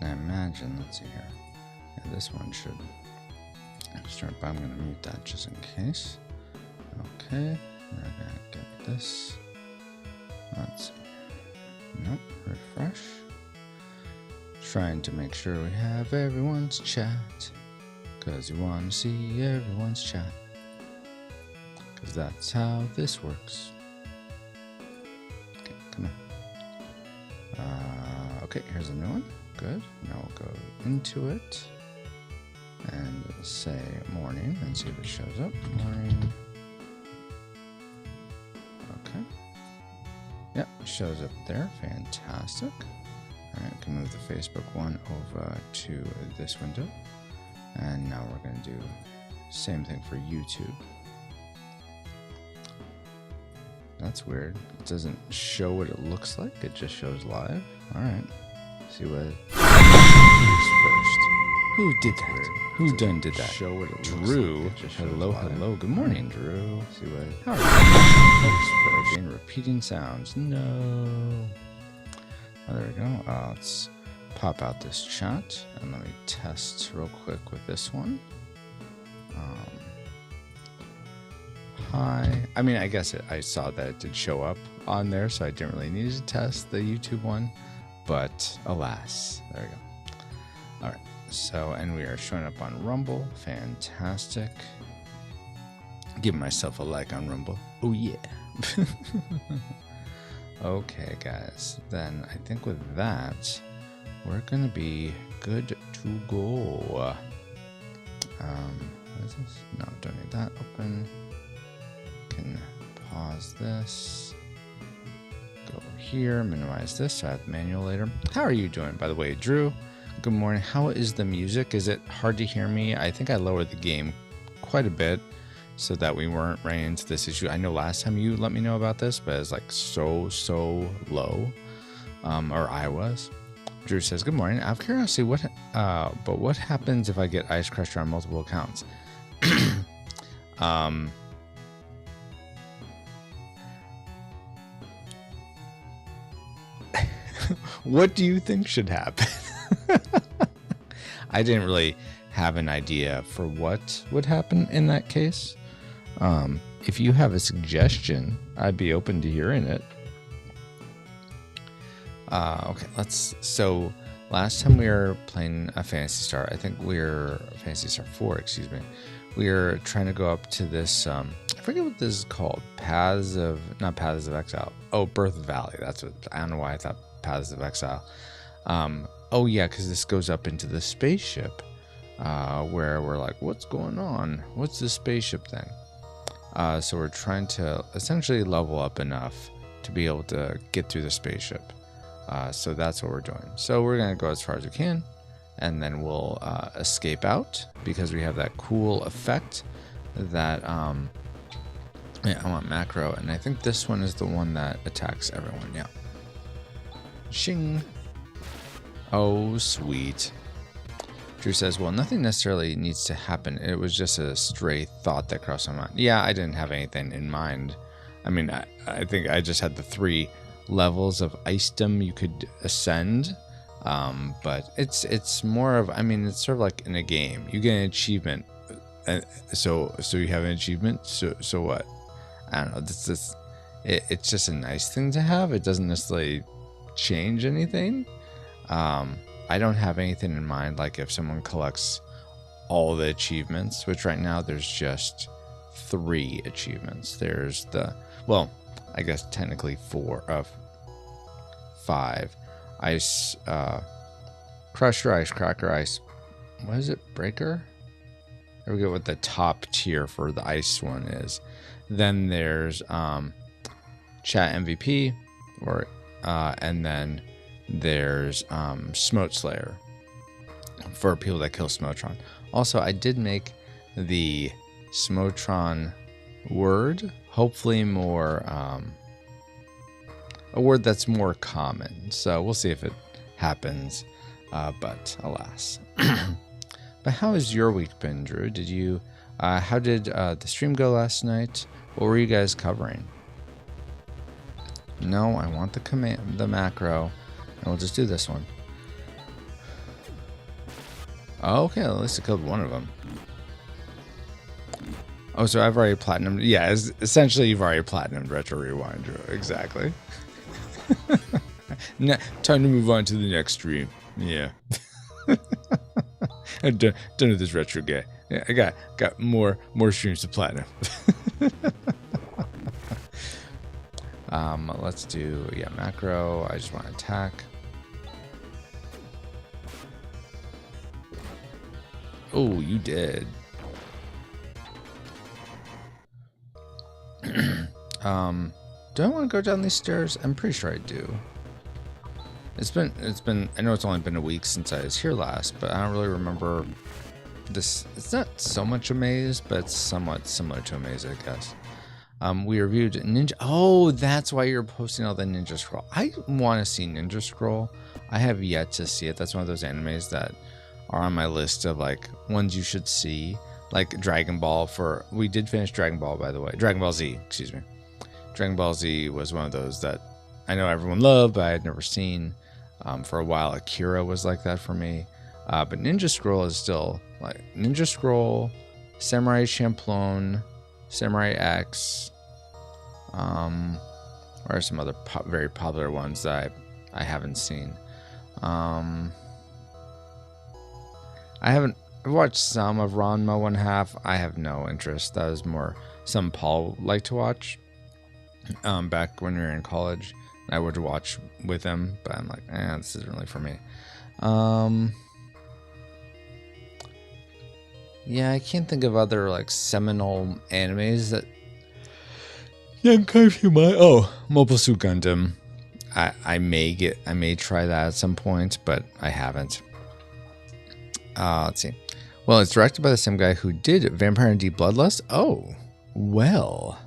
I imagine, let's see here. Yeah, this one should start, but I'm going to mute that just in case. Okay, we're going to get this. Let's see. Nope, refresh. Trying to make sure we have everyone's chat, because you want to see everyone's chat, because that's how this works. Okay, come on. Okay, here's a new one. Good. Now we'll go into it and say morning and see if it shows up. Morning. Okay. Yep, shows up there. Fantastic. All right, can move the Facebook one over to this window. And now we're going to do same thing for YouTube. That's weird. It doesn't show what it looks like. It just shows live. All right. See what who's first. Who did that? Weird. Who done did that? Show what it Drew. Looks like. It hello, hello. Good morning, Drew. See what? How are you? First. And repeating sounds. No. Oh, there we go. Let's pop out this chat and let me test real quick with this one. Hi. I mean, I guess I saw that it did show up on there, so I didn't really need to test the YouTube one. But alas, there we go. All right. So, and we are showing up on Rumble. Fantastic. Give myself a like on Rumble. Oh yeah. Okay, guys. Then I think with that, we're gonna be good to go. What is this? No, don't need that open. Can pause this. Go over here, minimize this so I have manual later. How are you doing, by the way, Drew? Good morning. How is the music? Is it hard to hear me? I think I lowered the game quite a bit so that we weren't running into this issue. I know last time you let me know about this, but it's like so low, or I was. Drew says, good morning. Out of curiosity, but what happens if I get Ice Crusher on multiple accounts? What do you think should happen? I didn't really have an idea for what would happen in that case. If you have a suggestion, I'd be open to hearing it. Okay, so last time we were playing a Phantasy Star, I think Phantasy Star 4, excuse me. We were trying to go up to this, I forget what this is called. Not Paths of Exile. Oh, Birth Valley. That's what, I don't know why I thought Paths of Exile. Oh yeah, because this goes up into the spaceship, where we're like, what's going on? What's the spaceship thing? So we're trying to essentially level up enough to be able to get through the spaceship. So that's what we're doing. So we're going to go as far as we can, and then we'll escape out because we have that cool effect that, yeah, I want macro, and I think this one is the one that attacks everyone, yeah. Shing. Oh, sweet. Drew says, well, nothing necessarily needs to happen. It was just a stray thought that crossed my mind. Yeah, I didn't have anything in mind. I mean, I think I just had the 3 levels of icedom you could ascend. But it's more of, I mean, it's sort of like in a game. You get an achievement. So you have an achievement. So what? I don't know. It's just a nice thing to have. It doesn't necessarily change anything. I don't have anything in mind, like if someone collects all the achievements, which right now there's just 3 achievements. There's well, I guess technically 4 of 5. Ice Crusher, Ice Cracker, Ice, what is it, Breaker? I forget what the top tier for the ice one is. Then there's Chat MVP, and then there's Smote Slayer for people that kill Smotron. Also, I did make the Smotron word hopefully more a word that's more common. So we'll see if it happens, but alas. But how has your week been, Drew? Did you how did the stream go last night? What were you guys covering? No, I want the macro, and we'll just do this one. Oh, okay, at least I killed one of them. Oh, so I've already platinumed. Yeah, essentially you've already platinumed Retro Rewind. Exactly. Time to move on to the next stream. Yeah. I'm done with this retro guy. Yeah, I got more streams to platinum. Let's do macro. I just want to attack. Oh, you did. Do I want to go down these stairs? I'm pretty sure I do. It's been I know it's only been a week since I was here last, but I don't really remember this. It's not so much a maze, but it's somewhat similar to a maze, I guess. We reviewed Ninja. Oh, that's why you're posting all the Ninja Scroll. I want to see Ninja Scroll. I have yet to see it. That's one of those animes that are on my list of like ones you should see. Like Dragon Ball we did finish Dragon Ball, by the way. Dragon Ball Z, excuse me. Dragon Ball Z was one of those that I know everyone loved, but I had never seen. For a while, Akira was like that for me. But Ninja Scroll is still like Ninja Scroll, Samurai Champloo, Samurai X. Or some other very popular ones that I haven't seen. I've watched some of Ranma 1/2. I have no interest. That was more some Paul liked to watch. Back when we were in college, I would watch with him, but I'm like, this isn't really for me. Yeah, I can't think of other like seminal animes that. Yeah, Mobile Suit Gundam. I may try that at some point, but I haven't. Let's see. Well, it's directed by the same guy who did Vampire and Deep Bloodlust. Oh, well,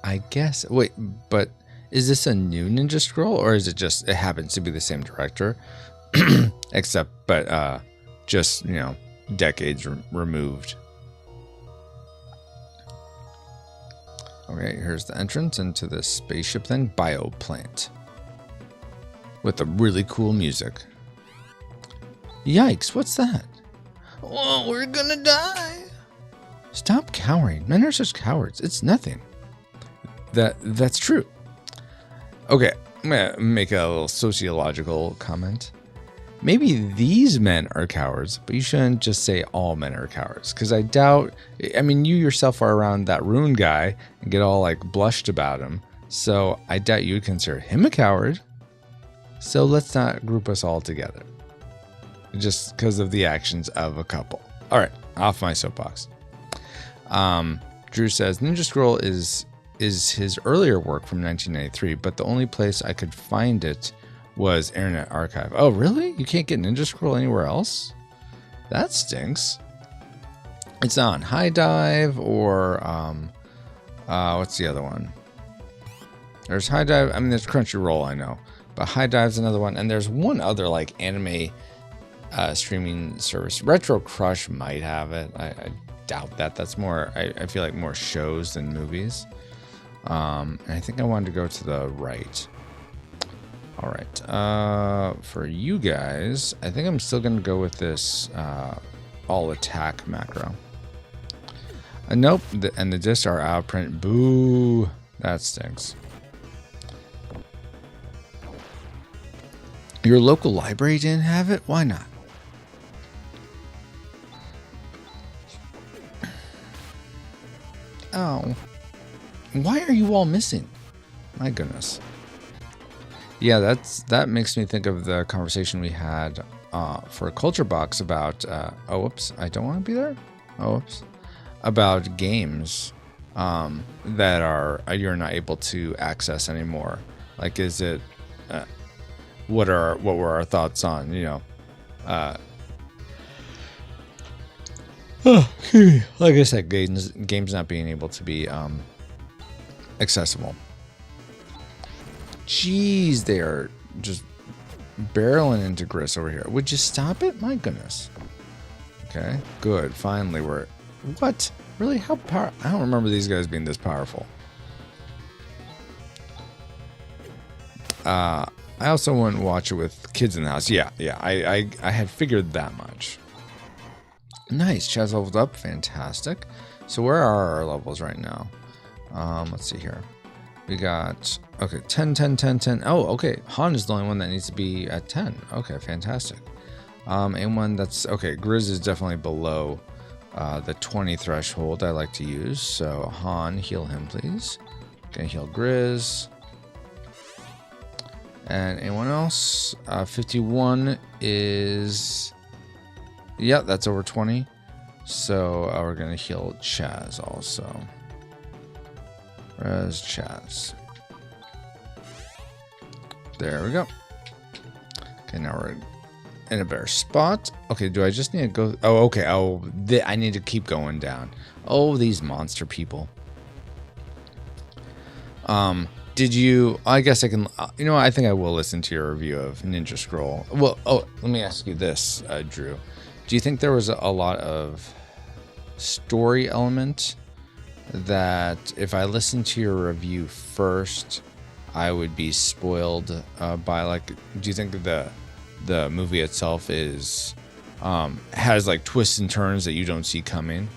I guess. Wait, but is this a new Ninja Scroll, or is it just it happens to be the same director, but just decades removed? Okay, here's the entrance into this spaceship thing, Bioplant, with the really cool music. Yikes! What's that? Oh, we're gonna die! Stop cowering. Men are such cowards. It's nothing. That's true. Okay, I'm gonna make a little sociological comment. Maybe these men are cowards, but you shouldn't just say all men are cowards. Because I doubt, you yourself are around that Rune guy and get all like blushed about him. So I doubt you would consider him a coward. So let's not group us all together. Just because of the actions of a couple. All right, off my soapbox. Drew says Ninja Scroll is his earlier work from 1993, but the only place I could find it was Internet Archive. Oh, really? You can't get Ninja Scroll anywhere else? That stinks. It's on High Dive or what's the other one? There's High Dive. There's Crunchyroll, I know, but High Dive's another one, and there's one other like anime streaming service. Retro Crush might have it. I doubt that. That's more. I feel like more shows than movies. And I think I wanted to go to the right. All right. For you guys, I think I'm still going to go with this all attack macro. Nope. And the discs are out of print. Boo. That stinks. Your local library didn't have it? Why not? Oh. Why are you all missing? My goodness. Yeah, that makes me think of the conversation we had for a Culture Box about oh whoops, I don't want to be there. Oh whoops. About games that are you're not able to access anymore. Like, is it what were our thoughts on, like I said, games not being able to be accessible. Jeez, they are just barreling into Gris over here. Would you stop it? My goodness. Okay, good. Finally, we're... What? Really? How power... I don't remember these guys being this powerful. I also wouldn't watch it with kids in the house. Yeah. I had figured that much. Nice. Chaz leveled up. Fantastic. So where are our levels right now? Let's see here. We got, okay, 10, 10, 10, 10. Oh, okay. Han is the only one that needs to be at 10. Okay, fantastic. And one that's, okay, Grizz is definitely below the 20 threshold I like to use. So Han, heal him, please. Gonna heal Grizz. And anyone else? 51 is, yeah, that's over 20. So we're gonna heal Chaz also. Where's Chaz? There we go. Okay, now we're in a better spot. Okay, do I just need to go? Oh, okay. Oh, I need to keep going down. Oh, these monster people. Did you? I guess I can. You know, I think I will listen to your review of Ninja Scroll. Well, oh, let me ask you this, Drew. Do you think there was a lot of story element that if I listened to your review first, I would be spoiled by, like, do you think that the movie itself is has like twists and turns that you don't see coming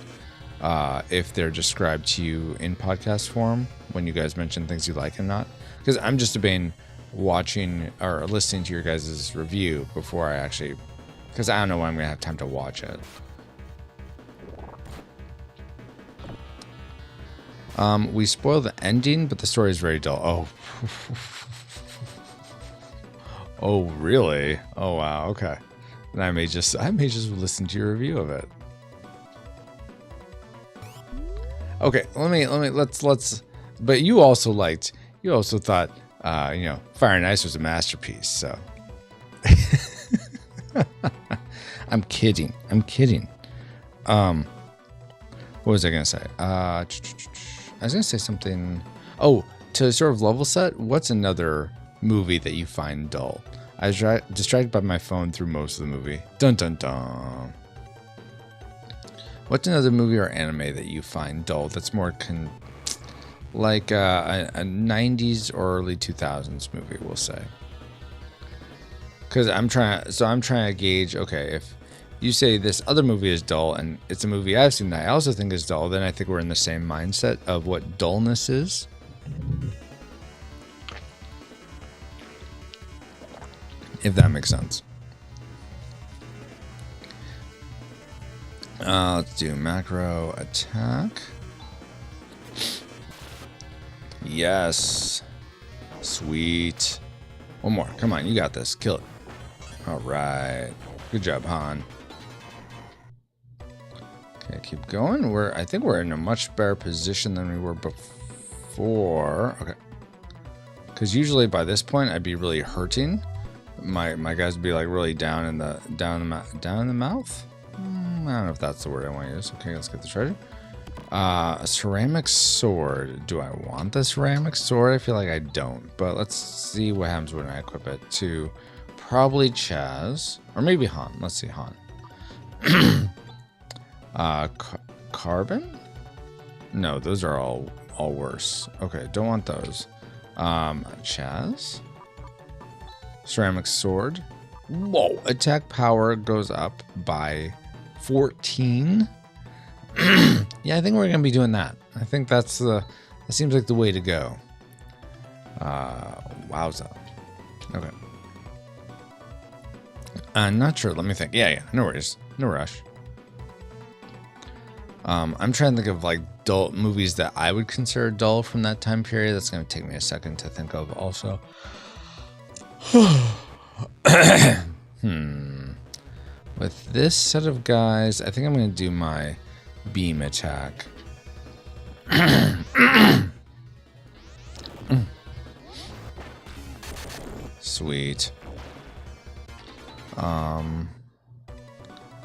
if they're described to you in podcast form when you guys mention things you like and not? Because I'm just debating watching or listening to your guys' review before I actually, because I don't know when I'm gonna have time to watch it. We spoil the ending, but the story is very dull. Oh. Oh, really? Oh, wow. Okay. Then I may just listen to your review of it. Okay, let's. But you also thought, Fire and Ice was a masterpiece. So, I'm kidding. What was I gonna say? I was gonna say something. Oh, to sort of level set, what's another movie that you find dull? I was distracted by my phone through most of the movie. Dun dun dun. What's another movie or anime that you find dull that's more like a 90s or early 2000s movie, we'll say? Because I'm trying to gauge, okay, if you say this other movie is dull and it's a movie I've seen that I also think is dull, then I think we're in the same mindset of what dullness is. If that makes sense. Let's do macro attack. Yes. Sweet. One more. Come on, you got this. Kill it. All right. Good job, Han. Okay, keep going. I think we're in a much better position than we were before. Okay. Because usually by this point I'd be really hurting. My guys would be like really down in the mouth. I don't know if that's the word I want to use. Okay, let's get the treasure. A ceramic sword. Do I want the ceramic sword? I feel like I don't. But let's see what happens when I equip it to probably Chaz or maybe Han. Let's see, Han. Carbon? No, those are all worse. Okay, don't want those. Chaz. Ceramic sword. Whoa! Attack power goes up by 14. Yeah, I think we're gonna be doing that. I think that seems like the way to go. Wowza. Okay. Not sure. Let me think. Yeah. No worries. No rush. I'm trying to think of like dull movies that I would consider dull from that time period. That's gonna take me a second to think of also. With this set of guys, I think I'm going to do my beam attack. Sweet.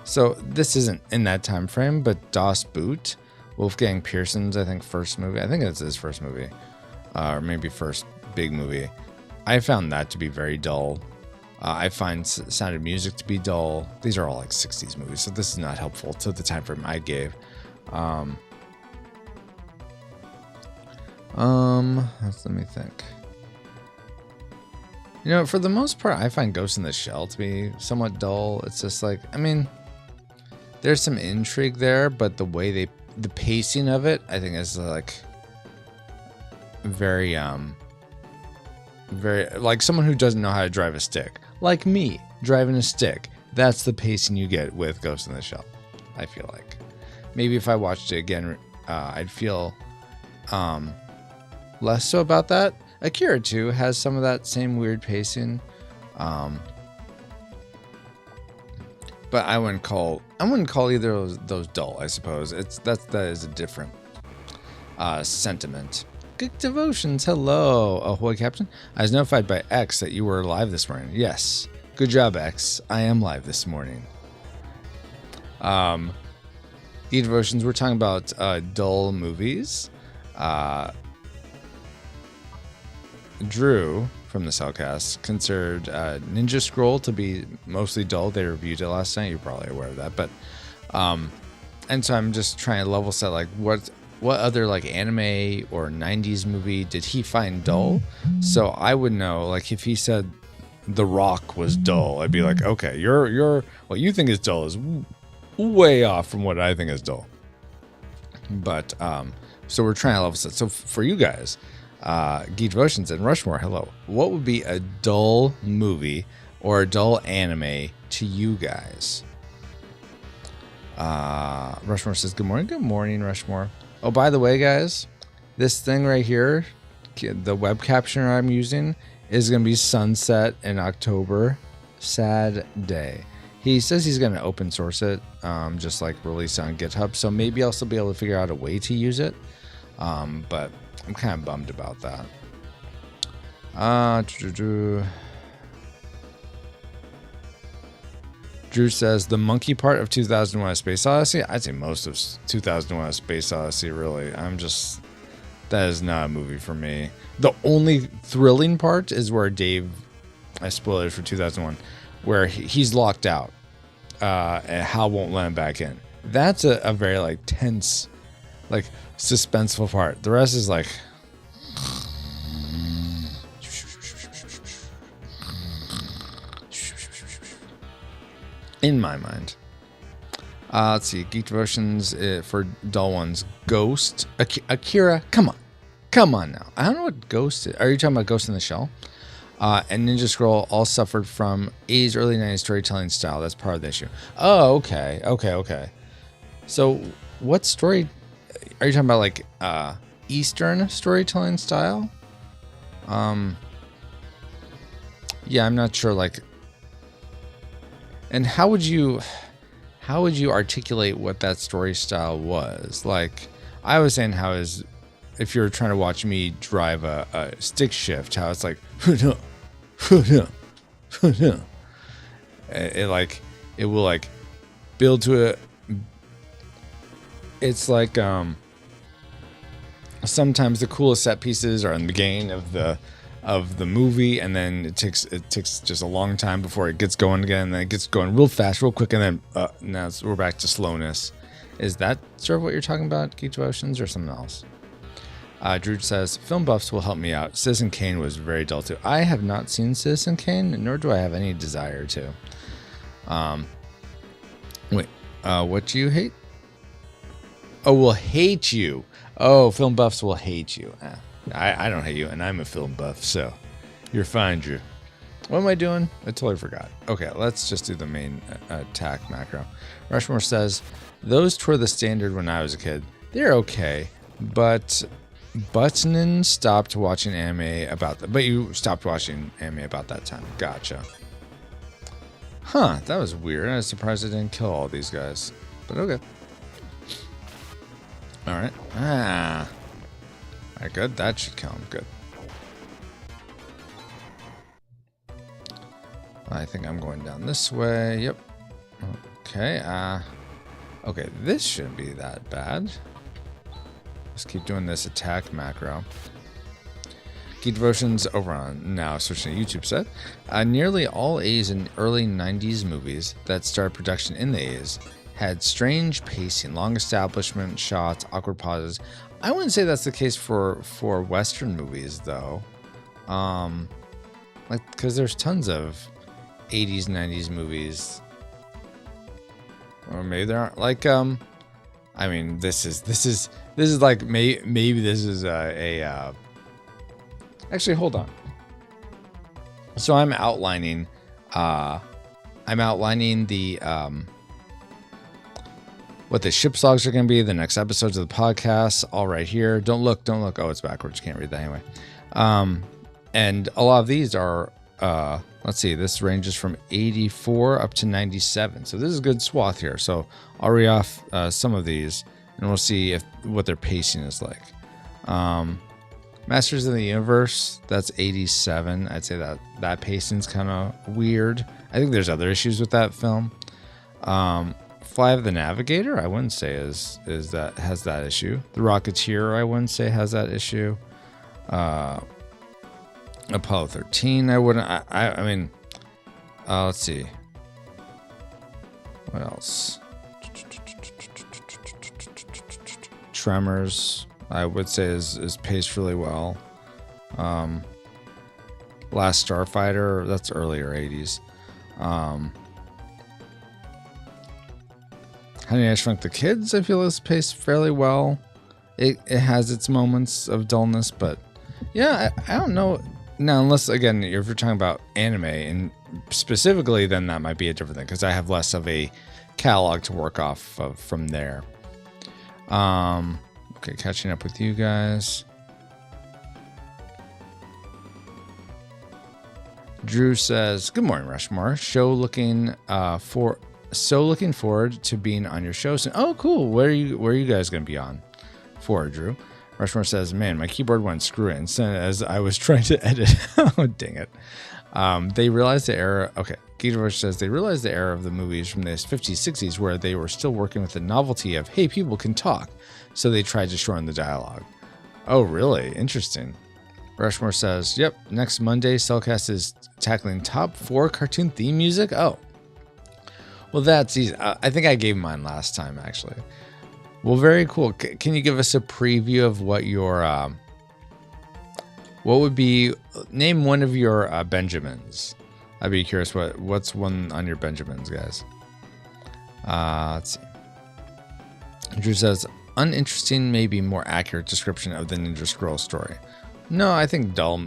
So this isn't in that time frame, but Das Boot, Wolfgang Pearson's, I think, first movie. I think it's his first movie, or maybe first big movie. I found that to be very dull. I find Sound of Music to be dull. These are all like 60s movies, so this is not helpful to the time frame I gave. Let me think. You know, for the most part, I find Ghost in the Shell to be somewhat dull. It's just like, I mean, there's some intrigue there, but the way the pacing of it, I think is like very like someone who doesn't know how to drive a stick, like me driving a stick. That's the pacing you get with Ghost in the Shell. I feel like maybe if I watched it again, I'd feel less so about that. Akira 2 has some of that same weird pacing, but I wouldn't call either of those dull. I suppose that is a different sentiment. Geek Devotions, hello, ahoy, Captain. I was notified by X that you were live this morning. Yes, good job, X. I am live this morning. Geek Devotions, we're talking about dull movies. Drew from the Cellcast considered Ninja Scroll to be mostly dull. They reviewed it last night. You're probably aware of that, but and so I'm just trying to level set, like what other like anime or 90s movie did he find dull? So I would know, like if he said The Rock was dull, I'd be like, okay, you're what you think is dull is way off from what I think is dull. But so we're trying to level set. So for you guys, Geek Devotions and Rushmore, hello. What would be a dull movie or a dull anime to you guys? Rushmore says, good morning. Good morning, Rushmore. Oh, by the way, guys, this thing right here, the web captioner I'm using, is going to be sunset in October. Sad day. He says he's going to open source it, just like release it on GitHub. So maybe I'll still be able to figure out a way to use it. But I'm kind of bummed about that. Drew says the monkey part of 2001: A Space Odyssey. I'd say most of 2001: A Space Odyssey. Really, that is not a movie for me. The only thrilling part is where Dave, spoilers for 2001, where he's locked out, and Hal won't let him back in. That's a very like tense, like suspenseful part. The rest is like in my mind. Let's see. Geek Devotions for dull ones. Ghost. Akira. Come on now. I don't know what Ghost is. Are you talking about Ghost in the Shell? And Ninja Scroll all suffered from 80s, early 90s storytelling style. That's part of the issue. Oh, okay. So what story are you talking about? Like Eastern storytelling style? Yeah, I'm not sure. Like, and how would you articulate what that story style was? Like, I was saying how is if you're trying to watch me drive a stick shift, how it's like it will like build to a. It's like sometimes the coolest set pieces are in the beginning of the movie, and then it takes just a long time before it gets going again, and then it gets going real fast, real quick, and then now we're back to slowness. Is that sort of what you're talking about, Geek Devotions, or something else? Drew says, film buffs will help me out. Citizen Kane was very dull too. I have not seen Citizen Kane, nor do I have any desire to. What do you hate? Oh, will hate you. Oh, film buffs will hate you. I don't hate you, and I'm a film buff, so you're fine, Drew. What am I doing? I totally forgot. Okay, let's just do the main attack macro. Rushmore says, those were the standard when I was a kid. They're okay, but Buttonin stopped watching anime about that. But you stopped watching anime about that time. Gotcha. Huh, that was weird. I was surprised I didn't kill all these guys. But okay. Alright. Alright, good. That should kill him. Good. I think I'm going down this way. Yep. Okay. Okay, this shouldn't be that bad. Let's keep doing this attack macro. Geek Devotions over on now switching to YouTube set. Nearly all A's in early 90s movies that started production in the A's had strange pacing, long establishment shots, awkward pauses. I wouldn't say that's the case for Western movies though. Like, because there's tons of 80s, 90s movies or maybe there aren't. Like, I mean, this is like maybe this is actually, hold on. So I'm outlining the what the ship logs are going to be, the next episodes of the podcast, all right here. Don't look. Oh, it's backwards. Can't read that anyway. And a lot of these are, let's see, this ranges from 84 up to 97. So this is a good swath here. So I'll read off some of these, and we'll see what their pacing is like. Masters of the Universe, that's 87. I'd say that pacing's kind of weird. I think there's other issues with that film. Flight of the Navigator, I wouldn't say has that issue. The Rocketeer, I wouldn't say has that issue. Apollo 13, I wouldn't. I mean, let's see. What else? Tremors, I would say is paced really well. Last Starfighter, that's earlier 80s. Honey, I Shrunk the Kids, I feel is paced fairly well. It has its moments of dullness, but yeah, I don't know. Now, unless, again, if you're talking about anime and specifically, then that might be a different thing because I have less of a catalog to work off of from there. Okay, catching up with you guys. Drew says, "Good morning, Rushmore. Looking forward to being on your show soon." Oh, cool. Where are you guys going to be on for, Drew? Rushmore says, "Man, my keyboard went screw in as I was trying to edit." Oh, dang it. They realized the era. Okay. Geetorbush says they realized the era of the movies from the 50s, 60s where they were still working with the novelty of, hey, people can talk. So they tried to shorten the dialogue. Oh, really? Interesting. Rushmore says, yep, next Monday, Cellcast is tackling top 4 cartoon theme music. Oh. Well, that's easy. I think I gave mine last time, actually. Well, very cool. Can you give us a preview of what your, what would be, name one of your Benjamins. I'd be curious what's one on your Benjamins, guys. Let's see. Drew says, uninteresting, maybe more accurate description of the Ninja Scroll story. No, I think dull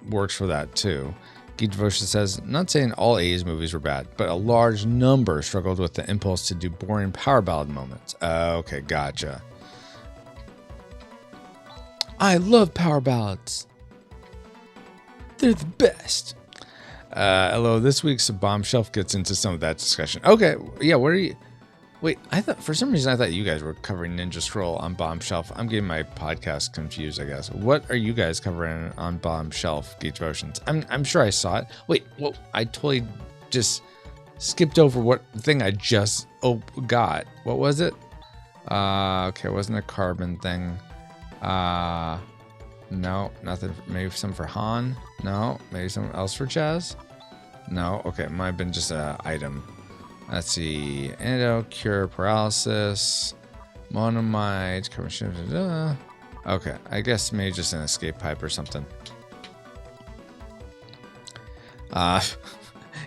works for that too. Geek Devotion says, not saying all 80s movies were bad, but a large number struggled with the impulse to do boring power ballad moments. Okay, gotcha. I love power ballads. They're the best. Hello, this week's Bomb Shelf gets into some of that discussion. Okay, yeah, what are you... Wait, I thought, for some reason, I thought you guys were covering Ninja Scroll on Bomb Shelf. I'm getting my podcast confused, I guess. What are you guys covering on Bomb Shelf, Geek Devotions? I'm sure I saw it. Wait, well, I totally just skipped over what thing I just got. What was it? Okay, it wasn't a carbon thing. No, nothing. Maybe some for Han. No, maybe something else for Chaz. No, okay, it might have been just an item. Let's see. Antidote, cure paralysis, monomite, okay, I guess maybe just an escape pipe or something.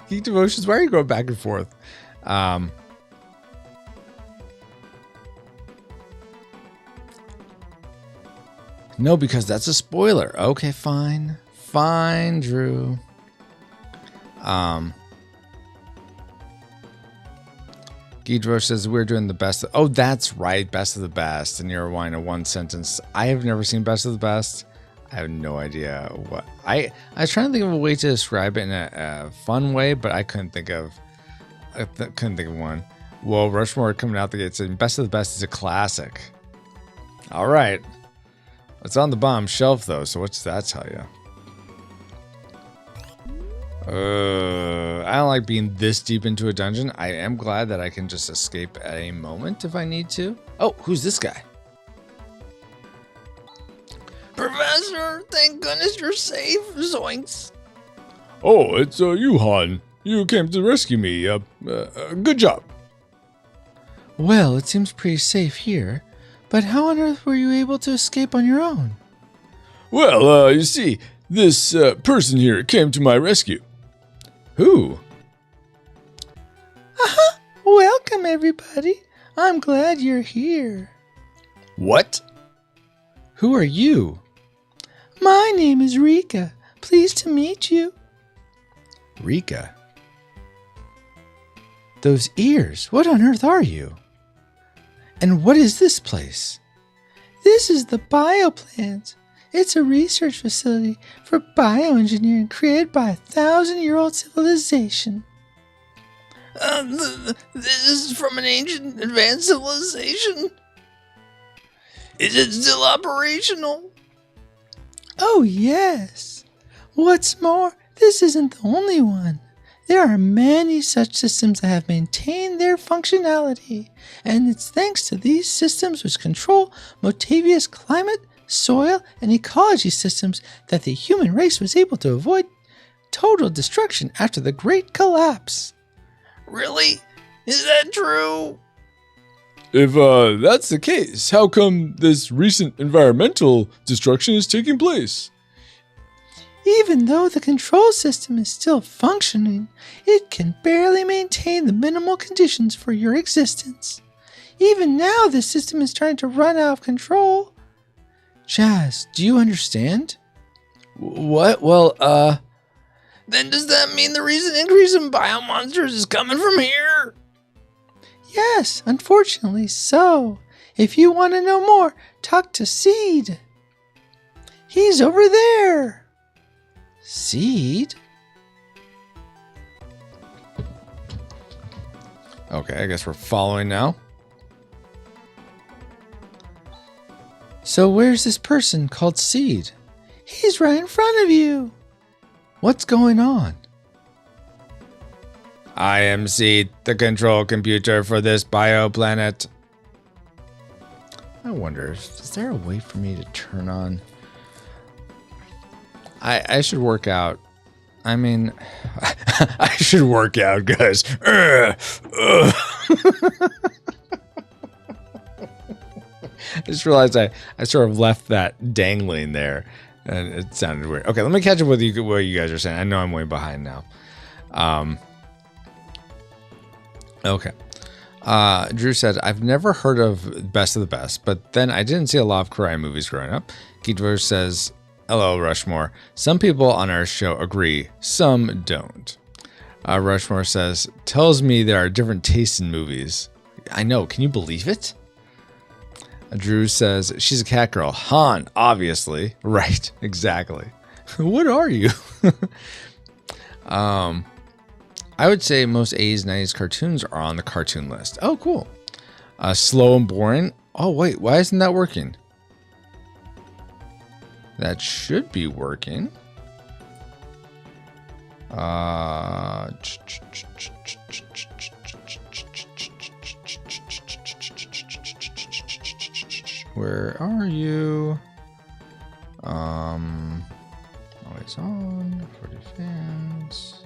Geek Devotions, why are you going back and forth? No, because that's a spoiler. Okay, fine. Fine, Drew. Geedrosh says we're doing the best. Oh, that's right. Best of the best. And you're wanting a one sentence. I have never seen Best of the Best. I have no idea what. I was trying to think of a way to describe it in a fun way, but I couldn't think of one. Well, Rushmore coming out the gate saying Best of the Best is a classic. All right. It's on the Bomb Shelf, though, so what's that tell you? I don't like being this deep into a dungeon. I am glad that I can just escape at a moment if I need to. Oh, who's this guy? Professor, thank goodness you're safe. Zoinks. Oh, it's you, Han. You came to rescue me. Good job. Well, it seems pretty safe here. But how on earth were you able to escape on your own? Well, you see, this person here came to my rescue. Who? Welcome, everybody. I'm glad you're here. What? Who are you? My name is Rika. Pleased to meet you. Rika? Those ears, what on earth are you? And what is this place? This is the bioplant. It's a research facility for bioengineering created by a 1,000-year-old civilization. This is from an ancient advanced civilization. Is it still operational? Oh, yes. What's more, this isn't the only one. There are many such systems that have maintained their functionality, and it's thanks to these systems which control Motavia's climate, soil, and ecology systems that the human race was able to avoid total destruction after the Great Collapse. Really? Is that true? If that's the case, how come this recent environmental destruction is taking place? Even though the control system is still functioning, it can barely maintain the minimal conditions for your existence. Even now, the system is trying to run out of control. Jazz, do you understand? What? Well, Then does that mean the recent increase in biomonsters is coming from here? Yes, unfortunately so. If you want to know more, talk to Seed. He's over there. Seed? Okay, I guess we're following now. So where's this person called Seed? He's right in front of you. What's going on? I am Seed, the control computer for this bioplanet. I wonder, is there a way for me to turn on? I should work out. I mean, I should work out, guys. I just realized I sort of left that dangling there, and it sounded weird. Okay, let me catch up with you. What you guys are saying. I know I'm way behind now. Okay. Drew said, I've never heard of Best of the Best, but then I didn't see a lot of karate movies growing up. Geekverse says, hello, Rushmore. Some people on our show agree, some don't. Rushmore says, tells me there are different tastes in movies. I know, can you believe it? Drew says, she's a cat girl. Han, obviously. Right, exactly. What are you? I would say most 80s, 90s cartoons are on the cartoon list. Oh, cool. Slow and boring. Oh, wait, why isn't that working? That should be working. Where are you? Always on. 5dfans.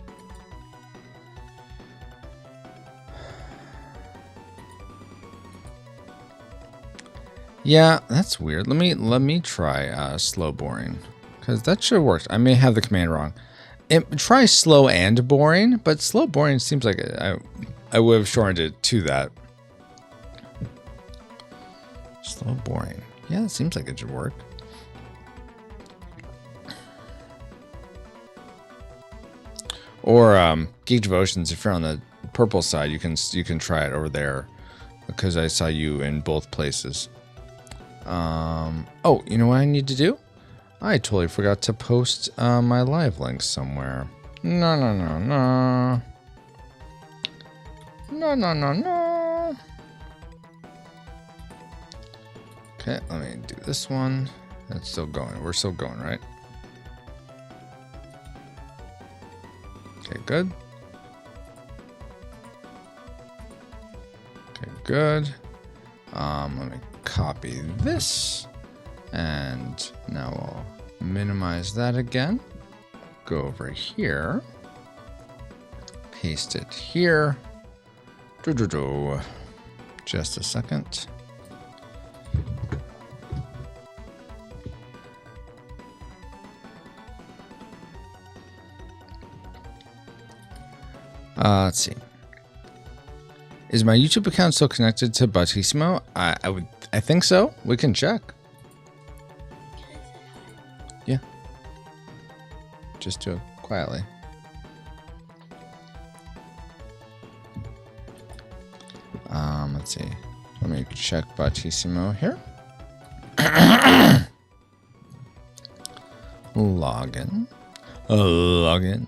Yeah, that's weird. Let me try slow boring, because that should work. I may have the command wrong. Try slow and boring, but slow boring seems like I would have shortened it to that. Slow boring. Yeah, it seems like it should work. Or Geek Devotions, if you're on the purple side, you can try it over there, because I saw you in both places. Oh, you know what I need to do? I totally forgot to post my live links somewhere. No. Okay, let me do this one. That's still going. We're still going, right? Okay, good. Okay, good. Let me copy this, and now I'll minimize that again. Go over here, paste it here. Just a second. Let's see. Is my YouTube account still connected to Battissimo? I think so. We can check. Yeah. Just do it quietly. Let's see. Let me check Battissimo here. Login. Login.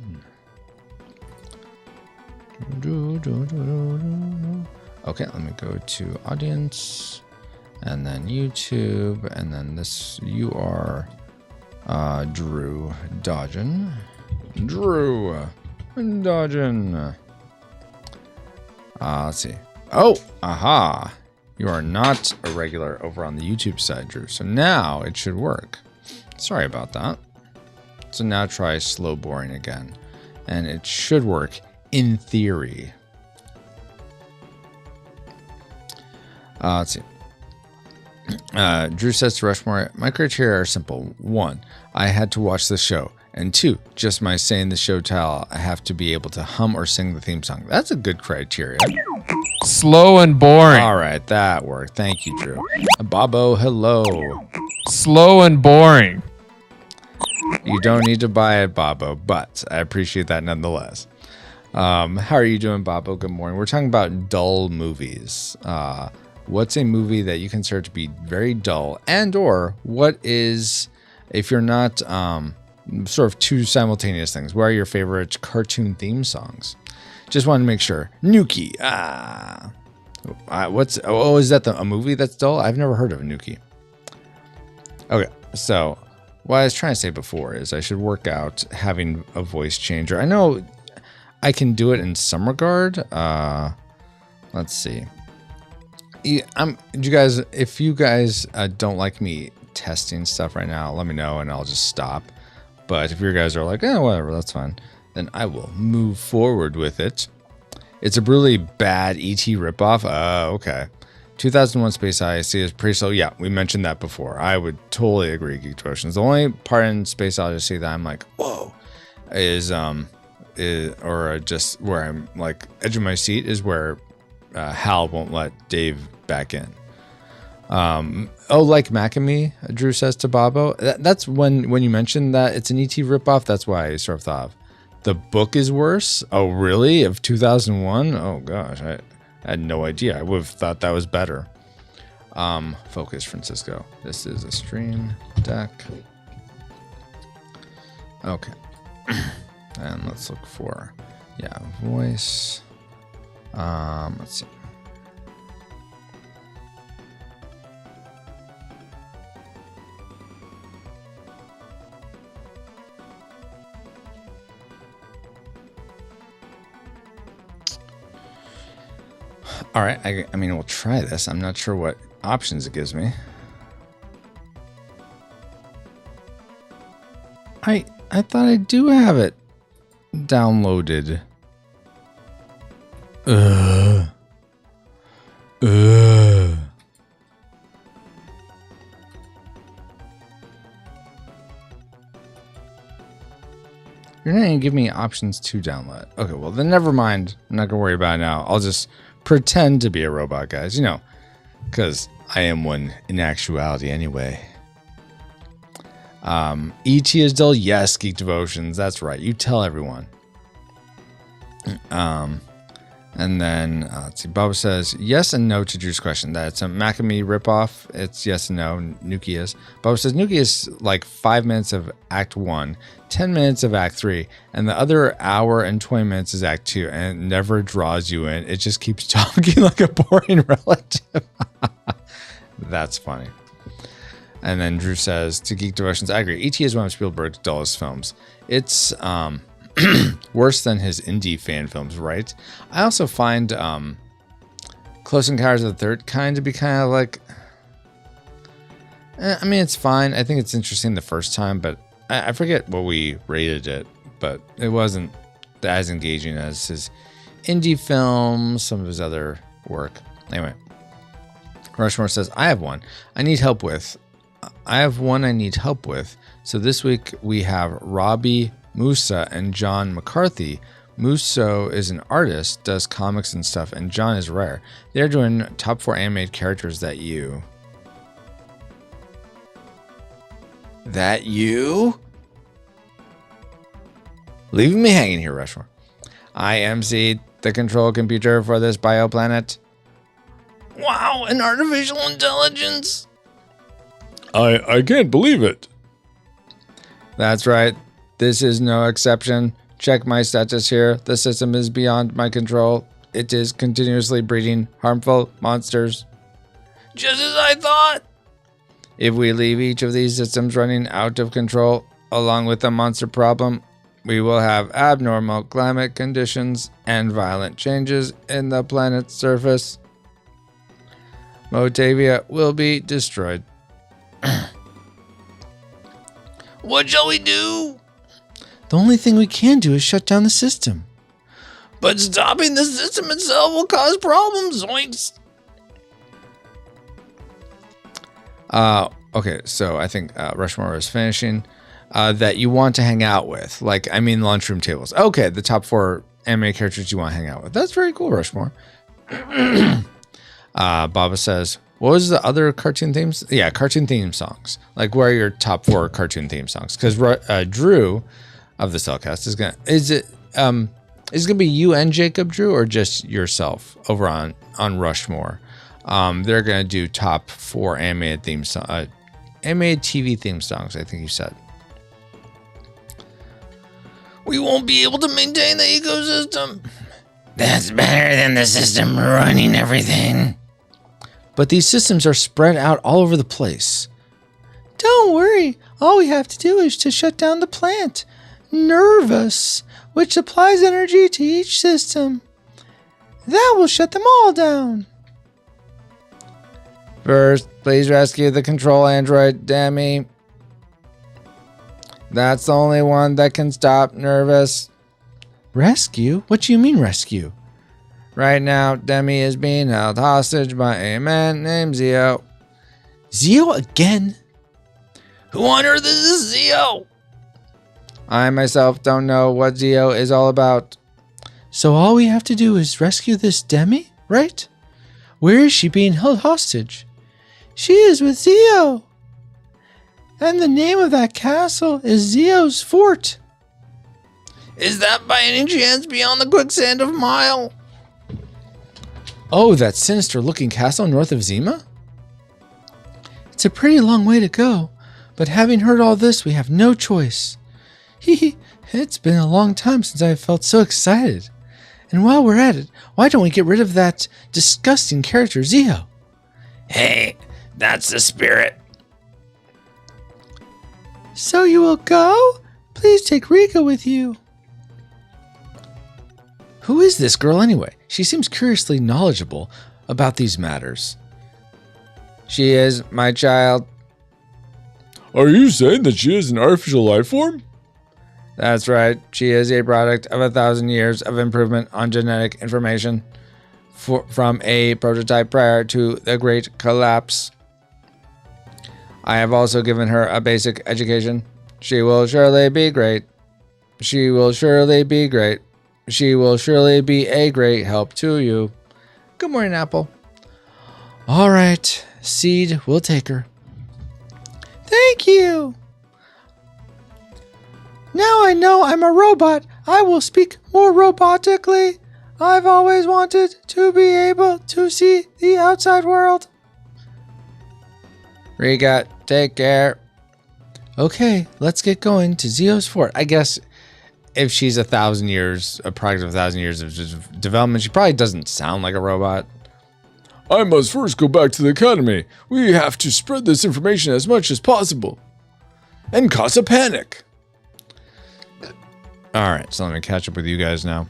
Okay, let me go to audience and then YouTube, and then this you are Drew Dodgen. Drew Dodgen. Let's see. Oh, aha. You are not a regular over on the YouTube side, Drew. So now it should work. Sorry about that. So now try slow boring again. And it should work in theory. Let's see. Drew says to Rushmore, my criteria are simple. 1, I had to watch the show. And 2, just my saying the show title, I have to be able to hum or sing the theme song. That's a good criteria. Slow and boring. All right, that worked. Thank you, Drew. Bobo, hello. Slow and boring. You don't need to buy it, Bobo, but I appreciate that nonetheless. How are you doing, Bobo? Good morning. We're talking about dull movies. What's a movie that you consider to be very dull, and or what is, if you're not sort of two simultaneous things, what are your favorite cartoon theme songs? Just wanted to make sure. Nuki. Is that a movie that's dull? I've never heard of Nuki. Okay, so what I was trying to say before is I should work out having a voice changer. I know I can do it in some regard. Let's see. If you guys don't like me testing stuff right now, let me know and I'll just stop. But if you guys are like, whatever, that's fine, then I will move forward with it. It's a really bad E.T. ripoff. Okay. 2001 Space Odyssey is pretty slow. Yeah, we mentioned that before. I would totally agree, Geek Devotions. The only part in Space Odyssey that I'm like, whoa, is just where I'm like edge of my seat is where Hal won't let Dave back in. Like Macamee, Drew says to Bobo. That's when you mentioned that it's an E.T. ripoff. That's why I sort of thought the book is worse. Oh, really? Of 2001? Oh gosh, I had no idea. I would have thought that was better. Focus, Francisco. This is a stream deck. Okay. And let's look for, voice. Let's see. All right, I mean, we'll try this. I'm not sure what options it gives me. I thought I do have it downloaded. You're not going to give me options to download. Okay, well, then never mind. I'm not going to worry about it now. I'll just pretend to be a robot, guys. Because I am one in actuality anyway. E.T. is dull. Yes, Geek Devotions. That's right. You tell everyone. And then, let's see. Bob says yes and no to Drew's question. That's a Macamee ripoff. It's yes and no. Nuki is. Bob says Nuki is like 5 minutes of Act 1, 10 minutes of Act 3, and the other hour and 20 minutes is Act 2, and it never draws you in. It just keeps talking like a boring relative. That's funny. And then Drew says to Geek Devotions, I agree. E.T. is one of Spielberg's dullest films. It's worse than his indie fan films, right? I also find Close Encounters of the Third Kind to be kind of like, I mean, it's fine. I think it's interesting the first time, but I forget what we rated it, but it wasn't as engaging as his indie films, some of his other work. Anyway, Rushmore says, I have one I need help with. So this week we have Robbie Musa and John McCarthy Muso is an artist, does comics and stuff, and John is rare. They're doing top 4 animated characters that you. That you? Leaving me hanging here, Rushmore. I MC the control computer for this bioplanet. Wow, an artificial intelligence. I can't believe it. That's right. This is no exception. Check my status here. The system is beyond my control. It is continuously breeding harmful monsters. Just as I thought. If we leave each of these systems running out of control, along with the monster problem, we will have abnormal climate conditions and violent changes in the planet's surface. Motavia will be destroyed. What shall we do? The only thing we can do is shut down the system. But stopping the system itself will cause problems, zoinks. Okay, so I think Rushmore is finishing. That you want to hang out with. Like, I mean, lunchroom tables. Okay, the top 4 anime characters you want to hang out with. That's very cool, Rushmore. Baba says, what was the other cartoon themes? Yeah, cartoon theme songs. Like, where are your top 4 cartoon theme songs? Because Drew of the Cellcast is gonna be you and Jacob, Drew, or just yourself over on Rushmore? They're gonna do top 4 animated theme animated TV theme songs, I think you said. We won't be able to maintain the ecosystem. That's better than the system running everything. But these systems are spread out all over the place. Don't worry. All we have to do is to shut down the plant, Nervous, which supplies energy to each system. That will shut them all down. First, please rescue the control android, Demi. That's the only one that can stop Nervous. Rescue? What do you mean rescue? Right now, Demi is being held hostage by a man named Zeo. Zeo again? Who on earth is this Zeo? I myself don't know what Zeo is all about. So all we have to do is rescue this Demi, right? Where is she being held hostage? She is with Zeo. And the name of that castle is Zeo's Fort. Is that by any chance beyond the quicksand of Mile? Oh, that sinister-looking castle north of Zema? It's a pretty long way to go, but having heard all this, we have no choice. It's been a long time since I felt so excited. And while we're at it, why don't we get rid of that disgusting character, Zeo? Hey, that's the spirit. So you will go? Please take Rika with you. Who is this girl anyway? She seems curiously knowledgeable about these matters. She is my child. Are you saying that she is an artificial life form? That's right. She is a product of 1,000 years of improvement on genetic information from a prototype prior to the Great Collapse. I have also given her a basic education. She will surely be great. She will surely be great. She will surely be a great help to you. Good morning, Apple. All right, Seed, we'll take her. Thank you. Now I know I'm a robot. I will speak more robotically. I've always wanted to be able to see the outside world. Rika, take care. Okay, let's get going to Zeo's Fort. I guess if she's 1,000 years, a product of 1,000 years of development, she probably doesn't sound like a robot. I must first go back to the academy. We have to spread this information as much as possible and cause a panic. All right, so let me catch up with you guys now.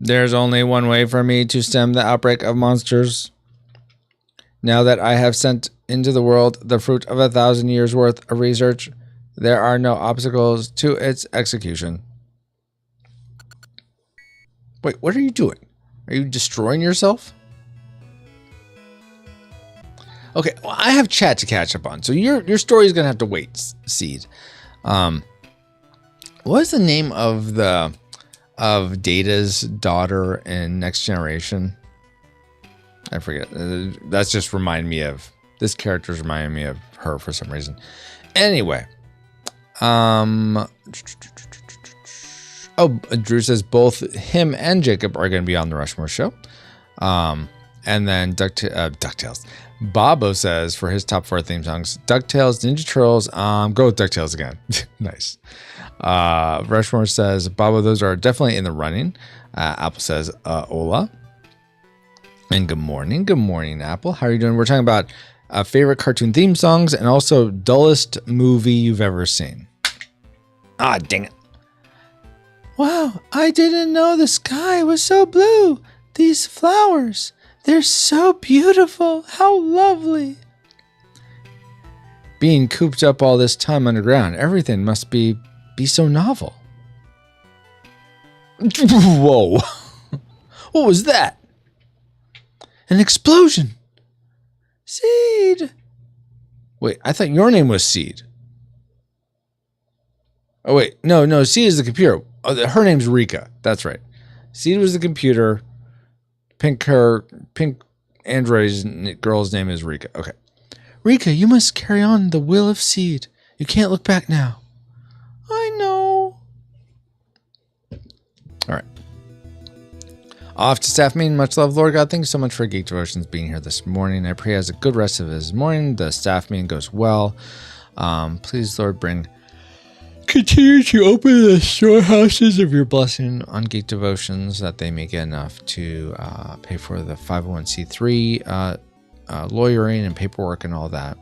There's only one way for me to stem the outbreak of monsters. Now that I have sent into the world the fruit of 1,000 years' worth of research, there are no obstacles to its execution. Wait, what are you doing? Are you destroying yourself? Okay, well, I have chat to catch up on. So your story is gonna have to wait, Seed. What was the name of Data's daughter in Next Generation? I forget. That's just remind me of this character's reminding me of her for some reason. Anyway, Drew says both him and Jacob are going to be on the Rushmore show. And then DuckTales. Bobo says for his top 4 theme songs, DuckTales, Ninja Turtles. Go with DuckTales again. Nice. Rushmore says, Bobo, those are definitely in the running. Apple says, Ola. And good morning. Good morning, Apple. How are you doing? We're talking about favorite cartoon theme songs and also dullest movie you've ever seen. Ah, dang it. Wow, I didn't know the sky was so blue. These flowers, they're so beautiful. How lovely. Being cooped up all this time underground, everything must be so novel. Whoa. What was that? An explosion. Seed. Wait, I thought your name was Seed. Oh, wait. No, Seed is the computer. Oh, her name's Rika. That's right. Seed was the computer. Pink android girl's name is Rika. Okay. Rika, you must carry on the will of Seed. You can't look back now. I know. All right. Off to staff meeting. Much love, Lord God. Thank you so much for Geek Devotions being here this morning. I pray he has a good rest of his morning. The staff meeting goes well. Please, Lord, continue to open the storehouses of your blessing on Geek Devotions that they may get enough to pay for the 501c3 lawyering and paperwork and all that.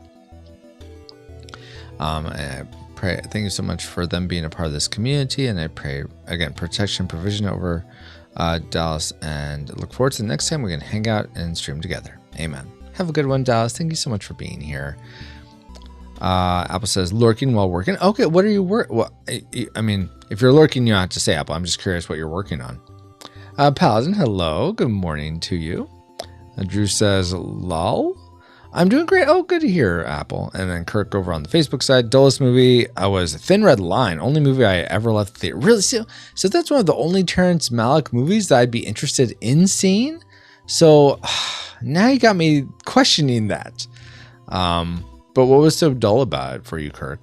And I pray, thank you so much for them being a part of this community. And I pray, again, protection, provision over Dallas, and look forward to the next time we can hang out and stream together. Amen. Have a good one, Dallas. Thank you so much for being here. Apple says lurking while working. Okay, what are you I mean, if you're lurking, you don't have to say Apple. I'm just curious what you're working on. Paladin, hello. Good morning to you. Drew says lol. I'm doing great. Oh, good to hear, Apple. And then Kirk over on the Facebook side. Dullest movie was Thin Red Line. Only movie I ever left the theater. Really? So that's one of the only Terrence Malick movies that I'd be interested in seeing. So now you got me questioning that. But what was so dull about it for you, Kirk?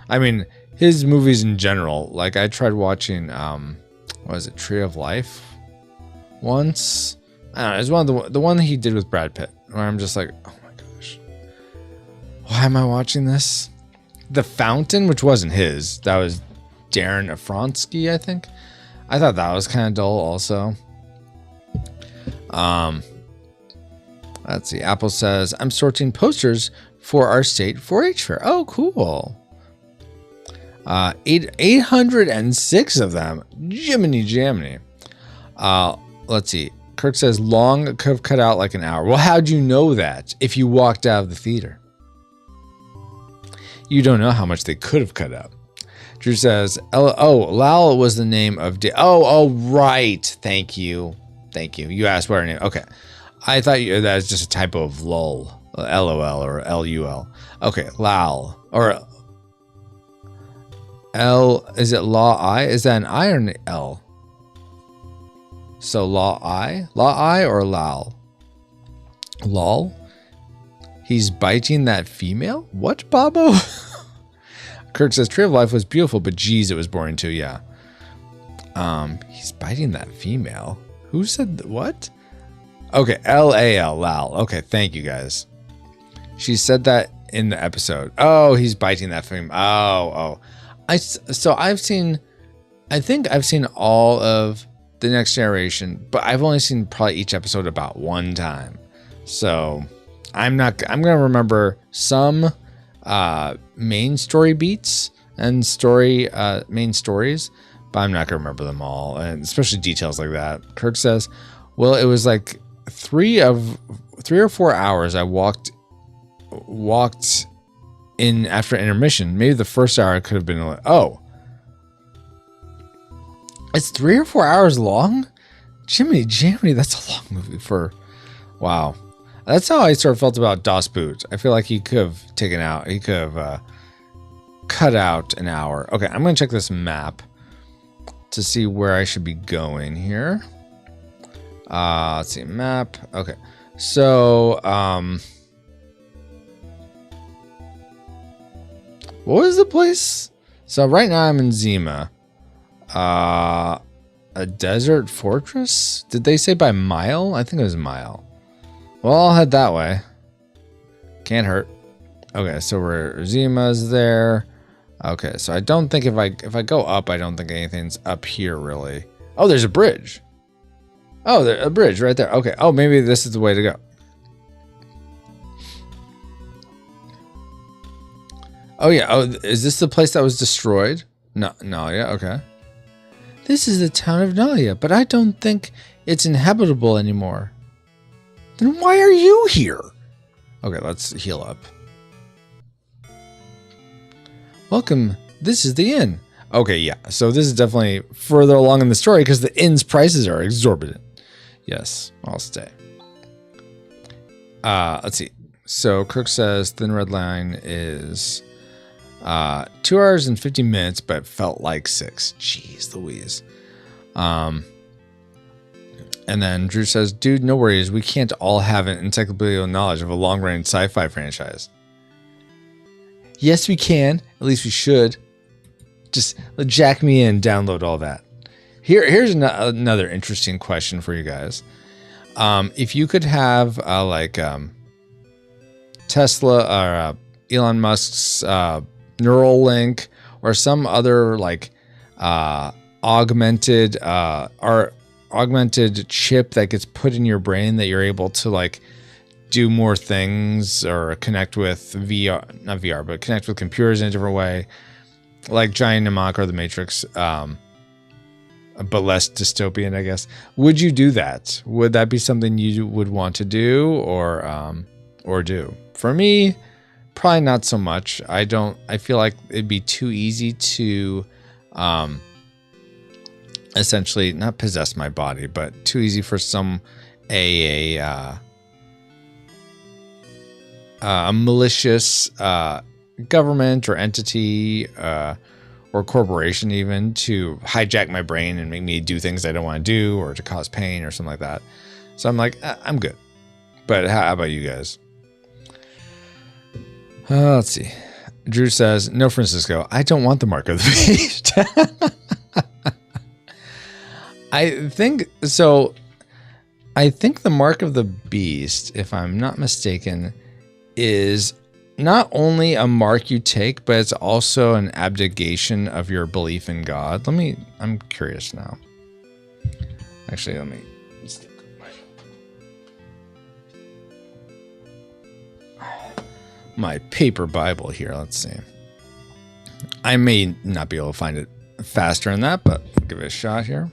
I mean, his movies in general. Like I tried watching, what was it, Tree of Life once. I don't know. It was one of the one that he did with Brad Pitt, where I'm just like, oh my gosh, why am I watching this? The Fountain, which wasn't his, that was Darren Aronofsky, I think. I thought that was kind of dull, also. Let's see. Apple says I'm sorting posters for our state 4-H fair. Oh, cool. 806 of them. Jiminy Jaminy. Let's see. Kirk says long could have cut out like an hour. Well, how'd you know that if you walked out of the theater? You don't know how much they could have cut out. Drew says, Lal was the name of... Oh, right. Thank you. You asked what her name... Okay. I thought that was just a typo of lol. LOL or LUL. Okay, Lal. Or... L... Is it Law I? Is that an I or an L? So Law I or Lal? Lol? He's biting that female? What, Bobo? Kirk says Tree of Life was beautiful, but geez, it was boring too, yeah. He's biting that female. Who said what? Okay, Lal, Lal. Okay, thank you guys. She said that in the episode. Oh, he's biting that female. Oh. I think I've seen all of The Next Generation, but I've only seen probably each episode about one time. So I'm going to remember some main story beats and main stories, but I'm not going to remember them all, and especially details like that. Kirk says, well, it was like 3 or 4 hours I walked in after intermission. Maybe the first hour could have been like, oh, it's 3 or 4 hours long? Jiminy Jaminy, that's a long movie for... Wow. That's how I sort of felt about Das Boot. I feel like he could have taken out, he could have cut out an hour. Okay, I'm going to check this map to see where I should be going here. Let's see, map. Okay, so, what was the place? So right now I'm in Zema. A desert fortress? Did they say by mile? I think it was mile. Well, I'll head that way. Can't hurt. Okay, so we're Zema's there. Okay, so I don't think if I go up, I don't think anything's up here really. Oh, there's a bridge. Oh, there's a bridge right there. Okay. Oh, maybe this is the way to go. Oh yeah. Oh, is this the place that was destroyed? No, yeah. Okay. This is the town of Nalia, but I don't think it's inhabitable anymore. Then why are you here? Okay, let's heal up. Welcome. This is the inn. Okay, yeah. So this is definitely further along in the story because the inn's prices are exorbitant. Yes, I'll stay. Let's see. So Kirk says Thin Red Line is 2 hours and 50 minutes, but felt like 6. Jeez Louise. And then Drew says, dude, no worries. We can't all have an encyclopedic knowledge of a long-range sci-fi franchise. Yes, we can. At least we should. Just jack me in, download all that. Here's another interesting question for you guys. If you could have Tesla or Elon Musk's Neuralink or some other augmented chip that gets put in your brain that you're able to do more things or connect with not VR, but connect with computers in a different way, like Giant Mnemonic or The Matrix, but less dystopian, I guess. Would you do that? Would that be something you would want to do or do? For me, probably not so much. I feel like it'd be too easy to essentially not possess my body, but too easy for a malicious government or entity or corporation even to hijack my brain and make me do things I don't want to do or to cause pain or something like that. So I'm like, I'm good. But how about you guys? Let's see. Drew says, no, Francisco, I don't want the mark of the beast. I think the mark of the beast, if I'm not mistaken, is not only a mark you take, but it's also an abdication of your belief in God. I'm curious now. Actually, let me stick my paper Bible here. Let's see. I may not be able to find it faster than that, but I'll give it a shot here.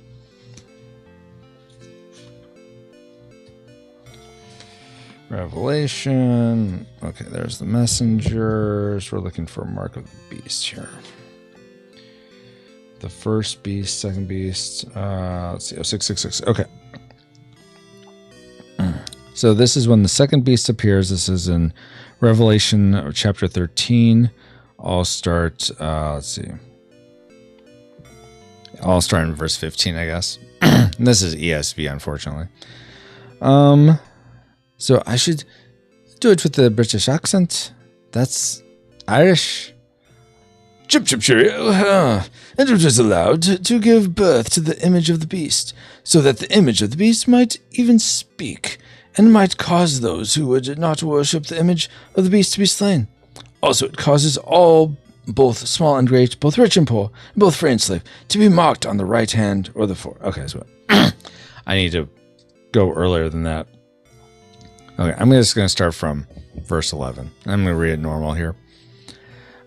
Revelation. Okay, there's the messengers. We're looking for a mark of the beast here. The first beast, second beast. Let's see. 0666. Okay. So this is when the second beast appears. This is in Revelation chapter 13. I'll start. Let's see. I'll start in verse 15, I guess. This is ESV, unfortunately. So I should do it with the British accent. That's Irish. Chip cheerio. And it was allowed to give birth to the image of the beast, so that the image of the beast might even speak, and might cause those who would not worship the image of the beast to be slain. Also it causes all, both small and great, both rich and poor, both free and slave, to be marked on the right hand or the forehead. Okay, so I need to go earlier than that. Okay, I'm just going to start from verse 11. I'm going to read it normal here.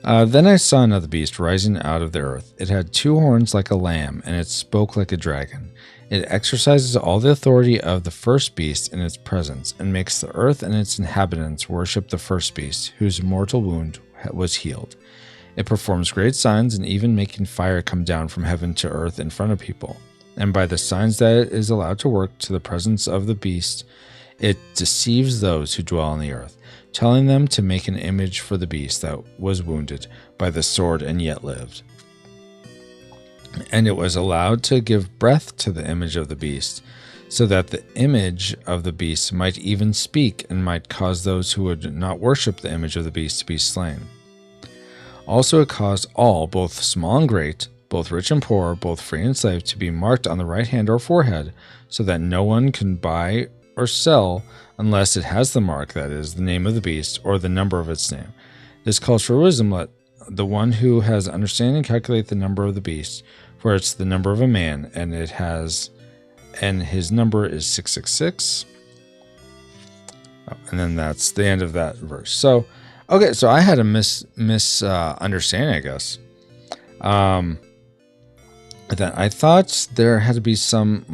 Then I saw another beast rising out of the earth. It had 2 horns like a lamb, and it spoke like a dragon. It exercises all the authority of the first beast in its presence, and makes the earth and its inhabitants worship the first beast, whose mortal wound was healed. It performs great signs, and even making fire come down from heaven to earth in front of people. And by the signs that it is allowed to work to the presence of the beast, It deceives those who dwell on the earth, telling them to make an image for the beast that was wounded by the sword and yet lived. And it was allowed to give breath to the image of the beast, so that the image of the beast might even speak and might cause those who would not worship the image of the beast to be slain. Also it caused all, both small and great, both rich and poor, both free and slave, to be marked on the right hand or forehead, so that no one can buy or sell unless it has the mark, that is, the name of the beast or the number of its name. This calls for wisdom. Let the one who has understanding calculate the number of the beast, for it's the number of a man, and his number is 666. And then that's the end of that verse. So, okay, so I had a misunderstanding, I guess. That I thought there had to be some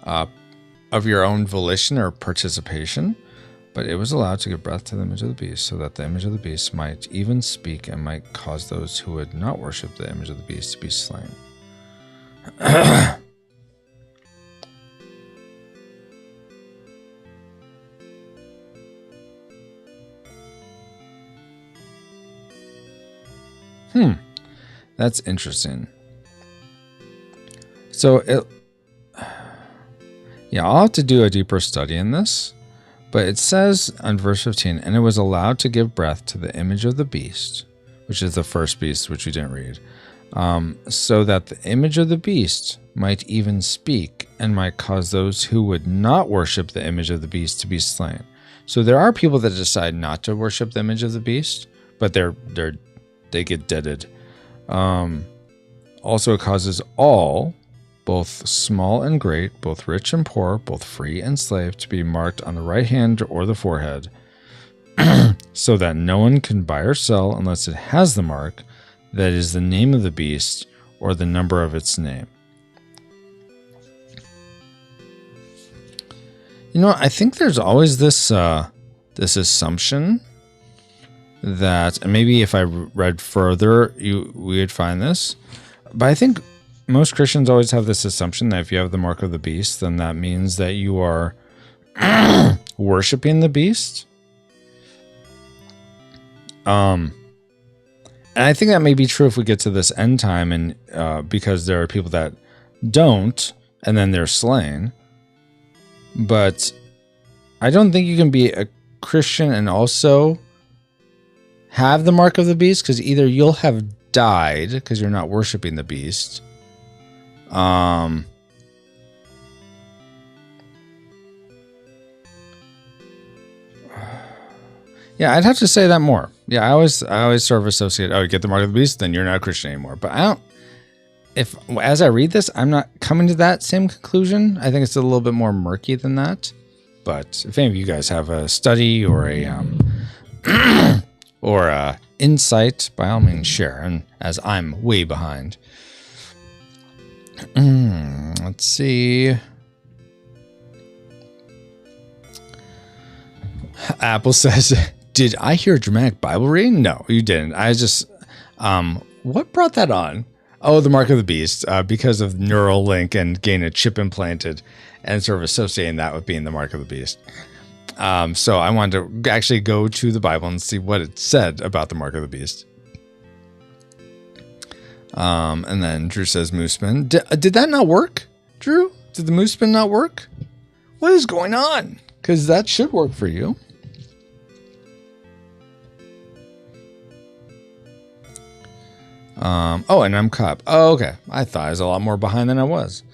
of your own volition or participation, but it was allowed to give breath to the image of the beast, so that the image of the beast might even speak and might cause those who would not worship the image of the beast to be slain. That's interesting. So I'll have to do a deeper study in this, but it says on verse 15, and it was allowed to give breath to the image of the beast, which is the first beast, which we didn't read, so that the image of the beast might even speak and might cause those who would not worship the image of the beast to be slain. So there are people that decide not to worship the image of the beast, but they get deaded. Also, it causes all, both small and great, both rich and poor, both free and slave, to be marked on the right hand or the forehead, so that no one can buy or sell unless it has the mark, that is the name of the beast or the number of its name. I think there's always this assumption that, and maybe if I read further, we would find this, but I think most Christians always have this assumption that if you have the mark of the beast, then that means that you are worshiping the beast. And I think that may be true if we get to this end time, and because there are people that don't, and then they're slain. But I don't think you can be a Christian and also have the mark of the beast, because either you'll have died because you're not worshiping the beast. Yeah, I'd have to say that more. Yeah, I always sort of associate, you get the mark of the beast, then you're not a Christian anymore. But as I read this, I'm not coming to that same conclusion. I think it's a little bit more murky than that. But if any of you guys have a study or a insight, by all means share. And as I'm way behind. Let's see. Apple says, did I hear a dramatic Bible reading? No, you didn't. I just, what brought that on? Oh, the mark of the beast, because of neural link and getting a chip implanted and sort of associating that with being the mark of the beast. So I wanted to actually go to the Bible and see what it said about the mark of the beast. And then Drew says moose spin. Did that not work, Drew? Did the moose spin not work? What is going on? Because that should work for you. And I'm caught. Oh, okay. I thought I was a lot more behind than I was.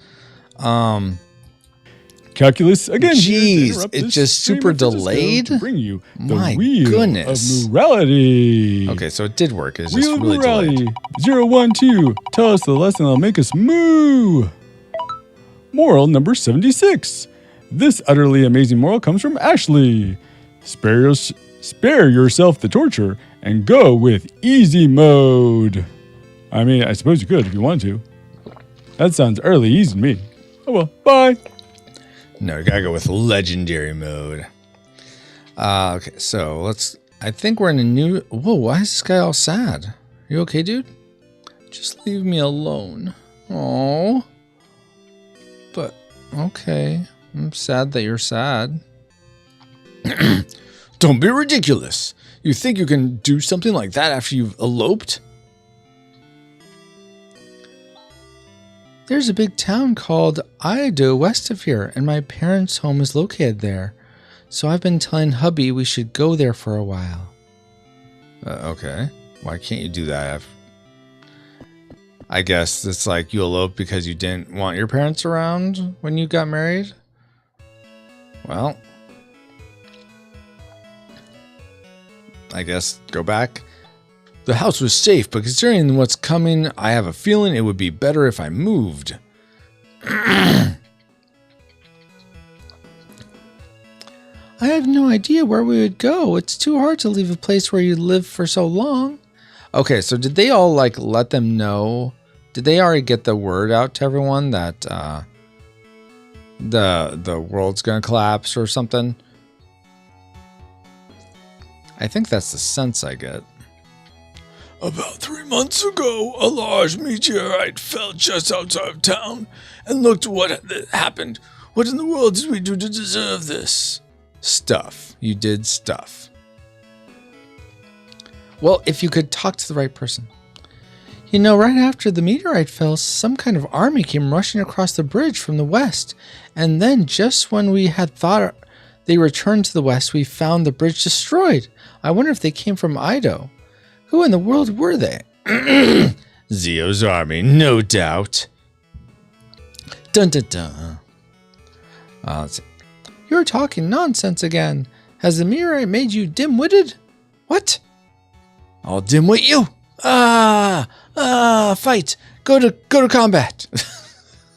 Calculus again. Jeez, it's just super delayed. To bring you the My wheel goodness. of morality. Okay, so it did work. It's Wheel just of really morality. delayed. 0, 1, 2. Tell us the lesson that'll make us moo. Moral number 76. This utterly amazing moral comes from Ashley. Spare yourself the torture and go with easy mode. I mean, I suppose you could if you want to. That sounds early easy to me. Oh well, bye. No, you gotta go with legendary mode. Okay, so I think we're in a new. Whoa, why is this guy all sad? You okay, dude? Just leave me alone. Oh. But okay, I'm sad that you're sad. Don't be ridiculous. You think you can do something like that after you've eloped? There's a big town called Ido west of here, and my parents' home is located there. So I've been telling hubby we should go there for a while. Okay. Why can't you do that? I guess it's like you eloped because you didn't want your parents around when you got married? Well, I guess go back. The house was safe, but considering what's coming, I have a feeling it would be better if I moved. I have no idea where we would go. It's too hard to leave a place where you lived for so long. Okay, so did they all like let them know? Did they already get the word out to everyone that the world's gonna collapse or something? I think that's the sense I get. About 3 months ago, a large meteorite fell just outside of town, and looked what happened. What in the world did we do to deserve this? Stuff. You did stuff. Well, if you could talk to the right person. You know, right after the meteorite fell, some kind of army came rushing across the bridge from the west. And then, just when we had thought they returned to the west, we found the bridge destroyed. I wonder if they came from Ido. Who in the world were they? Zeo's army, no doubt. Dun dun dun. Let's see. You're talking nonsense again. Has the meteorite made you dim-witted? What? I'll dim-wit you. Fight. Go to combat.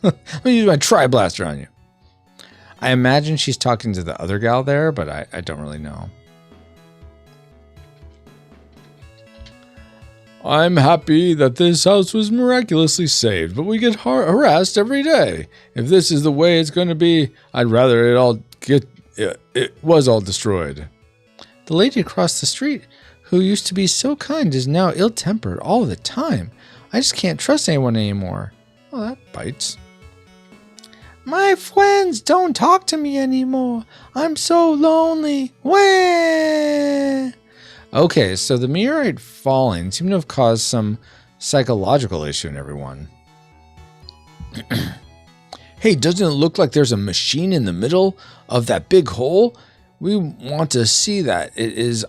Let me use my tri-blaster on you. I imagine she's talking to the other gal there, but I don't really know. I'm happy that this house was miraculously saved, but we get harassed every day. If this is the way it's going to be, I'd rather it was all destroyed. The lady across the street, who used to be so kind, is now ill-tempered all the time. I just can't trust anyone anymore. Well, that bites. My friends don't talk to me anymore. I'm so lonely. Wah! Okay, so the meteorite falling seemed to have caused some psychological issue in everyone. Hey, doesn't it look like there's a machine in the middle of that big hole? We want to see that it is.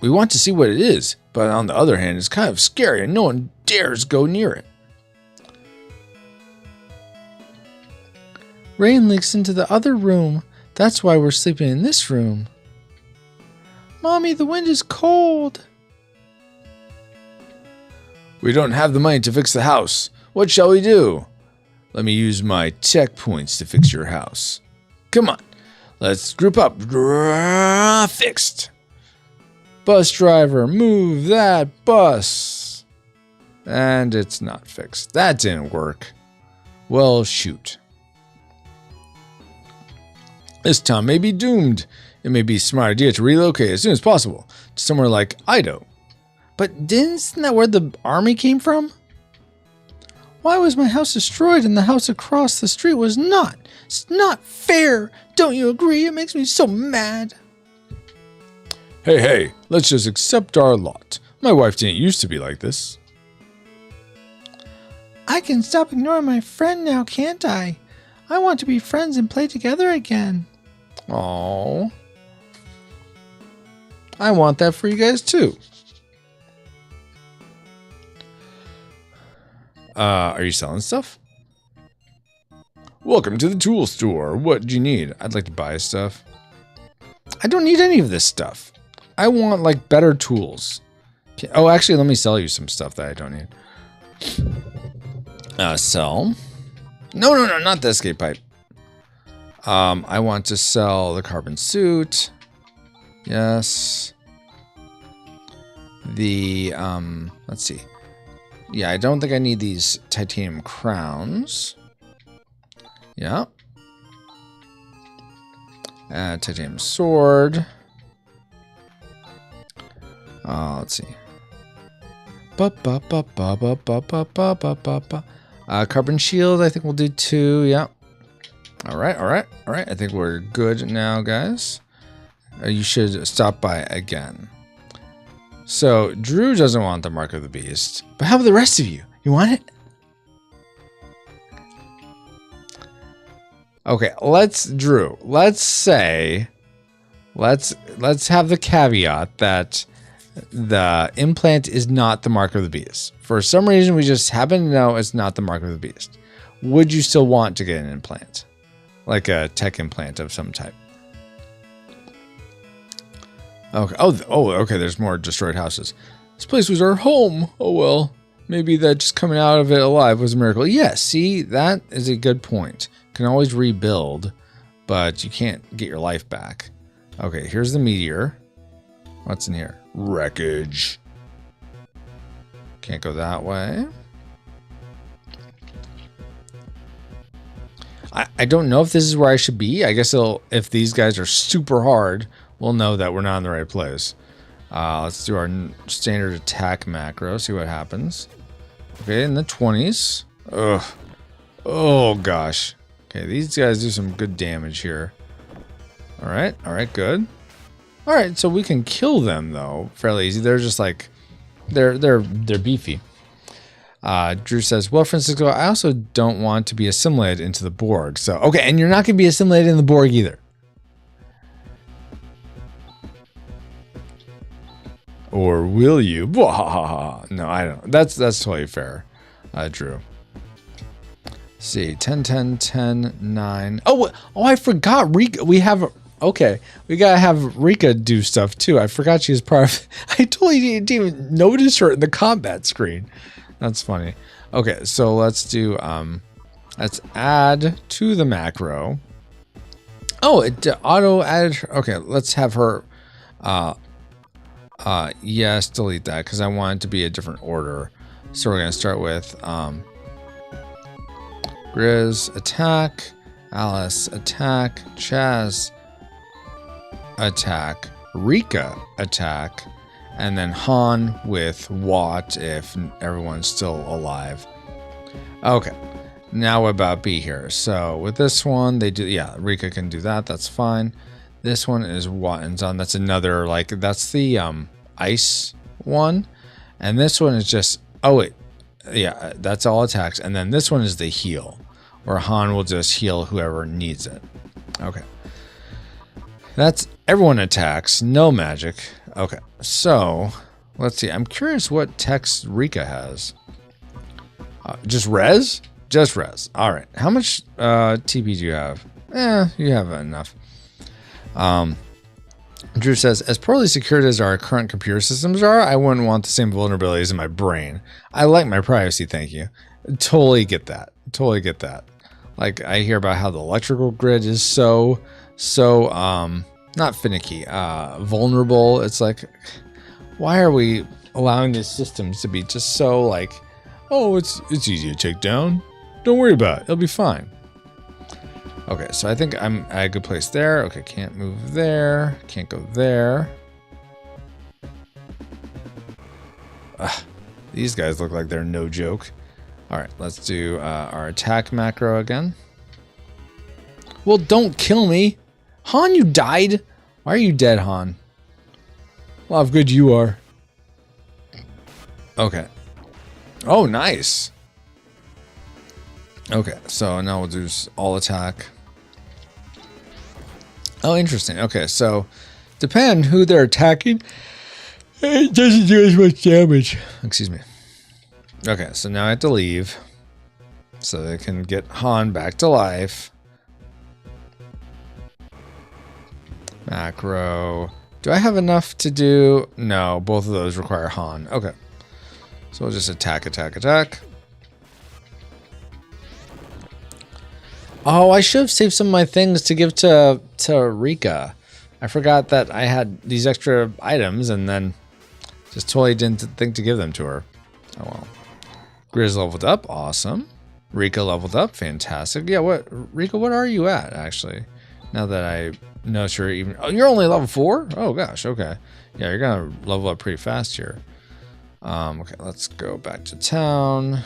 We want to see what it is, but on the other hand, it's kind of scary and no one dares go near it. Rain leaks into the other room. That's why we're sleeping in this room. Mommy, the wind is cold. We don't have the money to fix the house. What shall we do? Let me use my tech points to fix your house. Come on, let's group up. Fixed. Bus driver, move that bus. And it's not fixed. That didn't work. Well, shoot. This town may be doomed. It may be a smart idea to relocate as soon as possible to somewhere like Ido. But isn't that where the army came from? Why was my house destroyed and the house across the street was not? It's not fair. Don't you agree? It makes me so mad. Hey, let's just accept our lot. My wife didn't used to be like this. I can stop ignoring my friend now, can't I? I want to be friends and play together again. Aww. I want that for you guys too. Are you selling stuff? Welcome to the tool store. What do you need? I'd like to buy stuff. I don't need any of this stuff. I want like better tools. Oh, actually, let me sell you some stuff that I don't need. Sell. No, not the escape pipe. I want to sell the carbon suit. Yes. The, let's see. Yeah, I don't think I need these titanium crowns. Yeah. Titanium sword. Let's see. Carbon shield, I think we'll do 2. Yeah. All right. I think we're good now, guys. You should stop by again. So Drew doesn't want the Mark of the Beast, but how about the rest of you? You want it? Okay, Drew. Let's have the caveat that the implant is not the Mark of the Beast. For some reason, we just happen to know it's not the Mark of the Beast. Would you still want to get an implant? Like a tech implant of some type? Okay. Oh, okay. There's more destroyed houses. This place was our home. Oh, well. Maybe that just coming out of it alive was a miracle. Yes, see, that is a good point. You can always rebuild, but you can't get your life back. Okay, here's the meteor. What's in here? Wreckage. Can't go that way. I don't know if this is where I should be. I guess if these guys are super hard, we'll know that we're not in the right place. Let's do our standard attack macro, see what happens. Okay, in the 20s. Ugh. Oh, gosh. Okay, these guys do some good damage here. All right, good. All right, so we can kill them, though, fairly easy. They're just like, they're beefy. Drew says, well, Francisco, I also don't want to be assimilated into the Borg. So, okay, and you're not going to be assimilated in the Borg either. Or will you? No, I don't. That's totally fair, Drew. Let's see, 10, 10, 10, 9. Oh, I forgot Rika. We got to have Rika do stuff too. I forgot she was part of. I totally didn't even notice her in the combat screen. That's funny. Okay, so let's do. Let's add to the macro. Oh, it auto added. Okay, let's have her. Yes, delete that because I want it to be a different order. So we're gonna start with Grizz attack, Alice attack, Chaz attack, Rika attack, and then Han with Watt if everyone's still alive. Okay, now what about B here? So with this one, they do, yeah, Rika can do that. That's fine. This one is Watt and Zon. That's another, like, that's the ice one. And this one is just, oh wait, yeah, that's all attacks. And then this one is the heal, where Han will just heal whoever needs it. Okay. That's everyone attacks, no magic. Okay, so let's see. I'm curious what text Rika has. Just res? Just res. All right. How much TP do you have? You have enough. Drew says, as poorly secured as our current computer systems are, I wouldn't want the same vulnerabilities in my brain. I like my privacy, thank you. Totally get that. Totally get that. Like, I hear about how the electrical grid is so not finicky, vulnerable. It's like, why are we allowing these systems to be just so like, oh, it's easy to take down. Don't worry about it. It'll be fine. Okay, so I think I'm at a good place there. Okay, can't move there. Can't go there. These guys look like they're no joke. All right, let's do our attack macro again. Well, don't kill me. Han, you died? Why are you dead, Han? Well, how good you are. Okay. Oh, nice. Okay, so now we'll do all attack. Oh, interesting. Okay, so depending who they're attacking, it doesn't do as much damage. Excuse me. Okay, so now I have to leave so they can get Han back to life. Macro. Do I have enough to do? No, both of those require Han. Okay. So we'll just attack, attack, attack. Oh, I should have saved some of my things to give to Rika. I forgot that I had these extra items and then just totally didn't think to give them to her. Oh well. Grizz leveled up. Awesome. Rika leveled up. Fantastic. Yeah, Rika, what are you at, actually? Now that I know you're even... Oh, you're only level 4? Oh, gosh. Okay. Yeah, you're going to level up pretty fast here. Okay, let's go back to town.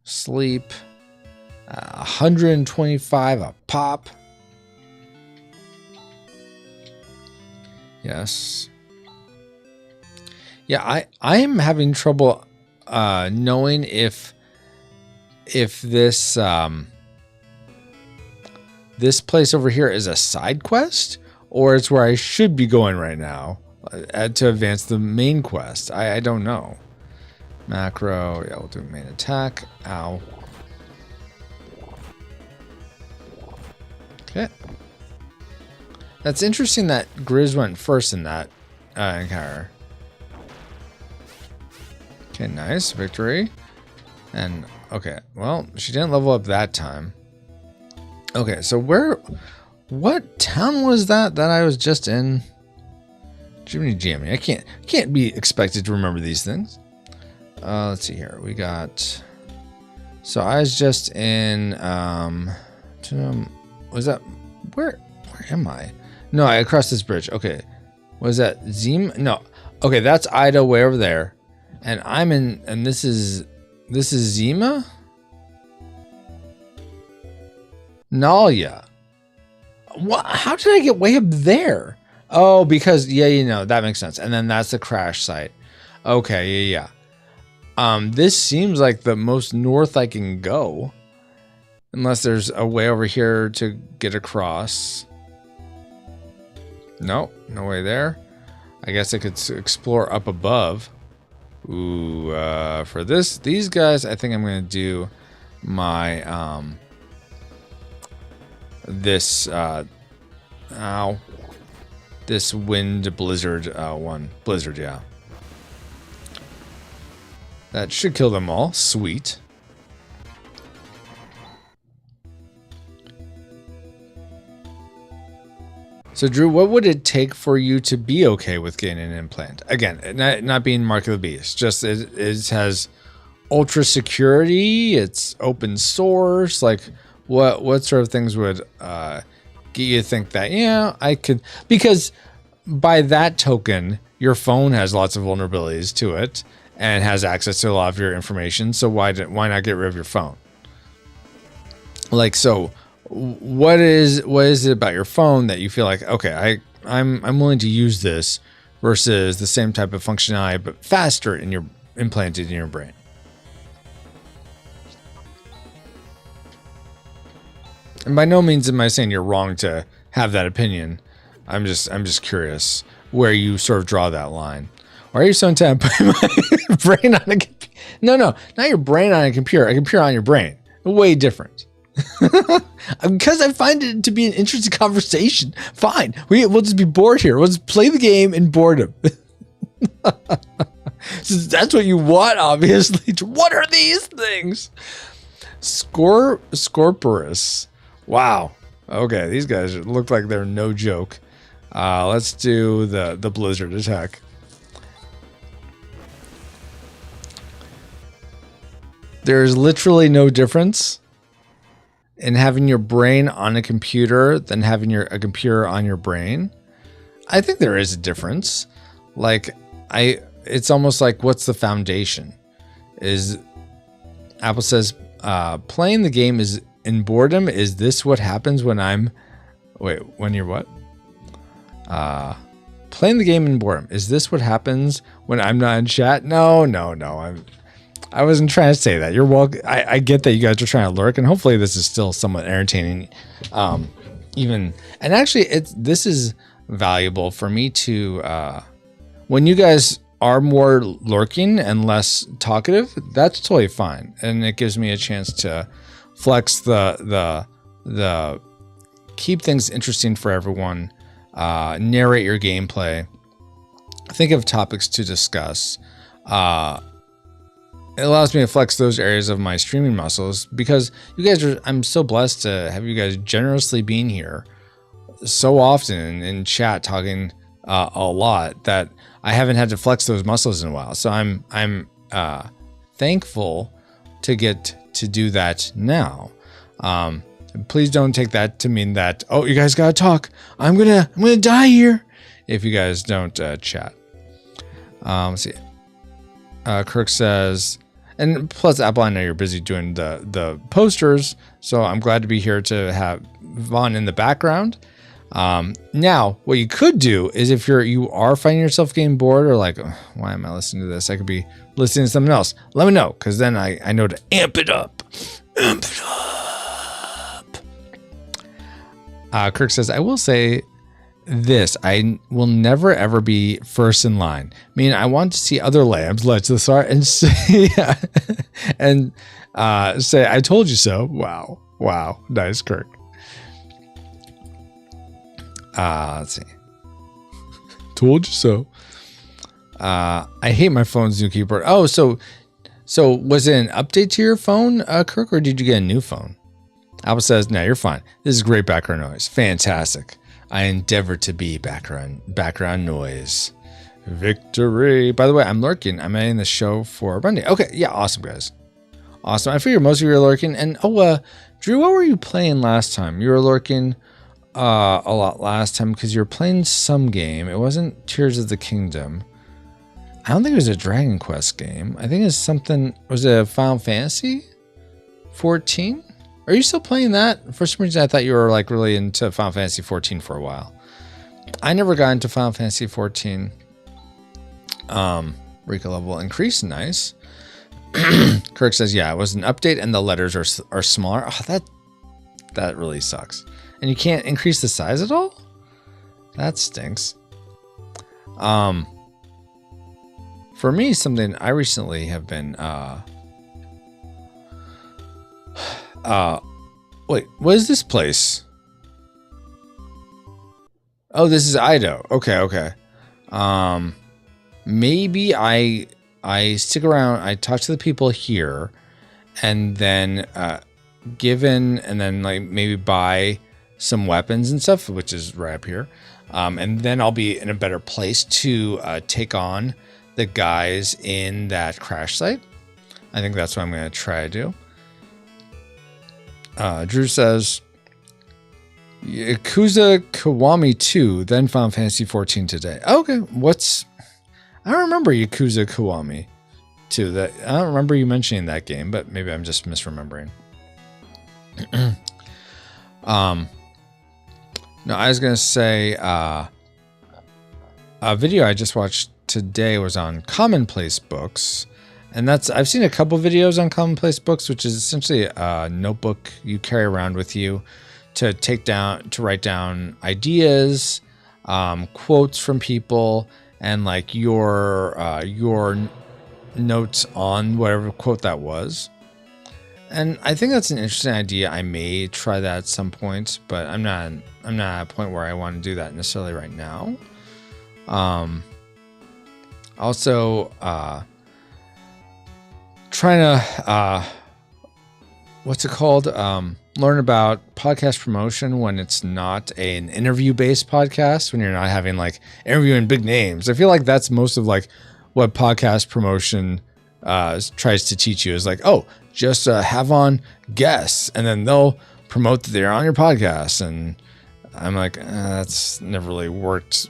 Sleep. 125 a pop. Yes. Yeah, I am having trouble knowing if this this place over here is a side quest or it's where I should be going right now to advance the main quest. I don't know. Macro, yeah, we'll do main attack. Ow. Okay. That's interesting that Grizz went first in that encounter. Okay, nice. Victory. And, okay, well, she didn't level up that time. Okay, so what town was that I was just in? Jiminy Jammy. I can't be expected to remember these things. Let's see here. We got, so I was just in, was that, where am I? No, I crossed this bridge. Okay. Was that Zema? No. Okay, that's Ida way over there. And I'm in, and this is Zema? Nalia. What? How did I get way up there? Oh, because, yeah, you know, that makes sense. And then that's the crash site. Okay, yeah. This seems like the most north I can go. Unless there's a way over here to get across. No, no way there. I guess I could explore up above. Ooh, for these guys, I think I'm gonna do my this this wind blizzard one. Blizzard, yeah. That should kill them all. Sweet. So, Drew, what would it take for you to be okay with getting an implant? Again, not being Mark of the Beast. Just it has ultra security. It's open source. Like, what sort of things would get you to think that? Yeah, I could. Because by that token, your phone has lots of vulnerabilities to it and has access to a lot of your information. So why not get rid of your phone? Like, so. What is it about your phone that you feel like, okay, I'm willing to use this versus the same type of functionality but faster implanted in your brain? And by no means am I saying you're wrong to have that opinion. I'm just curious where you sort of draw that line. Why are you so intent on putting my brain on a computer? No, not your brain on a computer on your brain. Way different. Because I find it to be an interesting conversation. Fine, we'll just be bored here. We'll just play the game in boredom. So that's what you want, obviously. What are these things? Scorporus. Wow. Okay, these guys look like they're no joke. Let's do the blizzard attack. There's literally no difference in having your brain on a computer than having a computer on your brain. I think there is a difference. Like, it's almost like, what's the foundation? Apple says, playing the game is in boredom. Is this what happens when when you're what? Playing the game in boredom. Is this what happens when I'm not in chat? No. I wasn't trying to say that. You're welcome. I get that you guys are trying to lurk, and hopefully this is still somewhat entertaining. And actually, this is valuable for me to when you guys are more lurking and less talkative. That's totally fine, and it gives me a chance to flex the keep things interesting for everyone. Narrate your gameplay. Think of topics to discuss. It allows me to flex those areas of my streaming muscles because you guys I'm so blessed to have you guys generously being here so often in chat talking a lot that I haven't had to flex those muscles in a while. So I'm thankful to get to do that now. Please don't take that to mean that, oh, you guys gotta talk. I'm gonna die here if you guys don't chat. Let's see. Kirk says, and plus Apple, I know you're busy doing the posters, so I'm glad to be here to have Vaughn in the background. Now, what you could do is if you are finding yourself getting bored or like, "Ugh, why am I listening to this? I could be listening to something else." Let me know, because then I know to amp it up. Amp it up. Kirk says, I will say this. I will never, ever be first in line. I mean, I want to see other lambs, let's start, and say, and say, I told you so. Wow. Wow. Nice, Kirk. Let's see. Told you so. I hate my phone's new keyboard. Oh, so was it an update to your phone, Kirk, or did you get a new phone? Alba says, no, you're fine. This is great background noise. Fantastic. I endeavor to be background noise. Victory. By the way, I'm lurking. I'm ending the show for Monday. Okay, yeah, awesome, guys. Awesome. I figure most of you are lurking. And Drew, what were you playing last time? You were lurking a lot last time because you were playing some game. It wasn't Tears of the Kingdom. I don't think it was a Dragon Quest game. I think it's something. Was it Final Fantasy 14? Are you still playing that? For some reason, I thought you were like really into Final Fantasy 14 for a while. I never got into Final Fantasy 14. Rika level increase, nice. Kirk says, yeah, it was an update and the letters are smaller. Oh, that really sucks. And you can't increase the size at all? That stinks. For me, something I recently have been wait, what is this place? Oh, this is Ido. Okay. Maybe I stick around, I talk to the people here, and then and then like maybe buy some weapons and stuff, which is right up here. And then I'll be in a better place to take on the guys in that crash site. I think that's what I'm going to try to do. Drew says, Yakuza Kiwami 2, then Final Fantasy 14 today. Okay, I don't remember Yakuza Kiwami 2. I don't remember you mentioning that game, but maybe I'm just misremembering. No, I was going to say, a video I just watched today was on Commonplace Books. And I've seen a couple videos on Commonplace Books, which is essentially a notebook you carry around with you to write down ideas, quotes from people, and like your notes on whatever quote that was. And I think that's an interesting idea. I may try that at some point, but I'm not at a point where I want to do that necessarily right now. Also, trying to what's it called? Learn about podcast promotion when it's not an interview-based podcast, when you're not having like interviewing big names. I feel like that's most of like what podcast promotion tries to teach you is like, oh, just have on guests and then they'll promote that they're on your podcast. And I'm like, that's never really worked.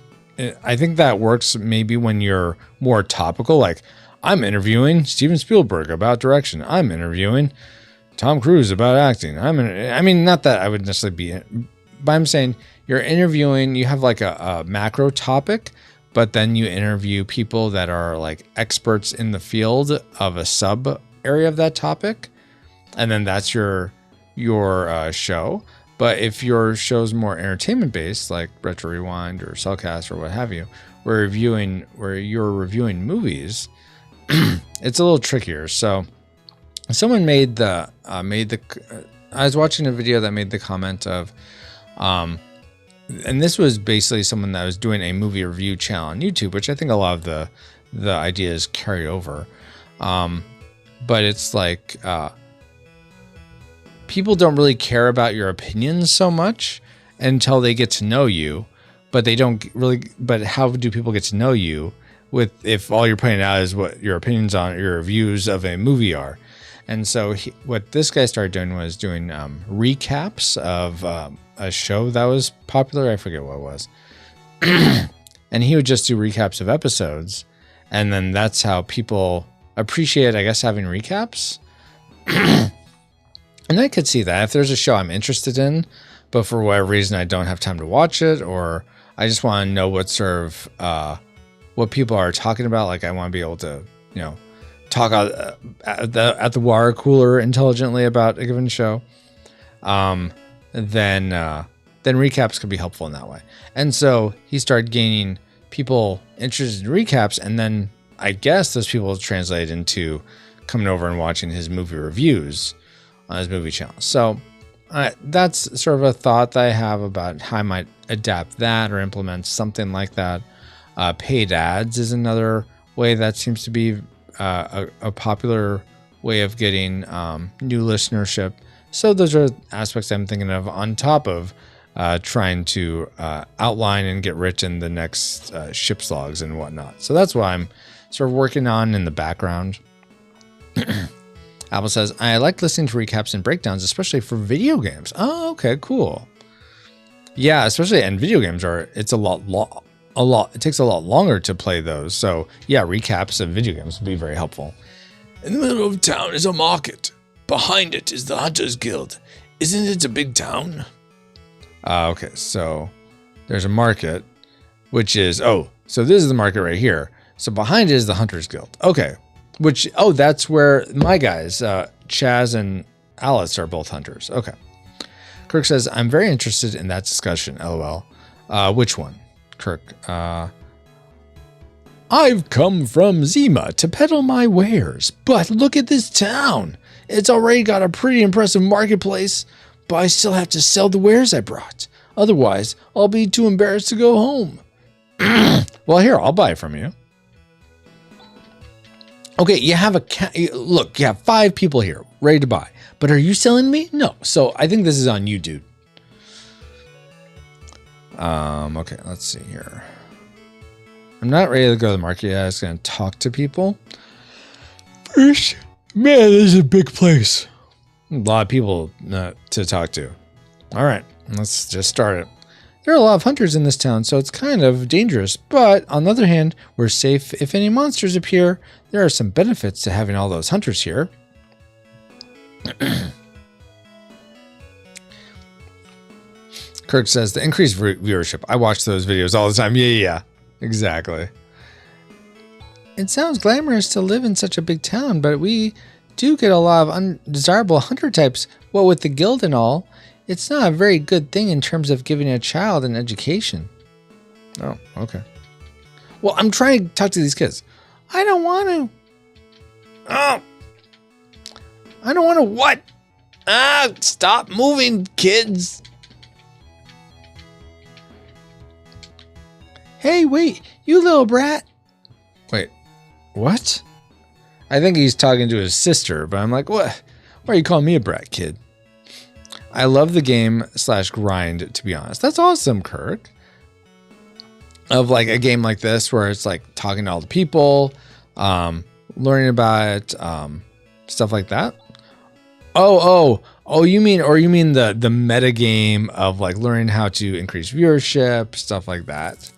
I think that works maybe when you're more topical, like I'm interviewing Steven Spielberg about direction. I'm interviewing Tom Cruise about acting. I mean, not that I would necessarily be, but I'm saying you're interviewing, you have like a macro topic, but then you interview people that are like experts in the field of a sub area of that topic. And then that's your show. But if your show's more entertainment based, like Retro Rewind or Cellcast or what have you, where you're reviewing movies, it's a little trickier. So someone made I was watching a video that made the comment of, and this was basically someone that was doing a movie review channel on YouTube, which I think a lot of the ideas carry over. But it's like, people don't really care about your opinions so much until they get to know you, but how do people get to know you if all you're putting out is what your opinions on your reviews of a movie are? And so what this guy started doing was doing recaps of a show that was popular. I forget what it was. And he would just do recaps of episodes. And then that's how people appreciate, I guess, having recaps. And I could see that if there's a show I'm interested in, but for whatever reason I don't have time to watch it, or I just want to know what sort of what people are talking about. Like I want to be able to, talk at the water cooler intelligently about a given show. Then recaps could be helpful in that way. And so he started gaining people interested in recaps, and then I guess those people translate into coming over and watching his movie reviews on his movie channel. So that's sort of a thought that I have about how I might adapt that or implement something like that. Paid ads is another way that seems to be a popular way of getting new listenership. So those are aspects I'm thinking of on top of trying to outline and get rich in the next ship's logs and whatnot. So that's what I'm sort of working on in the background. Apple says, I like listening to recaps and breakdowns, especially for video games. Oh, okay, cool. Yeah, especially, and video games it takes a lot longer to play those. So yeah, recaps of video games would be very helpful. In the middle of town is a market. Behind it is the Hunters Guild. Isn't it a big town? Okay, so there's a market, which is, so this is the market right here. So behind it is the Hunters Guild. Okay, that's where my guys, Chaz and Alice, are both hunters. Okay. Kirk says, I'm very interested in that discussion, LOL. Which one? Kirk, I've come from Zema to peddle my wares, but look at this town. It's already got a pretty impressive marketplace, but I still have to sell the wares I brought. Otherwise, I'll be too embarrassed to go home. Well, here, I'll buy it from you. Okay, you have look, you have 5 people here ready to buy, but are you selling me? No. So I think this is on you, dude. Okay, let's see here. I'm not ready to go to the market yet. I was going to talk to people first. Man, this is a big place. A lot of people to talk to. All right, let's just start it. There are a lot of hunters in this town, so it's kind of dangerous. But on the other hand, we're safe if any monsters appear. There are some benefits to having all those hunters here. Kirk says, the increased viewership. I watch those videos all the time. Yeah, exactly. It sounds glamorous to live in such a big town, but we do get a lot of undesirable hunter types. What with the guild and all, it's not a very good thing in terms of giving a child an education. Oh, okay. Well, I'm trying to talk to these kids. I don't want to. Oh. I don't want to what? Stop moving, kids. Hey, wait, you little brat. Wait, what? I think he's talking to his sister, but I'm like, what? Why are you calling me a brat, kid? I love the game / grind, to be honest. That's awesome, Kirk. Of like a game like this where it's like talking to all the people, learning about stuff like that. Oh, you mean the meta game of like learning how to increase viewership, stuff like that.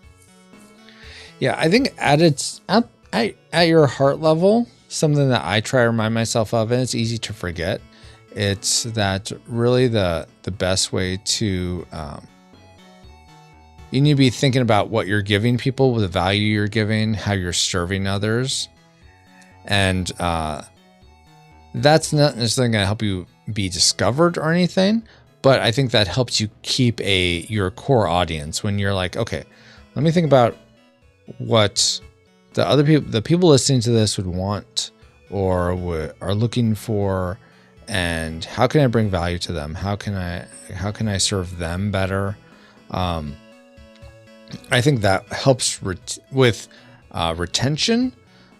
Yeah, I think at your heart level, something that I try to remind myself of, and it's easy to forget, it's that really the best way to you need to be thinking about what you're giving people, the value you're giving, how you're serving others. And that's not necessarily going to help you be discovered or anything, but I think that helps you keep your core audience when you're like, okay, let me think about what the people listening to this would want or are looking for, and how can I bring value to them? How can I serve them better? I think that helps with retention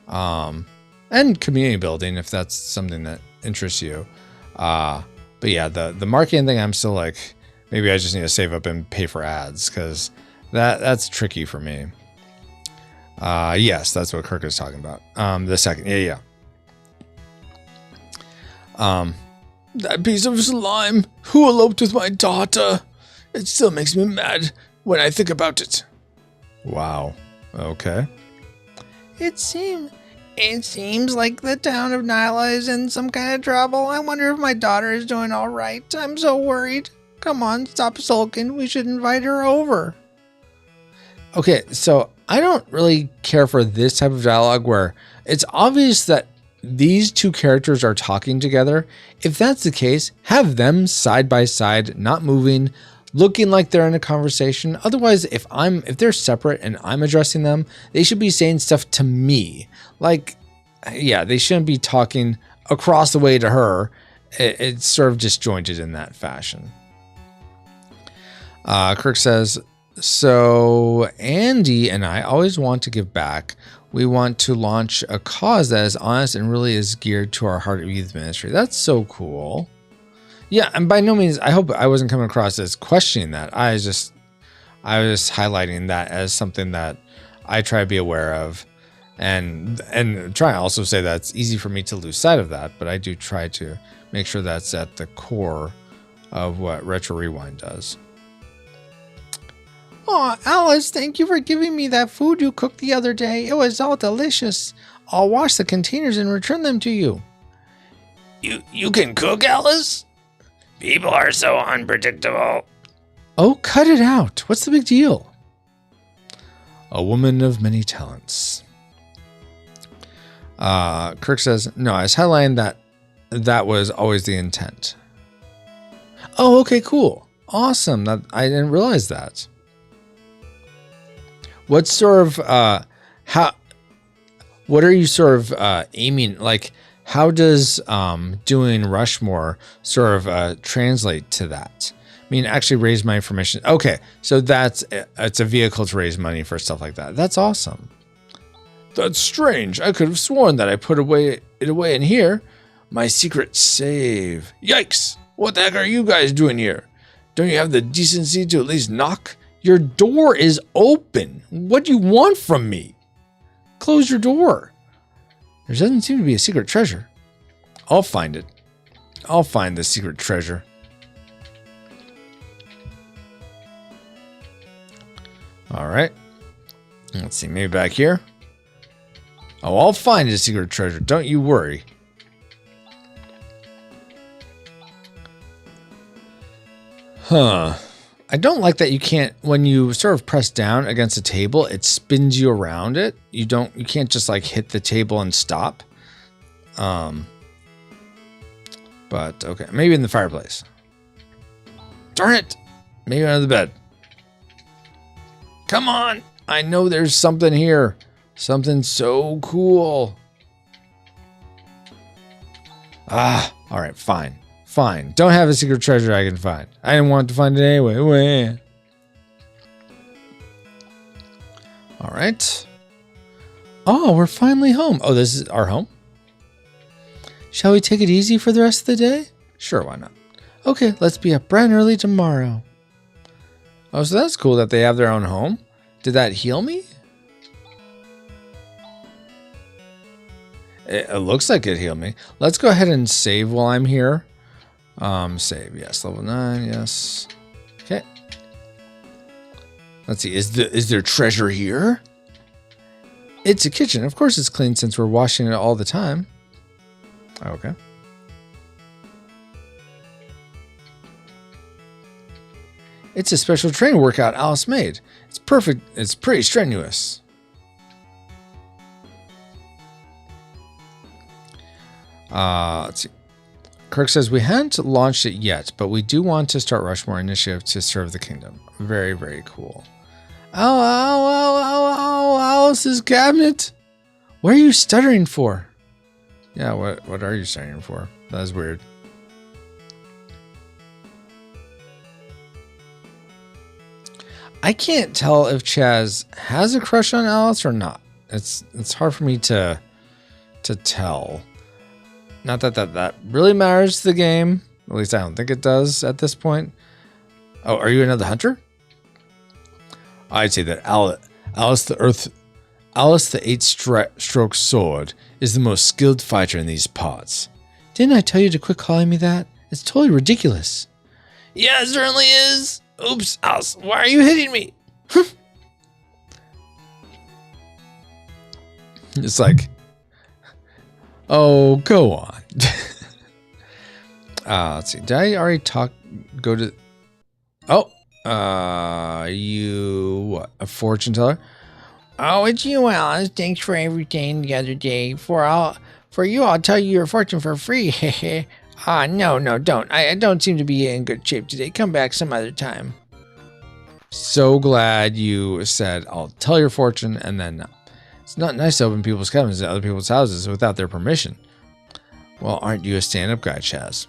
and community building, if that's something that interests you. But yeah, the marketing thing, I'm still like, maybe I just need to save up and pay for ads, because that's tricky for me. Yes, that's what Kirk is talking about. The second, yeah. That piece of slime who eloped with my daughter. It still makes me mad when I think about it. Wow. Okay. It seems like the town of Nyla is in some kind of trouble. I wonder if my daughter is doing all right. I'm so worried. Come on, stop sulking. We should invite her over. Okay, so I don't really care for this type of dialogue where it's obvious that these two characters are talking together. If that's the case, have them side by side, not moving, looking like they're in a conversation. Otherwise, if they're separate and I'm addressing them, they should be saying stuff to me. Like, yeah, they shouldn't be talking across the way to her. It's sort of disjointed in that fashion. Kirk says, so Andy and I always want to give back. We want to launch a cause that is honest and really is geared to our Heart of Youth ministry. That's so cool. Yeah, and by no means, I hope I wasn't coming across as questioning that. I was just highlighting that as something that I try to be aware of, and try to also say that it's easy for me to lose sight of that, but I do try to make sure that's at the core of what Retro Rewind does. Oh, Alice, thank you for giving me that food you cooked the other day. It was all delicious. I'll wash the containers and return them to you. You can cook, Alice? People are so unpredictable. Oh, cut it out. What's the big deal? A woman of many talents. Kirk says, no, I was highlighting that was always the intent. Oh, okay, cool. Awesome. I didn't realize that. What sort of, what are you sort of aiming, like, how does doing Rushmore sort of translate to that? I mean, actually raise money for mission. Okay, so it's a vehicle to raise money for stuff like that. That's awesome. That's strange. I could have sworn that I put it away in here. My secret save. Yikes! What the heck are you guys doing here? Don't you have the decency to at least knock? Your door is open. What do you want from me? Close your door. There doesn't seem to be a secret treasure. I'll find it. I'll find the secret treasure. All right. Let's see, maybe back here. Oh, I'll find a secret treasure. Don't you worry. Huh. I don't like that you can't, when you sort of press down against a table, it spins you around it. You can't just like hit the table and stop. But okay, maybe in the fireplace. Darn it. Maybe under the bed. Come on. I know there's something here. Something so cool. All right, fine. Fine. Don't have a secret treasure I can find. I didn't want to find it anyway. All right. Oh, we're finally home. Oh, this is our home? Shall we take it easy for the rest of the day? Sure, why not? Okay, let's be up bright and early tomorrow. Oh, so that's cool that they have their own home. Did that heal me? It looks like it healed me. Let's go ahead and save while I'm here. Save, yes. Level 9, yes. Okay. Let's see, is there treasure here? It's a kitchen. Of course it's clean since we're washing it all the time. Okay. It's a special training workout Alice made. It's perfect. It's pretty strenuous. Let's see. Kirk says, we hadn't launched it yet, but we do want to start Rushmore Initiative to serve the kingdom. Very, very cool. Ow, Alice's cabinet. What are you stuttering for? Yeah, what are you stuttering for? That was weird. I can't tell if Chaz has a crush on Alice or not. It's hard for me to tell. Not that really matters to the game. At least I don't think it does at this point. Oh, are you another hunter? I'd say that Alice the 8-stroke sword is the most skilled fighter in these parts. Didn't I tell you to quit calling me that? It's totally ridiculous. Yeah, it certainly is. Oops, Alice, why are you hitting me? It's like, oh, go on. Let's see. Did I already Oh, you what? A fortune teller? Oh, it's you, Alice. Thanks for everything the other day. For you, I'll tell you your fortune for free. Hehe. No, don't. I don't seem to be in good shape today. Come back some other time. So glad you said I'll tell your fortune, and then no. It's not nice to open people's cabinets at other people's houses without their permission. Well, aren't you a stand-up guy, Chaz?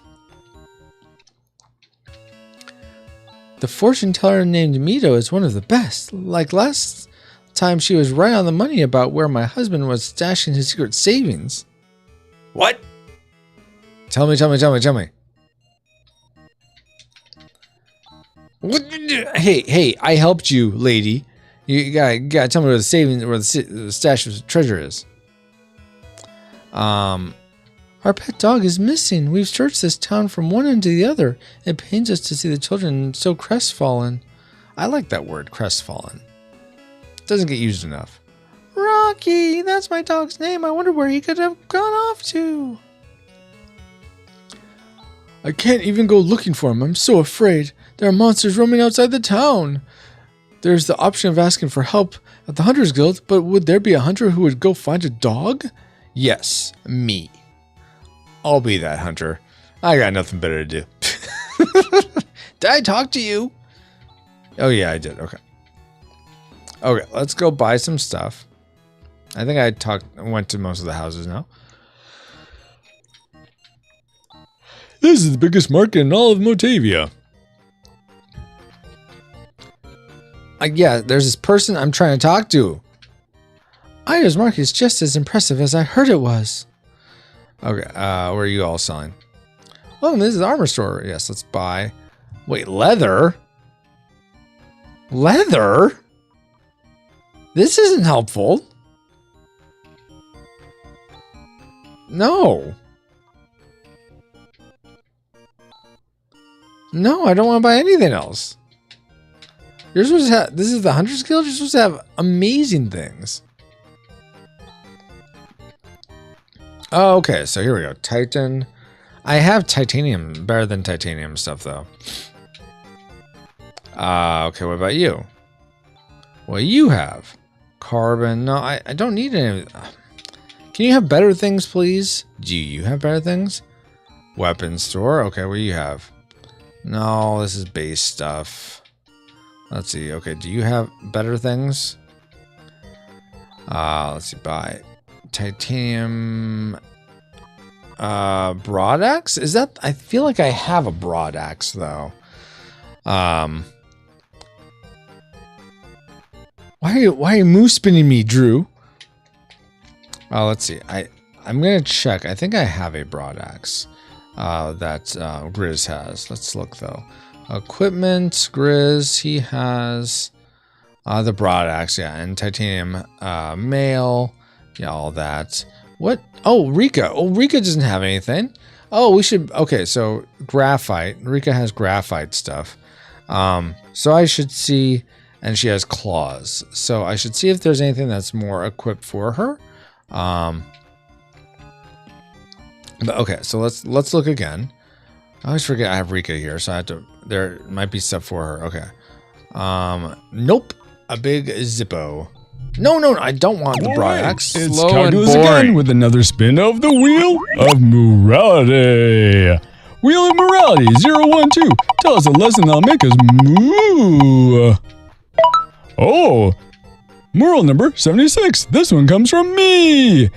The fortune teller named Mito is one of the best. Like last time, she was right on the money about where my husband was stashing his secret savings. What? Tell me. What? Hey, I helped you, lady. You gotta tell me where the savings, where the stash of treasure is. Our pet dog is missing. We've searched this town from one end to the other. It pains us to see the children so crestfallen. I like that word, crestfallen. It doesn't get used enough. Rocky, that's my dog's name. I wonder where he could have gone off to. I can't even go looking for him. I'm so afraid. There are monsters roaming outside the town. There's the option of asking for help at the Hunters Guild, but would there be a hunter who would go find a dog? Yes, me. I'll be that hunter. I got nothing better to do. Did I talk to you? Oh, yeah, I did. Okay, let's go buy some stuff. I think I went to most of the houses now. This is the biggest market in all of Motavia. Yeah, there's this person I'm trying to talk to. Ida's market is just as impressive as I heard it was. Okay, where are you all selling? Oh, this is the armor store. Yes, let's buy. Wait, leather? Leather? This isn't helpful. No. No, I don't want to buy anything else. You're supposed to have, this is the Hunters Guild? You're supposed to have amazing things. Oh, okay, so here we go. Titan. I have titanium, better than titanium stuff, though. Okay, what about you? What do you have? Carbon. No, I don't need any. Can you have better things, please? Do you have better things? Weapon store. Okay, what do you have? No, this is base stuff. Let's see. Okay, do you have better things? Let's see. Buy titanium. Broad axe? Is that? I feel like I have a broad axe though. Why are you moose spinning me, Drew? Oh, let's see. I'm gonna check. I think I have a broad axe. That Grizz has. Let's look though. Equipment, Grizz, he has the broad axe, yeah, and titanium mail, yeah, all that. What? Oh, Rika. Oh, Rika doesn't have anything. Oh, we should. Okay, so graphite. Rika has graphite stuff. So I should see, and she has claws. So I should see if there's anything that's more equipped for her. But okay, so let's look again. I always forget I have Rika here, so I have to. There might be stuff for her. Okay. Nope. A big Zippo. No, I don't want the broad axe. It's Slow and Calculus boring. again with another spin of the Wheel of Morality. Wheel of Morality 012. Tell us a lesson that'll make us moo. Oh, moral number 76. This one comes from me.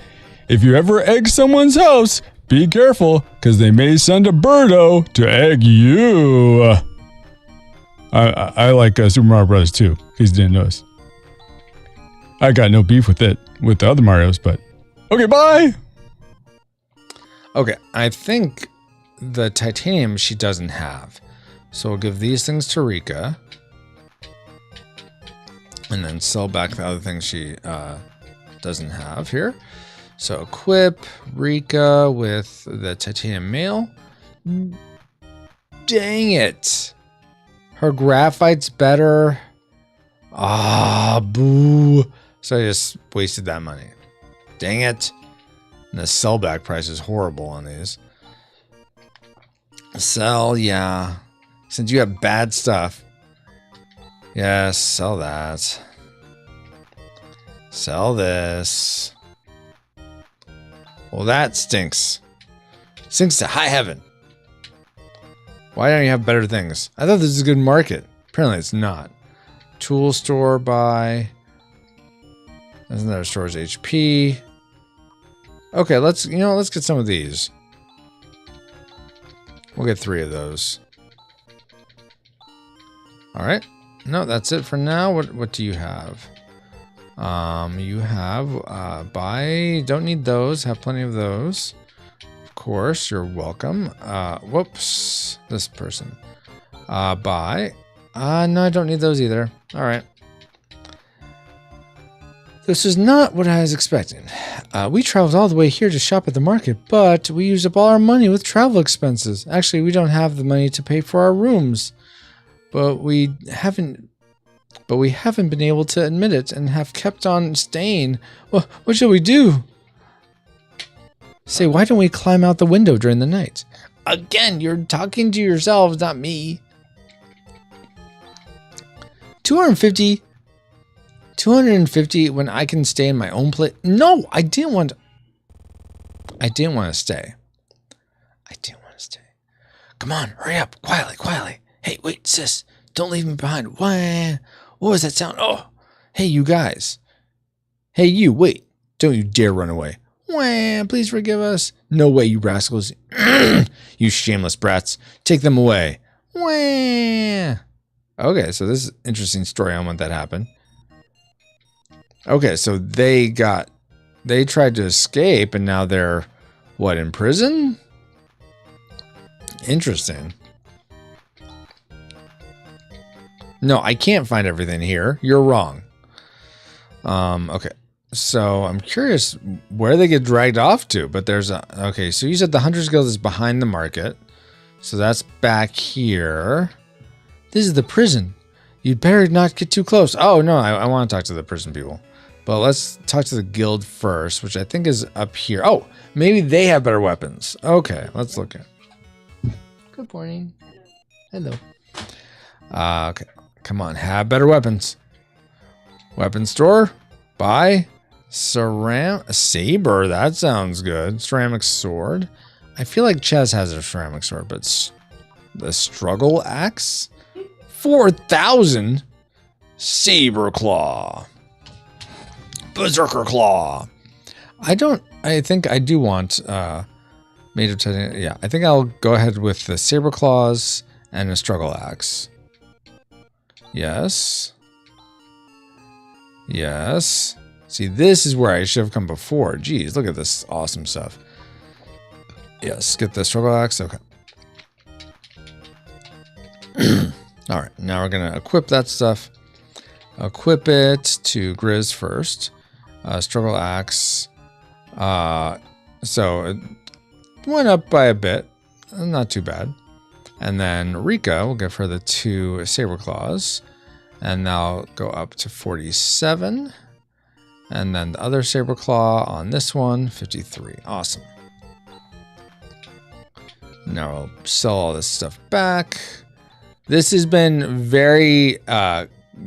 If you ever egg someone's house, be careful, because they may send a birdo to egg you. I like Super Mario Bros. too, in case you didn't notice. I got no beef with it, with the other Marios, but... Okay, bye! Okay, I think the titanium she doesn't have. So we'll give these things to Rika. And then sell back the other things she doesn't have here. So equip Rika with the titanium mail. Dang it. Her graphite's better. Ah, boo. So I just wasted that money. Dang it. And the sellback price is horrible on these. Sell, yeah. Since you have bad stuff, Yes, sell that. Sell this. Well, that stinks. Stinks to high heaven. Why don't you have better things? I thought this was a good market. Apparently it's not. Tool store buy. There's another storage HP. Okay, let's get some of these. We'll get 3 of those. All right. No, that's it for now. What do you have? You have buy. Don't need those. Have plenty of those. Of course, you're welcome. Whoops. This person. Buy. No, I don't need those either. All right. This is not what I was expecting. We traveled all the way here to shop at the market, but we used up all our money with travel expenses. Actually, we don't have the money to pay for our rooms, but we haven't been able to admit it and have kept on staying. Well, what shall we do? Say, why don't we climb out the window during the night? Again, you're talking to yourselves, not me. 250 when I can stay in my own place. No, I didn't want to stay. Come on, hurry up. Quietly. Hey, wait, sis. Don't leave me behind. What was that sound? Oh, hey, you guys. Hey, you, wait. Don't you dare run away. Wah, please forgive us. No way, you rascals. You shameless brats. Take them away. Wah. Okay, so this is an interesting story on what that happened. Okay, so they tried to escape and now they're, what, in prison? Interesting. No, I can't find everything here. You're wrong. Okay. So I'm curious where they get dragged off to, but there's okay, so you said the Hunter's Guild is behind the market. So that's back here. This is the prison. You'd better not get too close. Oh, no, I want to talk to the prison people. But let's talk to the guild first, which I think is up here. Oh, maybe they have better weapons. Okay, let's look at. Good morning. Hello. Okay. Come on, have better weapons. Weapon store. Buy. Saber. That sounds good. Ceramic sword. I feel like Ches has a ceramic sword, but the struggle axe. 4,000. Saber claw. Berserker claw. I think I do want made of titanium. Yeah, I think I'll go ahead with the saber claws and a struggle axe. Yes. Yes. See, this is where I should have come before. Jeez, look at this awesome stuff. Yes, get the struggle axe. Okay. All right, now we're going to equip that stuff. Equip it to Grizz first. Struggle axe. So it went up by a bit. Not too bad. And then Rika, we'll give her the 2 saber claws. And now go up to 47. And then the other saber claw on this one, 53. Awesome. Now I'll sell all this stuff back. This has been very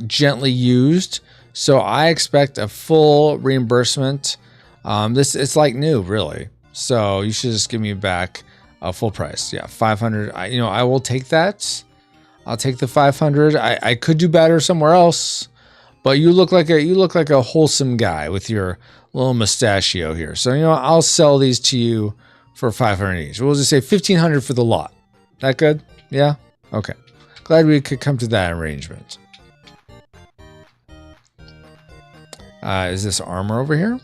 gently used, so I expect a full reimbursement. It's like new, really. So you should just give me back a full price. Yeah, 500. I will take that. I'll take the 500. I could do better somewhere else, but you look like a wholesome guy with your little mustachio here. So I'll sell these to you for 500 each. We'll just say 1,500 for the lot. That good? Yeah. Okay. Glad we could come to that arrangement. Is this armor over here?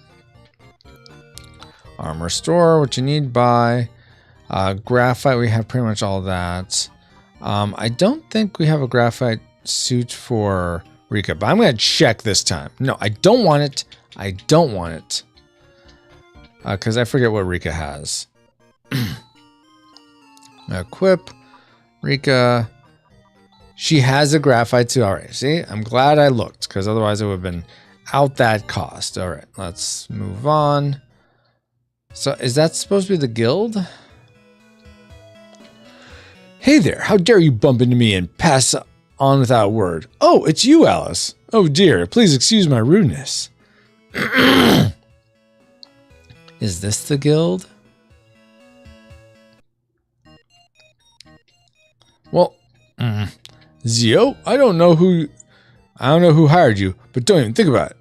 Armor store, what you need, buy. Graphite, we have pretty much all that. I don't think we have a graphite suit for Rika, but I'm going to check this time. No, I don't want it. I don't want it. Because I forget what Rika has. Equip. Rika. She has a graphite too. All right, see? I'm glad I looked, because otherwise it would have been out that cost. All right, let's move on. So is that supposed to be the guild? Hey there, how dare you bump into me and pass on without a word. Oh, it's you, Alice. Oh dear, please excuse my rudeness. Is this the guild? Well, Zio, I don't know who hired you, but don't even think about it.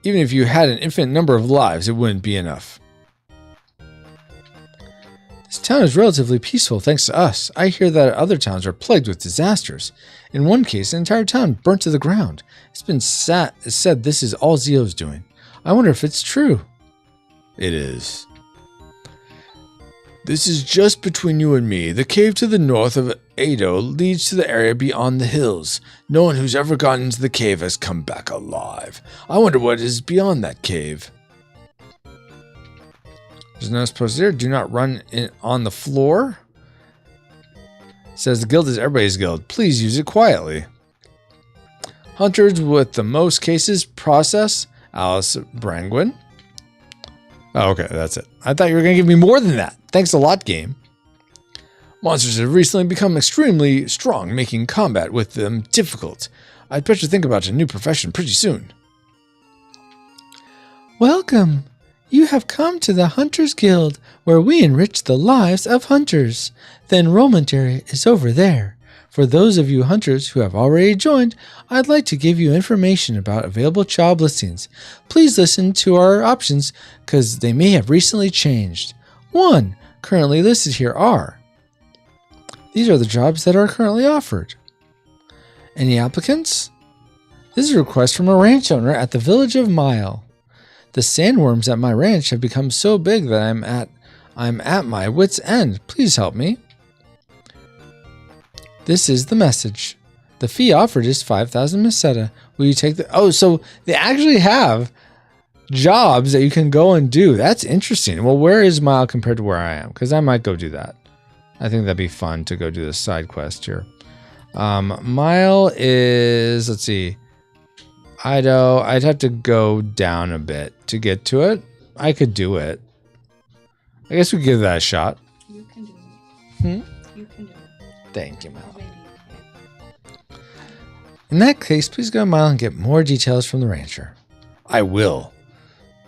Even if you had an infinite number of lives, it wouldn't be enough. This town is relatively peaceful thanks to us. I hear that other towns are plagued with disasters. In one case, an entire town burnt to the ground. It's been said this is all Zio's doing. I wonder if it's true. It is. This is just between you and me. The cave to the north of Ado leads to the area beyond the hills. No one who's ever gone into the cave has come back alive. I wonder what is beyond that cave. There's no post there. Do not run on the floor. It says the guild is everybody's guild. Please use it quietly. Hunters with the most cases process. Alice Brangwin. Oh, okay, that's it. I thought you were going to give me more than that. Thanks a lot, game. Monsters have recently become extremely strong, making combat with them difficult. I'd bet you think about a new profession pretty soon. Welcome. You have come to the Hunters Guild, where we enrich the lives of hunters. The enrollment area is over there. For those of you hunters who have already joined, I'd like to give you information about available job listings. Please listen to our options, because they may have recently changed. 1. Currently listed here are... These are the jobs that are currently offered. Any applicants? This is a request from a ranch owner at the village of Mile. The sandworms at my ranch have become so big that I'm at my wit's end. Please help me. This is the message. The fee offered is 5,000 meseta. Will you take the... Oh, so they actually have jobs that you can go and do. That's interesting. Well, where is Mile compared to where I am? Because I might go do that. I think that'd be fun to go do the side quest here. Mile is... Let's see. Ido. I'd have to go down a bit to get to it. I could do it. I guess we could give that a shot. You can do it. You can do it. Thank you, Mile. Maybe you can. In that case, please go to Mile and get more details from the rancher. I will.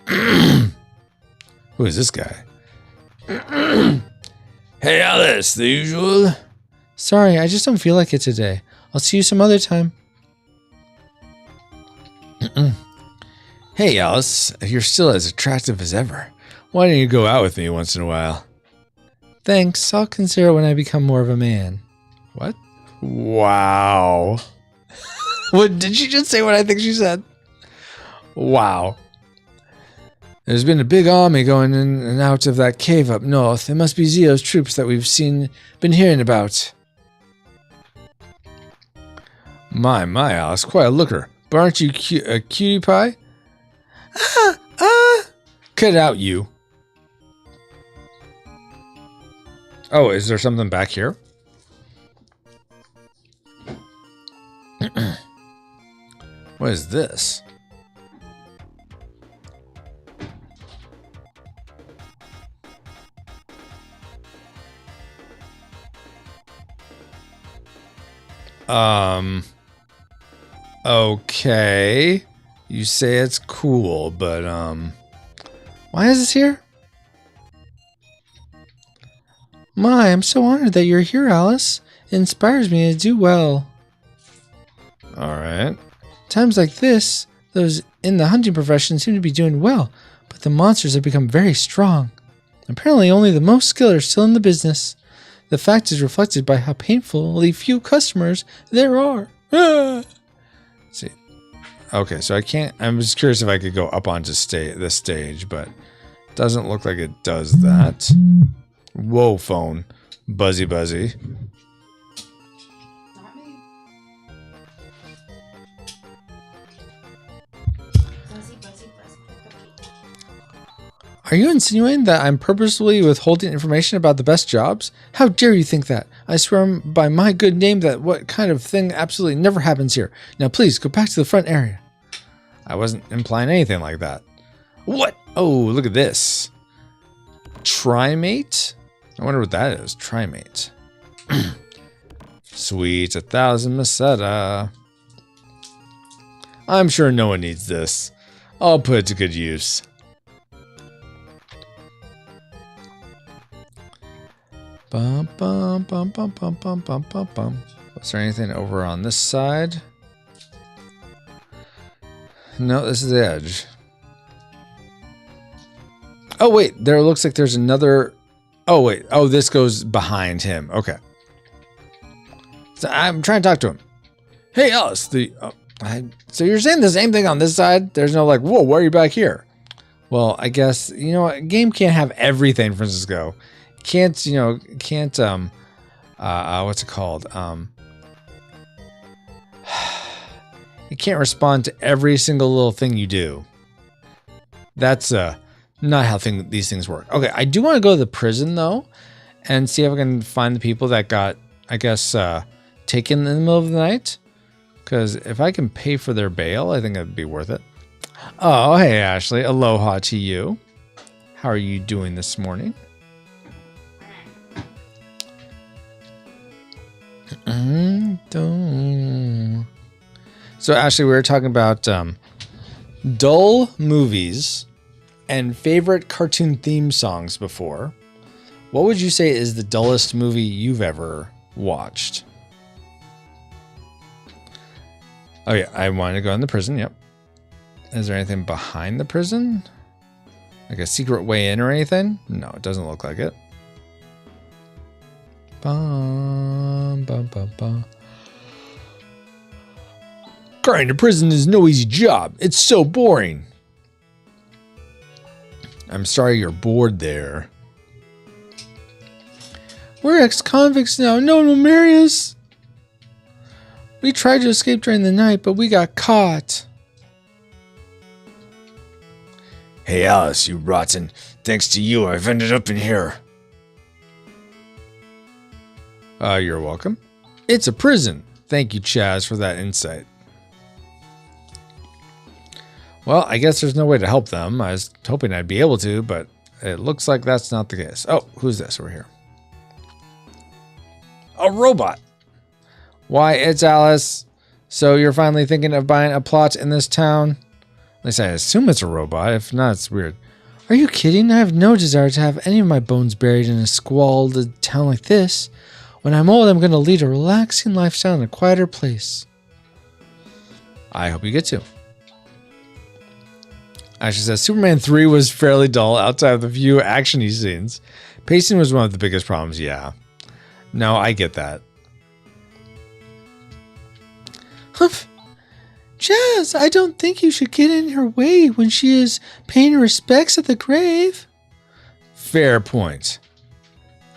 Who is this guy? Hey, Alice, the usual? Sorry, I just don't feel like it today. I'll see you some other time. Hey, Alice, you're still as attractive as ever. Why don't you go out with me once in a while? Thanks, I'll consider it when I become more of a man. What? Wow. What did she just say what I think she said? Wow. There's been a big army going in and out of that cave up north. It must be Zio's troops that we've been hearing about. My, Alice, quite a looker. But aren't you a cutie pie? Cut it out, you. Oh, is there something back here? What is this? Okay. You say it's cool, but, Why is this here? My, I'm so honored that you're here, Alice. It inspires me to do well. alright. Times like this, those in the hunting profession seem to be doing well, but the monsters have become very strong. Apparently only the most skilled are still in the business. The fact is reflected by how painfully few customers there are. See. Okay, so I can't... I was curious if I could go up onto this stage, but it doesn't look like it does that. Whoa, phone. Buzzy. Not me. Buzzy. Are you insinuating that I'm purposely withholding information about the best jobs? How dare you think that? I swear by my good name that what kind of thing absolutely never happens here. Now please go back to the front area. I wasn't implying anything like that. What? Oh, look at this. Trimate? I wonder what that is. Trimate. Sweet 1,000 Meseta. I'm sure no one needs this. I'll put it to good use. Bum, bum, bum, bum, bum, bum, bum, bum, bum. Was there anything over on this side? No, this is the edge. Oh, wait. There looks like there's another... Oh, wait. Oh, this goes behind him. Okay. So I'm trying to talk to him. Hey, Alice. So you're saying the same thing on this side? There's no like, whoa, why are you back here? Well, I guess, you know, a game can't have everything, Francisco. Can't, you know, what's it called? You can't respond to every single little thing you do. That's not how these things work. Okay, I do want to go to the prison, though, and see if I can find the people that got, I guess, taken in the middle of the night. Because if I can pay for their bail, I think it'd be worth it. Oh, hey, Ashley. Aloha to you. How are you doing this morning? So, Ashley, we were talking about dull movies and favorite cartoon theme songs before. What would you say is the dullest movie you've ever watched? Oh, yeah. I wanted to go in the prison. Yep. Is there anything behind the prison? Like a secret way in or anything? No, it doesn't look like it. Bum, bum, bum, bum. Going to prison is no easy job. It's so boring. I'm sorry you're bored there. We're ex-convicts now. No one will marry us. We tried to escape during the night, but we got caught. Hey, Alice, you rotten. Thanks to you, I've ended up in here. You're welcome. It's a prison. Thank you, Chaz, for that insight. Well, I guess there's no way to help them. I was hoping I'd be able to, but it looks like that's not the case. Oh, who's this over here? A robot. Why, it's Alice. So you're finally thinking of buying a plot in this town? At least I assume it's a robot. If not, it's weird. Are you kidding? I have no desire to have any of my bones buried in a squalid town like this. When I'm old, I'm going to lead a relaxing lifestyle in a quieter place. I hope you get to. Ashley says, Superman 3 was fairly dull outside of the few action-y scenes. Pacing was one of the biggest problems, yeah. No, I get that. Humph. Jazz, I don't think you should get in her way when she is paying her respects at the grave. Fair point.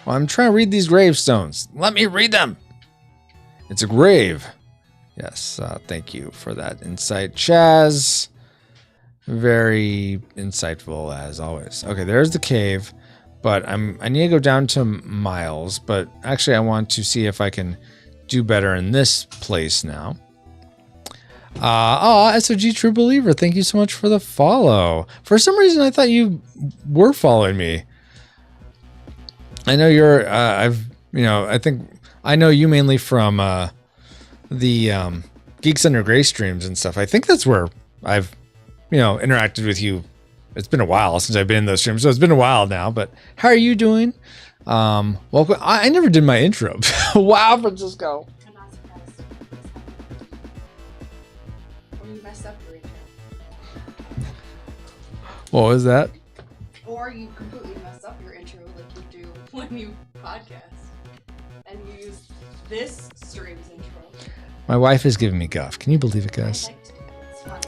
Well, I'm trying to read these gravestones. Let me read them. It's a grave. Yes, thank you for that insight, Chaz. Very insightful as always. Okay, there's the cave, but I need to go down to Miles, but actually I want to see if I can do better in this place now. SOG True Believer, thank you so much for the follow. For some reason, I thought you were following me. I know you're, I think I know you mainly from the Geeks Under Gray streams and stuff. I think that's where I've, interacted with you. It's been a while since I've been in those streams, so it's been a while now, but how are you doing? Welcome. I never did my intro. Wow, Francisco. I'm not surprised. Or you messed up your intro. What was that? Or you completely messed up your intro like you do when you podcast. And you use this stream's intro. My wife is giving me guff. Can you believe it, guys? It's fun.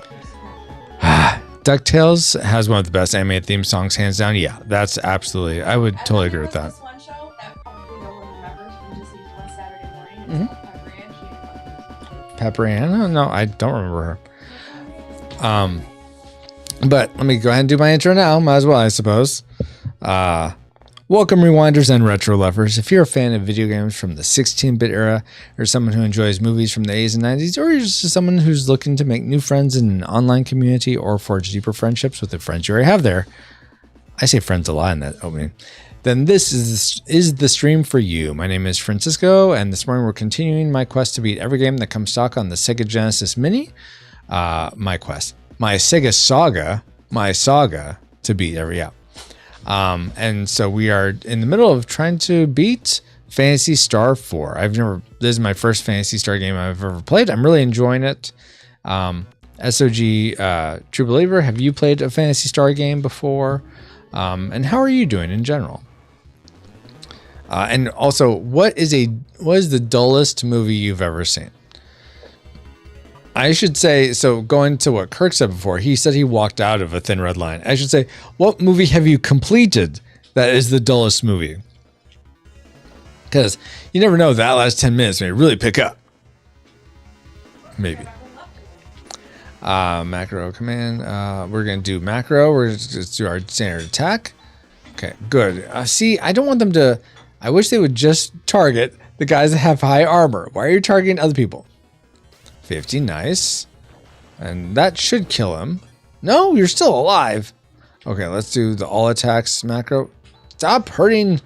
DuckTales has one of the best animated theme songs, hands down. Yeah, that's absolutely. I would totally agree with that. This one show that probably no one remembers from just one Saturday morning. It's called Pepper Ann. Pepper Ann? No, I don't remember her. But let me go ahead and do my intro now. Might as well, I suppose. Welcome, rewinders and retro lovers. If you're a fan of video games from the 16-bit era, or someone who enjoys movies from the 80s and 90s, or you're just someone who's looking to make new friends in an online community or forge deeper friendships with the friends you already have there, I say friends a lot in that opening, then this is the stream for you. My name is Francisco, and this morning we're continuing my quest to beat every game that comes stock on the Sega Genesis Mini. My Sega Saga to beat every app. And so we are in the middle of trying to beat Phantasy Star IV. This is my first Phantasy Star game I've ever played. I'm really enjoying it. SOG True Believer, have you played a Phantasy Star game before? And how are you doing in general? And also, what is the dullest movie you've ever seen? I should say, so going to what Kirk said before, he said he walked out of A Thin Red Line. I should say, what movie have you completed that is the dullest movie? Because you never know, that last 10 minutes may really pick up. Maybe. Macro command. We're going to do macro. We're just do our standard attack. Okay, good. See, I don't want them to... I wish they would just target the guys that have high armor. Why are you targeting other people? 50, nice. And that should kill him. No, you're still alive. Okay, let's do the all attacks macro. Stop hurting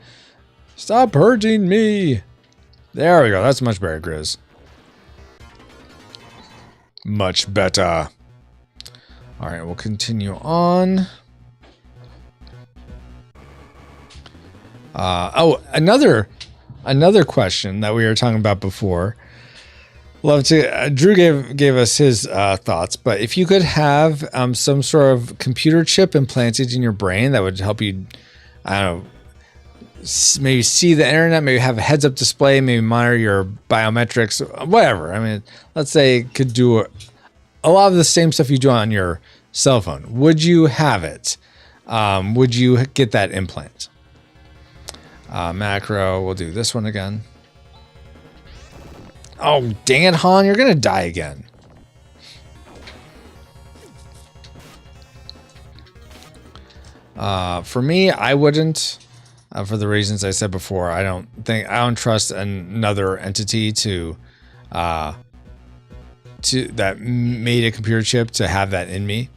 me. There we go. That's much better, Grizz. Much better. All right, we'll continue on. Another question that we were talking about before. Love to. Drew gave us his thoughts, but if you could have some sort of computer chip implanted in your brain that would help you, I don't know, maybe see the internet, maybe have a heads-up display, maybe monitor your biometrics, whatever. I mean, let's say it could do a lot of the same stuff you do on your cell phone. Would you have it? Would you get that implant? Macro, we'll do this one again. Oh, dang it, Han, you're gonna die again. For me, I wouldn't. For the reasons I said before, I don't trust another entity to that made a computer chip to have that in me.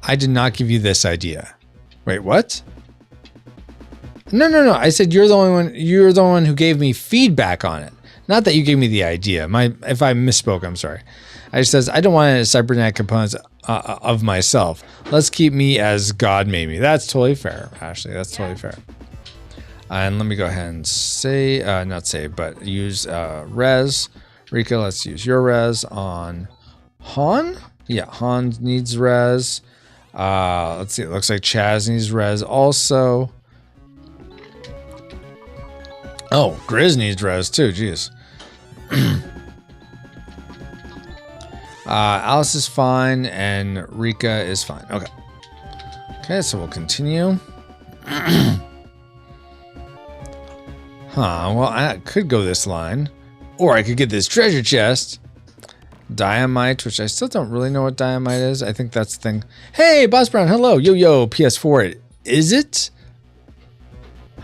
I did not give you this idea. Wait, what? No. I said you're the one who gave me feedback on it. Not that you gave me the idea. If I misspoke, I'm sorry. I just says I don't want any cybernetic components of myself. Let's keep me as God made me. That's totally fair, Ashley. That's totally fair. And let me go ahead and say, not say, but use res. Rika, let's use your res on Han. Yeah, Han needs res. Let's see. It looks like Chaz needs res also. Oh, Grizz needs res too. Jeez. Alice is fine and Rika is fine. Okay. Okay, so we'll continue. Well, I could go this line. Or I could get this treasure chest. Dynamite, which I still don't really know what dynamite is. I think that's the thing. Hey, Boss Brown, hello. Yo, PS4. Is it?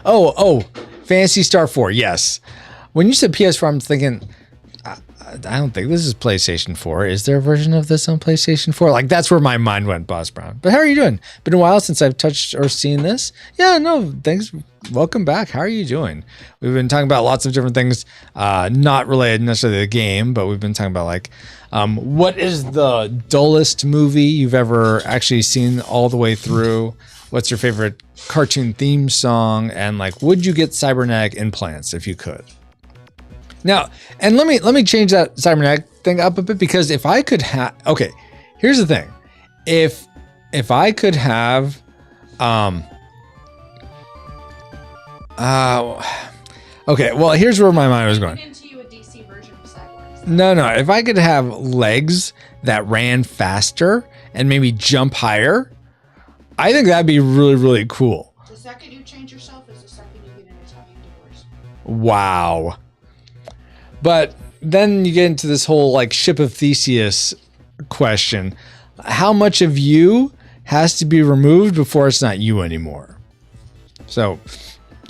Oh, Phantasy Star IV, yes. When you said PS4, I'm thinking, I don't think this is PlayStation 4. Is there a version of this on PlayStation 4? Like, that's where my mind went, Boss Brown. But how are you doing? Been a while since I've touched or seen this. Yeah, no, thanks. Welcome back. How are you doing? We've been talking about lots of different things, not related necessarily to the game, but we've been talking about, like, what is the dullest movie you've ever actually seen all the way through? What's your favorite cartoon theme song? And, like, would you get cybernetic implants if you could? Now, and let me change that cybernetic thing up a bit, because if I could have, okay, here's the thing. If I could have, okay, well, here's where my mind was going. Into you a DC version of Cyborg. No, if I could have legs that ran faster and maybe jump higher, I think that'd be really, really cool. The second you change yourself is the second you get an Italian divorce. Wow. But then you get into this whole, like, ship of Theseus question. How much of you has to be removed before it's not you anymore? So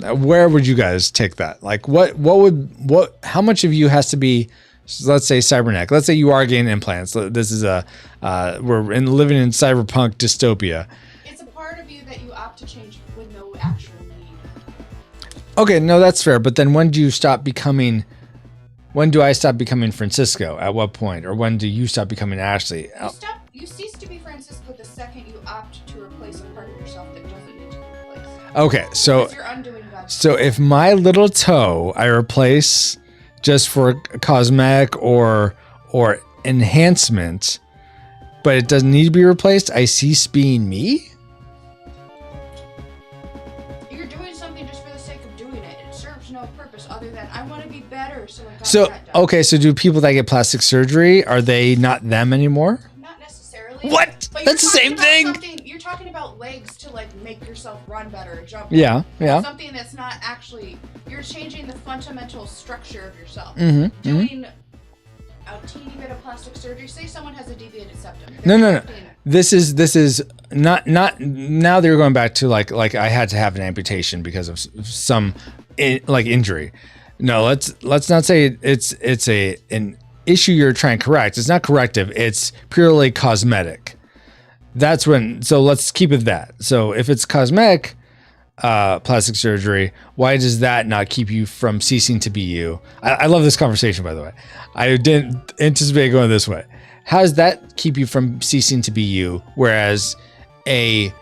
where would you guys take that? Like, how much of you has to be, let's say, cybernetic? Let's say you are getting implants. This is we're living in cyberpunk dystopia. It's a part of you that you opt to change with no actual need. Okay, no, that's fair. But then when do you stop becoming? When do I stop becoming Francisco? At what point, or when do you stop becoming Ashley? You cease to be Francisco the second you opt to replace a part of yourself that doesn't need to be replaced. Okay, so Because you're undoing God's so if my little toe I replace just for cosmetic or enhancement, but it doesn't need to be replaced, I cease being me. You're doing something just for the sake of doing it. It serves no purpose other than I want to be better, so I got So that done. okay, so do people that get plastic surgery, are they not them anymore? Not necessarily. What? But That's the same thing. You're talking about legs to like make yourself run better or jump. Yeah, better. yeah. Something that's not actually. You're changing the fundamental structure of yourself. Mm-hmm. Doing a teeny bit of plastic surgery. Say someone has a deviated septum. No. This is not now they're going back to like I had to have an amputation because of some injury. No, let's not say it's an issue you're trying to correct. It's not corrective. It's purely cosmetic. That's when. So let's keep it that. So if it's cosmetic plastic surgery, why does that not keep you from ceasing to be you? I love this conversation, by the way. I didn't anticipate going this way. How does that keep you from ceasing to be you? Whereas a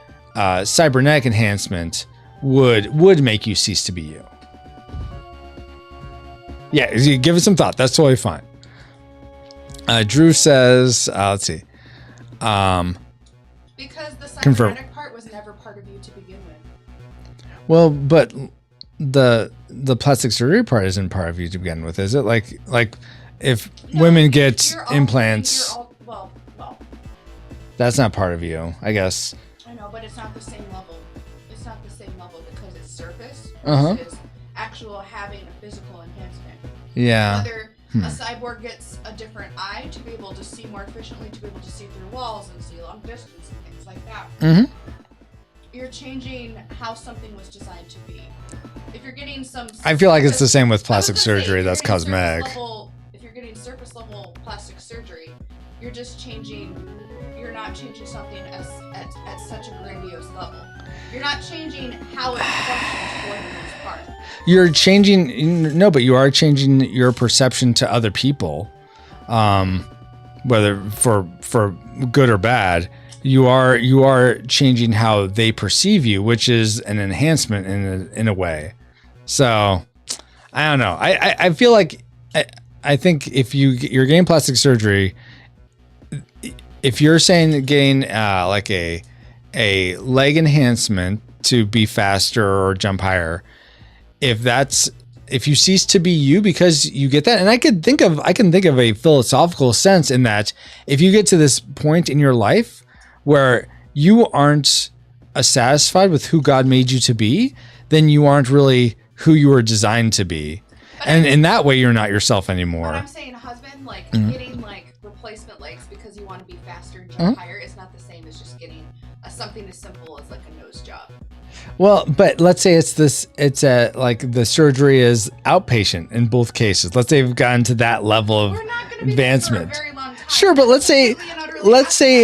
cybernetic enhancement would make you cease to be you. Yeah, give it some thought. That's totally fine. Drew says, let's see. Because the Confirm. cybernetic part was never part of you to begin with. Well, but the plastic surgery part isn't part of you to begin with, is it? Like if women get implants, well, that's not part of you, I guess. I know, but it's not the same level. It's not the same level because it's surface Uh-huh. versus actual having a physical enhancement. Yeah. Whether a cyborg gets a different eye to be able to see more efficiently, to be able to see through walls and see long distance and things like that. Mm-hmm. You're changing how something was designed to be. If you're getting some, I feel like it's the same with I was plastic gonna say, surgery. if That's you're getting cosmetic. if you're getting surface level plastic surgery, you're just changing. You're not changing something at such a grandiose level. You're not changing how it functions for the most part. You're changing, no, but you are changing your perception to other people, whether for good or bad. You are changing how they perceive you, which is an enhancement in a way. So I don't know. I feel like I think if you're getting plastic surgery, if you're saying getting like a leg enhancement to be faster or jump higher, if you cease to be you because you get that, and I can think of a philosophical sense in that if you get to this point in your life where you aren't satisfied with who God made you to be, then you aren't really who you were designed to be. And in that way, you're not yourself anymore. When I'm saying husband, like getting like replacement legs because you want to be faster and jump higher is not the same as just getting something as simple as like a nose job. Well, but let's say it's like the surgery is outpatient in both cases. Let's say we've gotten to that level of We're not going to be advancement. there for a very long time. Sure, but let's say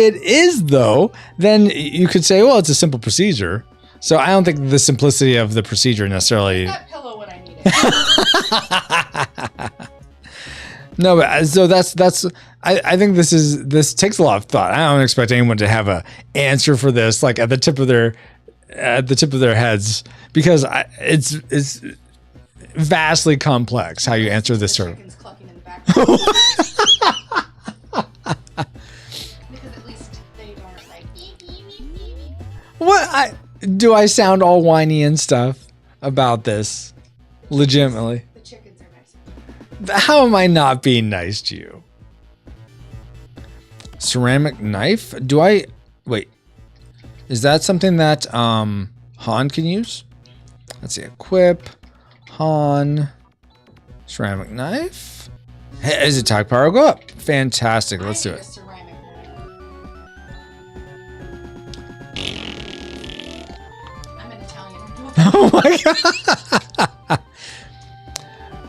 it is though, then you could say, well, it's a simple procedure. So I don't think the simplicity of the procedure necessarily. That pillow when I need it. No, but so that's I think this takes a lot of thought. I don't expect anyone to have a answer for this like at the tip of their heads, because it's vastly complex how you answer this sort of. Chickens clucking in the background. Because at least they don't like beep, beep, beep, beep, beep. What do I sound all whiny and stuff about this? Legitimately. The chickens are nice. How am I not being nice to you? Ceramic knife? Wait. Is that something that Han can use? Let's see. Equip. Han. Ceramic knife. Hey, his attack power go up. Fantastic. Let's do I need a it. ceramic knife. I'm an Italian. Oh my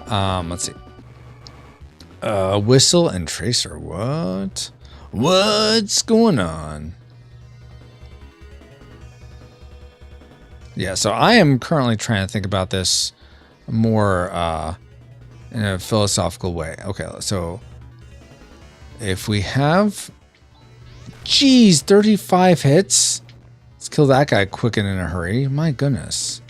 god. Let's see. Whistle and tracer. What? What's going on? Yeah, so I am currently trying to think about this more in a philosophical way. Okay, so if we have, geez, 35 hits. Let's kill that guy quick and in a hurry. My goodness.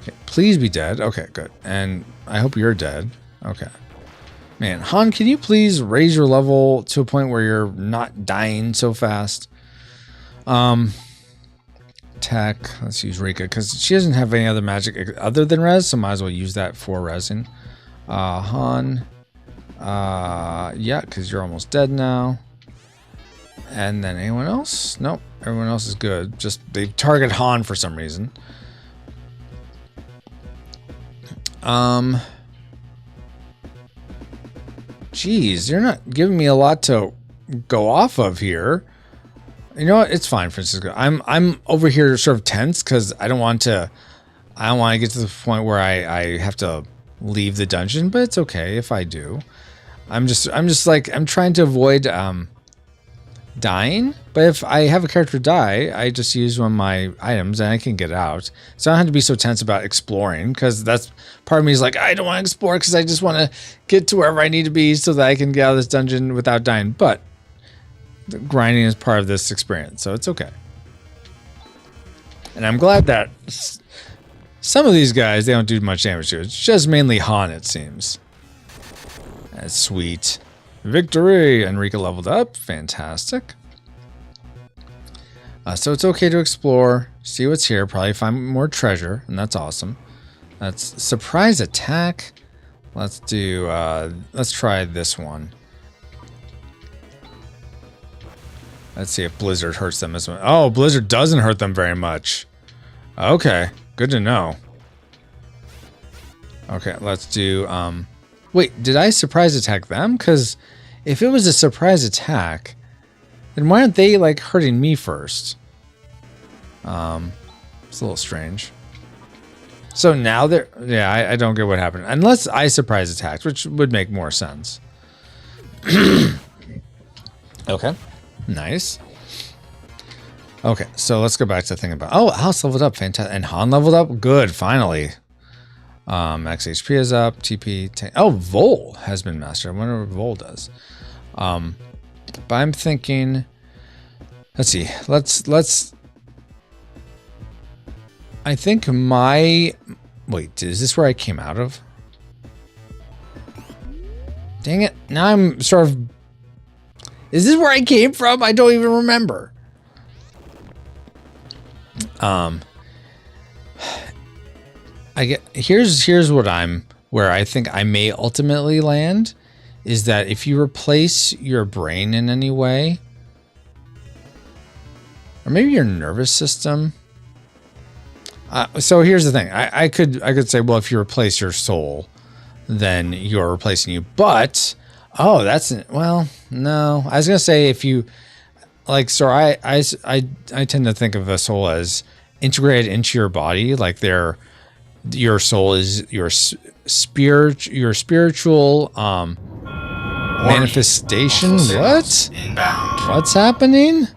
Okay, please be dead. Okay, good. And I hope you're dead. Okay. Man, Han, can you please raise your level to a point where you're not dying so fast? Tech. Let's use Rika because she doesn't have any other magic other than res, so might as well use that for resing. Han. Yeah, because you're almost dead now. And then anyone else? Nope. Everyone else is good. Just they target Han for some reason. Geez, you're not giving me a lot to go off of here. You know what? It's fine, Francisco. I'm over here sort of tense because I don't want to get to the point where I have to leave the dungeon, but it's okay if I do. I'm just like I'm trying to avoid dying, but if I have a character die, I just use one of my items and I can get out. So I don't have to be so tense about exploring because that's part of me is like, I don't want to explore because I just want to get to wherever I need to be so that I can get out of this dungeon without dying. But the grinding is part of this experience, so it's okay. And I'm glad that some of these guys, they don't do much damage to it. It's just mainly Han, it seems. That's sweet. Victory! Enrica leveled up. Fantastic. So it's okay to explore, see what's here, probably find more treasure, and that's awesome. That's surprise attack. Let's do, let's try this one. Let's see if Blizzard hurts them as well. Oh, Blizzard doesn't hurt them very much. Okay, good to know. Okay, let's do, wait, did I surprise attack them? Because if it was a surprise attack, then why aren't they like hurting me first? It's a little strange. So now they're, yeah, I don't get what happened. Unless I surprise attacked, which would make more sense. Okay, nice. Okay, so let's go back to the thing about, oh, Alice leveled up, fantastic. And Han leveled up, good, finally. Max HP is up, TP, oh, Vol has been mastered. I wonder what Vol does. But I'm thinking, let's see, let's, I think wait, is this where I came out of? Dang it, now I'm sort of, is this where I came from? I don't even remember. I get, here's what where I think I may ultimately land. Is that if you replace your brain in any way, or maybe your nervous system. So here's the thing. I could say, well, if you replace your soul, then you're replacing you. But, oh, well, no. I was going to say if you, like, so I tend to think of a soul as integrated into your body. Like your soul is your spiritual, manifestation. What? What's happening?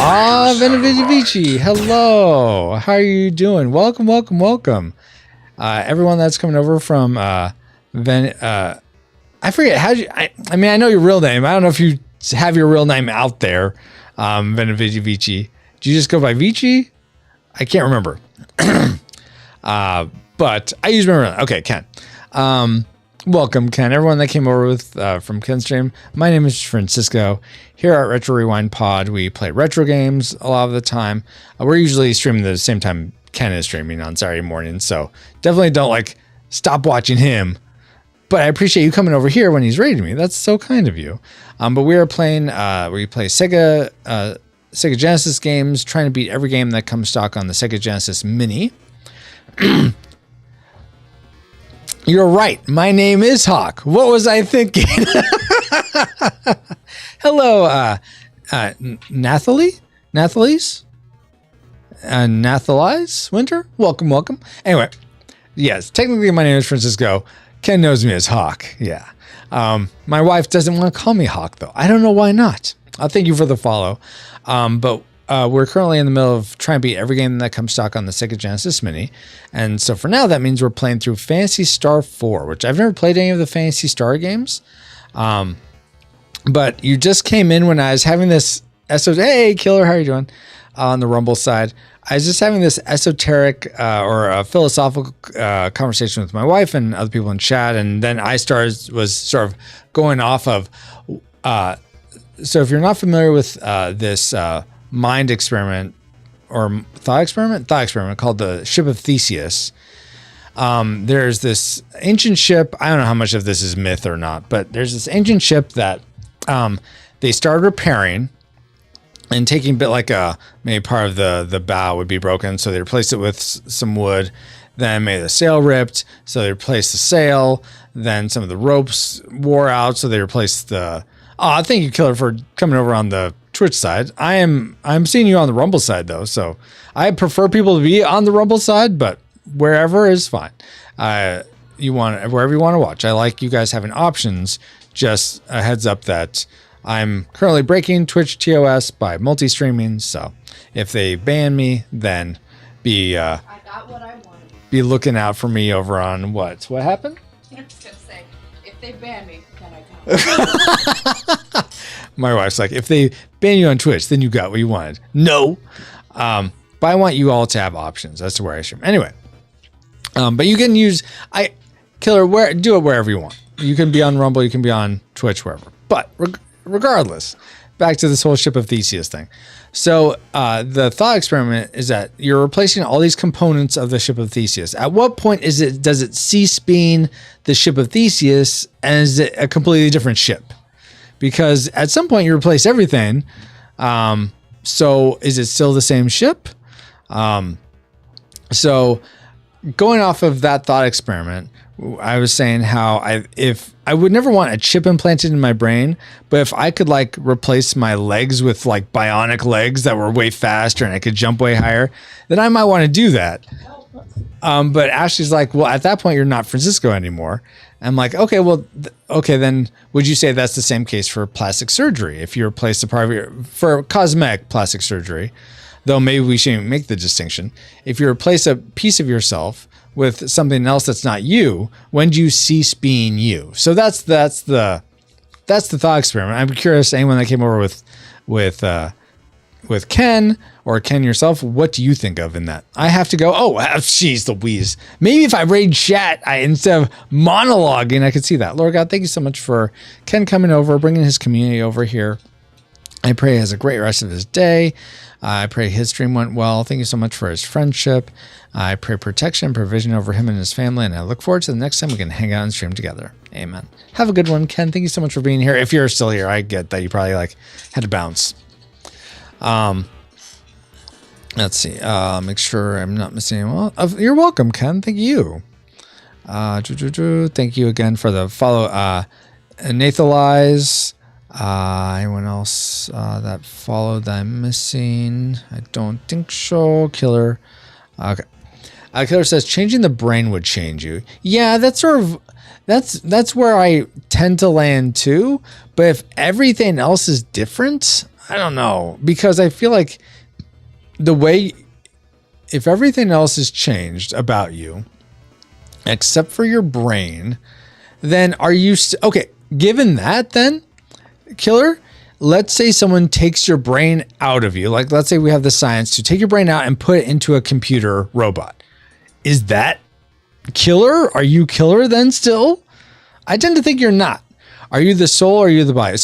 Ah, Benevici. Hello. How are you doing? Welcome. Everyone that's coming over from I forget I mean I know your real name. I don't know if you have your real name out there. Benevici. Do you just go by Vici? I can't remember. But I use my real name. Okay, Ken. Welcome, Ken. Everyone that came over with from Ken's stream. My name is Francisco. Here at Retro Rewind Pod, we play retro games a lot of the time. We're usually streaming the same time Ken is streaming on Saturday morning, so definitely don't like stop watching him. But I appreciate you coming over here when he's raiding me. That's so kind of you. But we are playing. We play Sega Genesis games, trying to beat every game that comes stock on the Sega Genesis Mini. You're right. My name is Hawk. What was I thinking? Hello, Nathalie? Nathalies? Nathalies Winter? Welcome. Anyway, yes, technically my name is Francisco. Ken knows me as Hawk. Yeah. My wife doesn't want to call me Hawk, though. I don't know why not. Thank you for the follow. But we're currently in the middle of trying to beat every game that comes stock on the Sega Genesis Mini. And so for now, that means we're playing through Phantasy Star IV, which I've never played any of the Phantasy Star games. But you just came in when I was having this hey, Killer, how are you doing? On the Rumble side. I was just having this esoteric or a philosophical conversation with my wife and other people in chat. And then was sort of going off of, so if you're not familiar with this mind experiment or thought experiment called the Ship of Theseus, there's this ancient ship. I don't know how much of this is myth or not, but there's this ancient ship that they started repairing and taking bit like maybe part of the bow would be broken. So they replaced it with some wood, then maybe the sail ripped. So they replaced the sail. Then some of the ropes wore out. So they replaced thank you, Killer, for coming over on the Twitch side. I'm seeing you on the Rumble side though. So I prefer people to be on the Rumble side, but wherever is fine. Wherever you want to watch. I like you guys having options. Just a heads up that I'm currently breaking Twitch TOS by multi-streaming. So if they ban me, then I got what I wanted. Be looking out for me over on what happened? I'm just gonna say, if they ban me, then I got My wife's like, if they ban you on Twitch, then you got what you wanted. No. But I want you all to have options. That's where I stream. Anyway. But you can use Killer, do it wherever you want. You can be on Rumble, you can be on Twitch, wherever. But regardless, back to this whole Ship of Theseus thing. So the thought experiment is that you're replacing all these components of the Ship of Theseus. At what point does it cease being the Ship of Theseus and is it a completely different ship? Because at some point you replace everything. So is it still the same ship? So going off of that thought experiment, I was saying how if I would never want a chip implanted in my brain, but if I could like replace my legs with like bionic legs that were way faster and I could jump way higher, then I might want to do that. But Ashley's like, well, at that point you're not Francisco anymore. I'm like, okay, well, then would you say that's the same case for plastic surgery? If you replace a part of for cosmetic plastic surgery, though maybe we shouldn't make the distinction. If you replace a piece of yourself with something else that's not you, when do you cease being you? So that's the thought experiment. I'm curious, anyone that came over with Ken or Ken yourself, what do you think of in that? I have to go, jeez Louise. Maybe if I raid chat, instead of monologuing, I could see that. Lord God, thank you so much for Ken coming over, bringing his community over here. I pray he has a great rest of his day. I pray his stream went well. Thank you so much for his friendship. I pray protection and provision over him and his family, and I look forward to the next time we can hang out and stream together. Amen. Have a good one, Ken. Thank you so much for being here. If you're still here, I get that you probably had to bounce. Let's see. Make sure I'm not missing anyone. You're welcome, Ken. Thank you. Thank you again for the follow. Nathalize. Anyone else that followed that I'm missing? I don't think so. Killer. Okay. Killer says changing the brain would change you. Yeah, that's where I tend to land too. But if everything else is different, I don't know, because I feel like if everything else is changed about you, except for your brain, then are you okay? Given that, then. Killer, let's say someone takes your brain out of you. Like, let's say we have the science to take your brain out and put it into a computer robot. Is that Killer? Are you Killer then still? I tend to think you're not. Are you the soul or are you the body?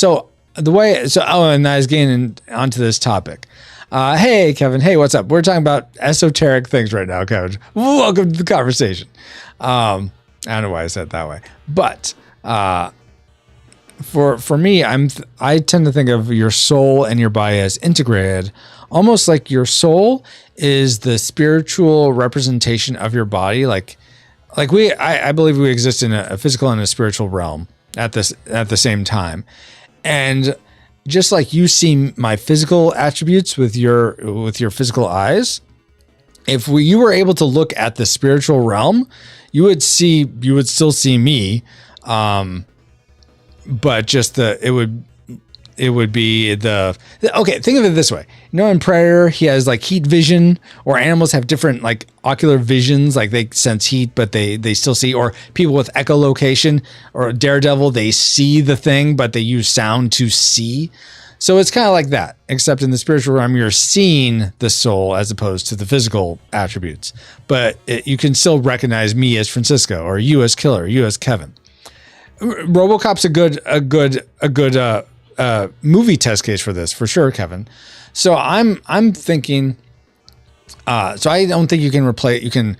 And I was getting onto this topic. Hey, Kevin. Hey, what's up? We're talking about esoteric things right now, Kevin. Welcome to the conversation. I don't know why I said it that way. But, For me, I tend to think of your soul and your body as integrated, almost like your soul is the spiritual representation of your body. I believe we exist in a physical and a spiritual realm at the same time, and just like you see my physical attributes with your physical eyes, if you were able to look at the spiritual realm, you would still see me. But just it it would be okay, think of it this way. In Predator, he has like heat vision, or animals have different like ocular visions, like they sense heat, but they still see, or people with echolocation, or Daredevil, they see the thing, but they use sound to see. So it's kind of like that, except in the spiritual realm, you're seeing the soul as opposed to the physical attributes. But you can still recognize me as Francisco, or you as Killer, you as Kevin. RoboCop's a good movie test case for this, for sure, Kevin. So I'm thinking. So I don't think you can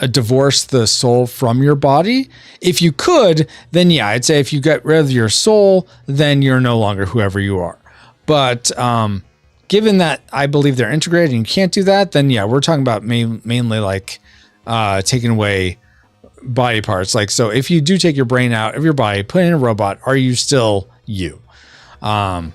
divorce the soul from your body. If you could, then yeah, I'd say if you get rid of your soul, then you're no longer whoever you are. But given that I believe they're integrated and you can't do that, then yeah, we're talking about mainly like taking away body parts. Like, so if you do take your brain out of your body, put it in a robot, are you still you? All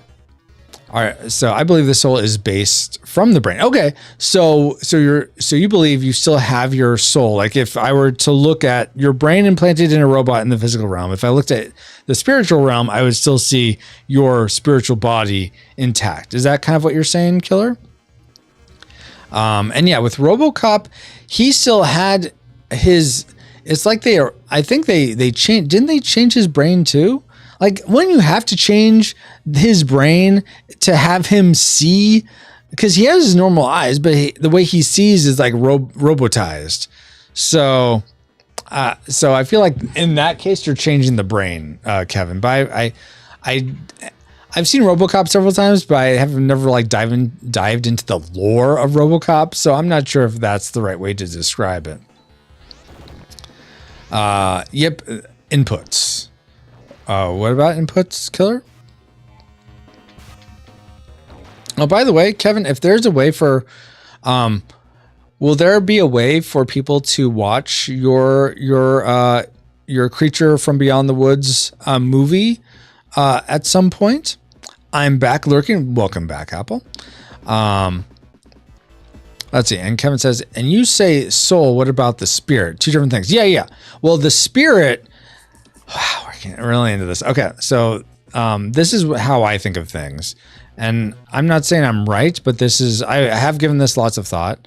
right. So I believe the soul is based from the brain. Okay. So you believe you still have your soul. Like if I were to look at your brain implanted in a robot in the physical realm, if I looked at the spiritual realm, I would still see your spiritual body intact. Is that kind of what you're saying, Killer? And yeah, with RoboCop, he still had it's like I think they changed, didn't they change his brain too? Like, when you have to change his brain to have him see, because he has his normal eyes, but the way he sees is like robotized. So I feel like in that case, you're changing the brain, Kevin. But I've seen RoboCop several times, but I have never like dived into the lore of RoboCop. So I'm not sure if that's the right way to describe it. Yep. Inputs. What about inputs, Killer? Oh, by the way, Kevin, if there's a way for, will there be a way for people to watch your Creature from Beyond the Woods movie at some point? I'm back lurking. Welcome back, Apple. Let's see. And Kevin says, and you say soul, what about the spirit? Two different things. Yeah. Well, the spirit, wow, we're getting really into this. Okay. So this is how I think of things. And I'm not saying I'm right, but I have given this lots of thought.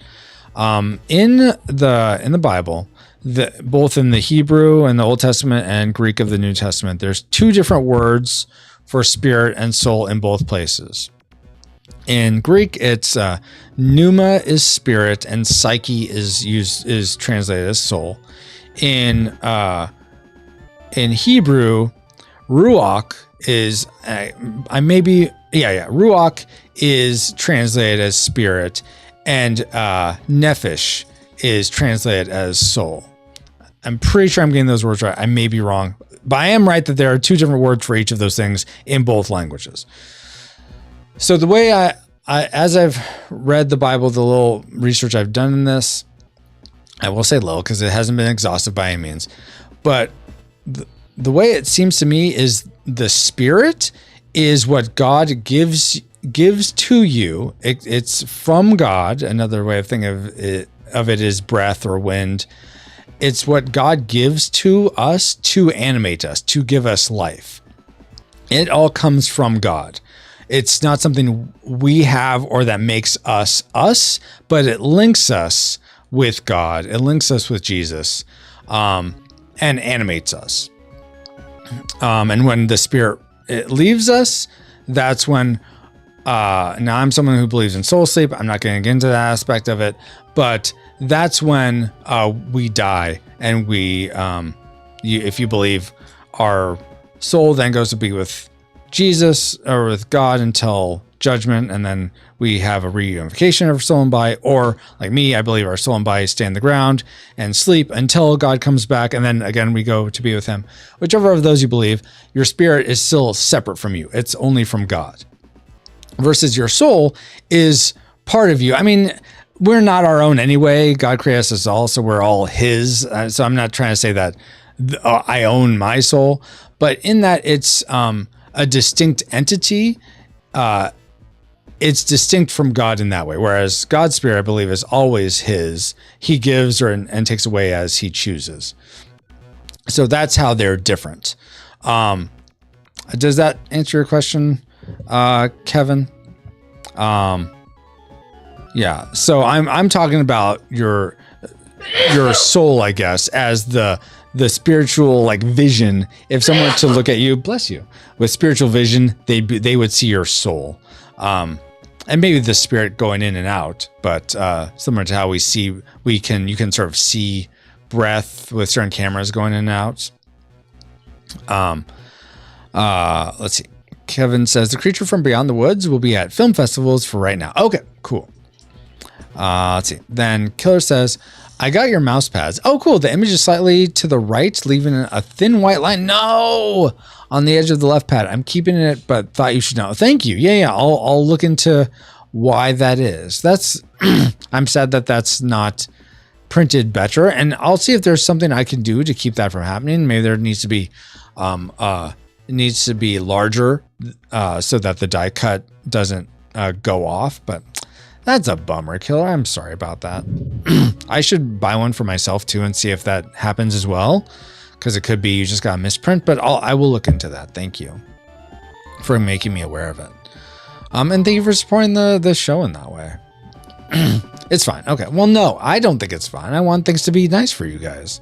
In the Bible, both in the Hebrew and the Old Testament and Greek of the New Testament, there's two different words for spirit and soul in both places. In Greek, it's pneuma is spirit and psyche is translated as soul. In Hebrew, ruach is ruach is translated as spirit, and nephesh is translated as soul. I'm pretty sure I'm getting those words right. I may be wrong, but I am right that there are two different words for each of those things in both languages. So the way as I've read the Bible, the little research I've done in this, I will say little because it hasn't been exhaustive by any means, but the way it seems to me is the spirit is what God gives to you. It's from God. Another way of thinking of it is breath or wind. It's what God gives to us to animate us, to give us life. It all comes from God. It's not something we have or that makes us, but it links us with God. It links us with Jesus, and animates us. And when the spirit leaves us, that's when, now I'm someone who believes in soul sleep. I'm not going to get into that aspect of it, but that's when we die, and if you believe, our soul then goes to be with Jesus or with God until judgment, and then we have a reunification of soul and body. Or like me, I believe our soul and body stay in the ground and sleep until God comes back, and then again we go to be with him. Whichever of those you believe, your spirit is still separate from you. It's only from God. Versus your soul is part of you. I mean, we're not our own anyway. God created us all, so we're all his. So I'm not trying to say that I own my soul, but in that it's a distinct entity. It's distinct from God in that way. Whereas God's spirit, I believe, is always his. He gives and takes away as he chooses. So that's how they're different. Does that answer your question? Kevin. Yeah. So I'm talking about your soul, I guess, as the spiritual like vision. If someone were to look at you, bless you, with spiritual vision, they would see your soul. And maybe the spirit going in and out, but similar to how you can sort of see breath with certain cameras going in and out. Let's see. Kevin says the creature from beyond the woods will be at film festivals for right now. Okay, cool. Let's see. Then Killer says, I got your mouse pads. Oh, cool. The image is slightly to the right, leaving a thin white line. No, on the edge of the left pad. I'm keeping it, but thought you should know. Thank you. Yeah. I'll look into why that is. That's, I'm sad that that's not printed better, and I'll see if there's something I can do to keep that from happening. Maybe there needs to be, larger, so that the die cut doesn't go off, but that's a bummer, Killer. I'm sorry about that. I should buy one for myself too and see if that happens as well, because it could be you just got a misprint, but I will look into that. Thank you for making me aware of it. And thank you for supporting the show in that way. It's fine. Okay. Well, no, I don't think it's fine. I want things to be nice for you guys.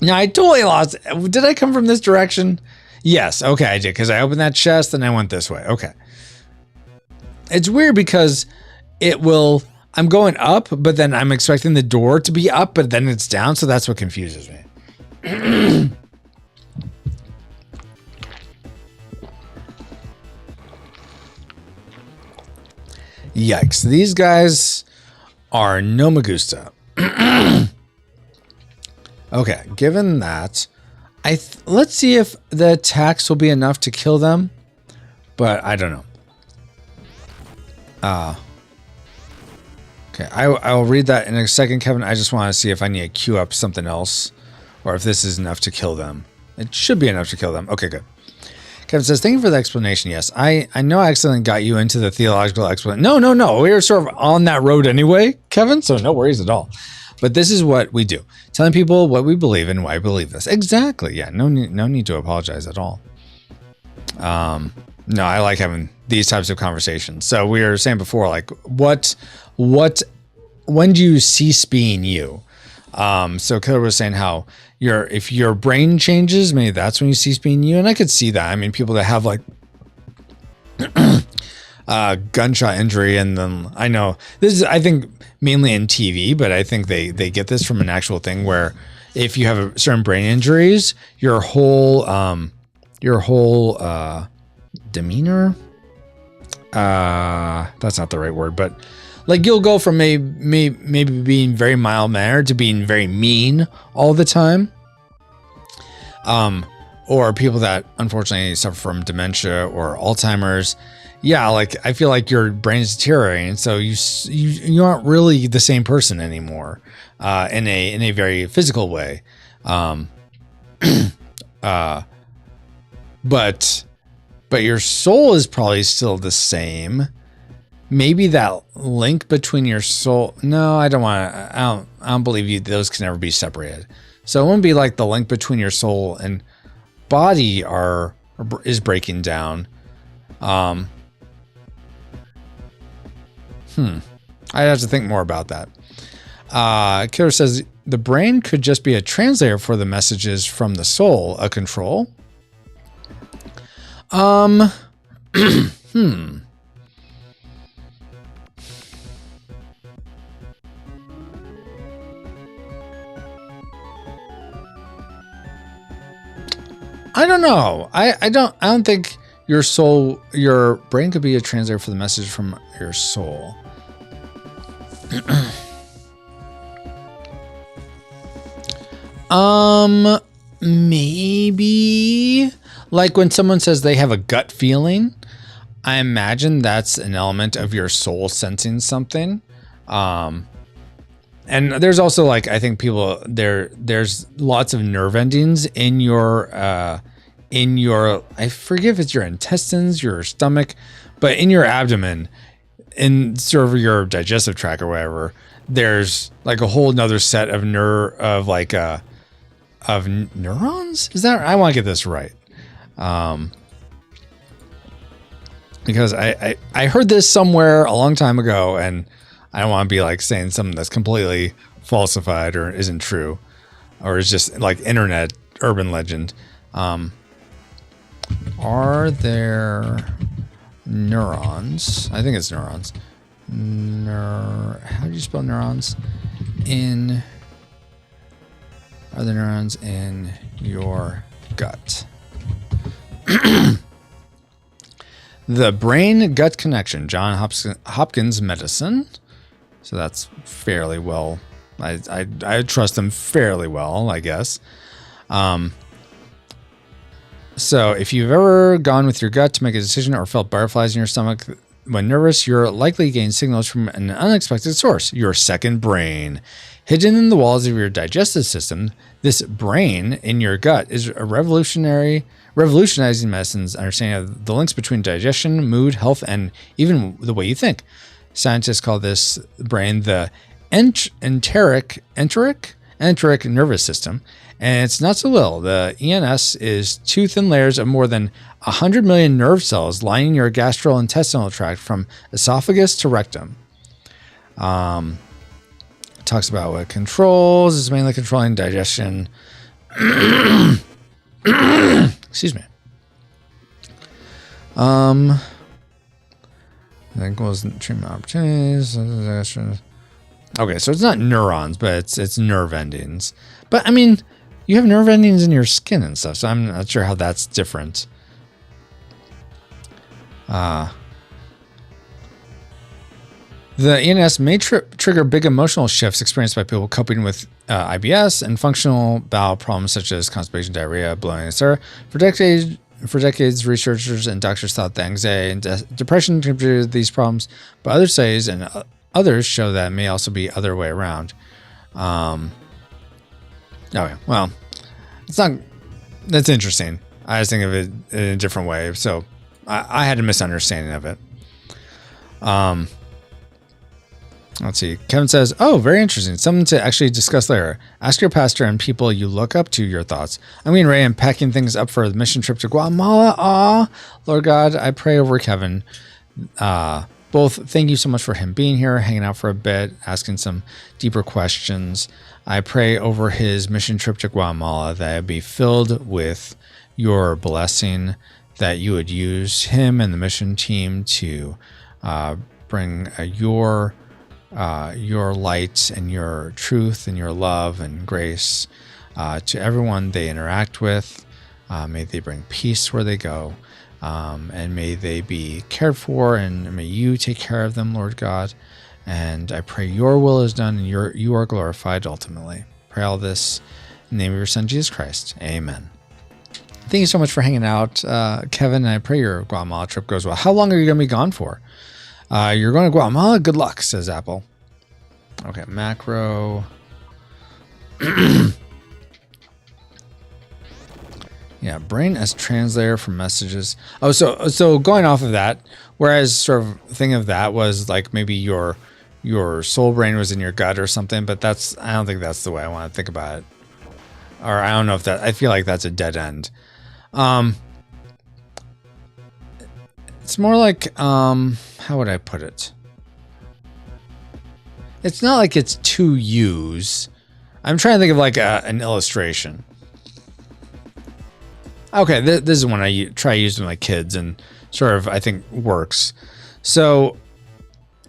Now, I totally lost. Did I come from this direction? Yes. Okay, I did, because I opened that chest and I went this way. Okay. It's weird because I'm going up, but then I'm expecting the door to be up, but then it's down. So that's what confuses me. Yikes. These guys are no Magusta. Okay. Given that, let's see if the attacks will be enough to kill them, but I don't know. Okay, I'll read that in a second, Kevin. I just want to see if I need to queue up something else, or if this is enough to kill them. It should be enough to kill them. Okay, good. Kevin says, thank you for the explanation. Yes, I know I accidentally got you into the theological explanation. No. We were sort of on that road anyway, Kevin, so no worries at all. But this is what we do. Telling people what we believe and why we believe this. Exactly, yeah. No need to apologize at all. No, I like having these types of conversations. So we were saying before, like, when do you cease being you? So Killer was saying how if your brain changes, maybe that's when you cease being you. And I could see that. I mean, people that have like gunshot injury, and then I know this is, I think, mainly in TV, but I think they get this from an actual thing where if you have a certain brain injuries, your whole demeanor, that's not the right word, but like you'll go from maybe being very mild mannered to being very mean all the time. Or people that unfortunately suffer from dementia or Alzheimer's. Yeah, like I feel like your brain is deteriorating, so you aren't really the same person anymore, in a very physical way. But your soul is probably still the same. Maybe that link between your soul. No, I don't believe you. Those can never be separated. So it wouldn't be like the link between your soul and body is breaking down. I'd have to think more about that. Killer says the brain could just be a translator for the messages from the soul, a control. I don't know. I don't think your brain could be a translator for the message from your soul. Maybe like when someone says they have a gut feeling, I imagine that's an element of your soul sensing something. And there's also like, I think there's lots of nerve endings in your, I forget if it's your intestines, your stomach, but in your abdomen, in sort of your digestive tract or whatever, there's like a whole nother set of of neurons. Is that, I want to get this right. because I heard this somewhere a long time ago, and I don't want to be like saying something that's completely falsified or isn't true, or is just like internet urban legend. Are there neurons? I think it's neurons. How do you spell neurons? Are there neurons in your gut? The brain-gut connection, John Hopkins Medicine. So that's fairly well. I trust them fairly well, I guess. So if you've ever gone with your gut to make a decision or felt butterflies in your stomach when nervous, you're likely to gain signals from an unexpected source, your second brain. Hidden in the walls of your digestive system, this brain in your gut is a revolutionizing medicine's understanding of the links between digestion, mood, health, and even the way you think. Scientists call this brain the enteric nervous system, and it's not so little. The ENS is 2 thin layers of more than 100 million nerve cells lining your gastrointestinal tract from esophagus to rectum. Talks about what it controls. It's mainly controlling digestion. Excuse me. I think it was treatment opportunities. Okay, so it's not neurons, but it's nerve endings. But I mean, you have nerve endings in your skin and stuff, so I'm not sure how that's different. The ENS may trigger big emotional shifts experienced by people coping with IBS and functional bowel problems such as constipation, diarrhea, bloating, etc. For decades, researchers and doctors thought that anxiety and depression contributed to these problems, but other studies and others show that it may also be other way around. Okay, well, it's not. That's interesting. I just think of it in a different way, so I had a misunderstanding of it. Let's see. Kevin says, "Oh, very interesting. Something to actually discuss later. Ask your pastor and people you look up to your thoughts. I'm getting ready and packing things up for the mission trip to Guatemala. Lord God, I pray over Kevin. Both, thank you so much for him being here, hanging out for a bit, asking some deeper questions. I pray over his mission trip to Guatemala that it be filled with your blessing, that you would use him and the mission team to bring your light and your truth and your love and grace to everyone they interact with. May they bring peace where they go, and may they be cared for, and may you take care of them, Lord God. And I pray your will is done and you are glorified ultimately. Pray all this in the name of your Son, Jesus Christ. Amen." Thank you so much for hanging out, Kevin. And I pray your Guatemala trip goes well. How long are you going to be gone for? You're going to Guatemala? Good luck, says Apple. Okay, macro. Yeah, brain as translator for messages. Oh, so going off of that, whereas sort of thing of that was like maybe your soul brain was in your gut or something, but I don't think that's the way I want to think about it. Or I don't know if I feel like that's a dead end. It's more like, how would I put it? It's not like it's to use. I'm trying to think of like an illustration. Okay, this is one I try to use with my kids and sort of, I think, works. So,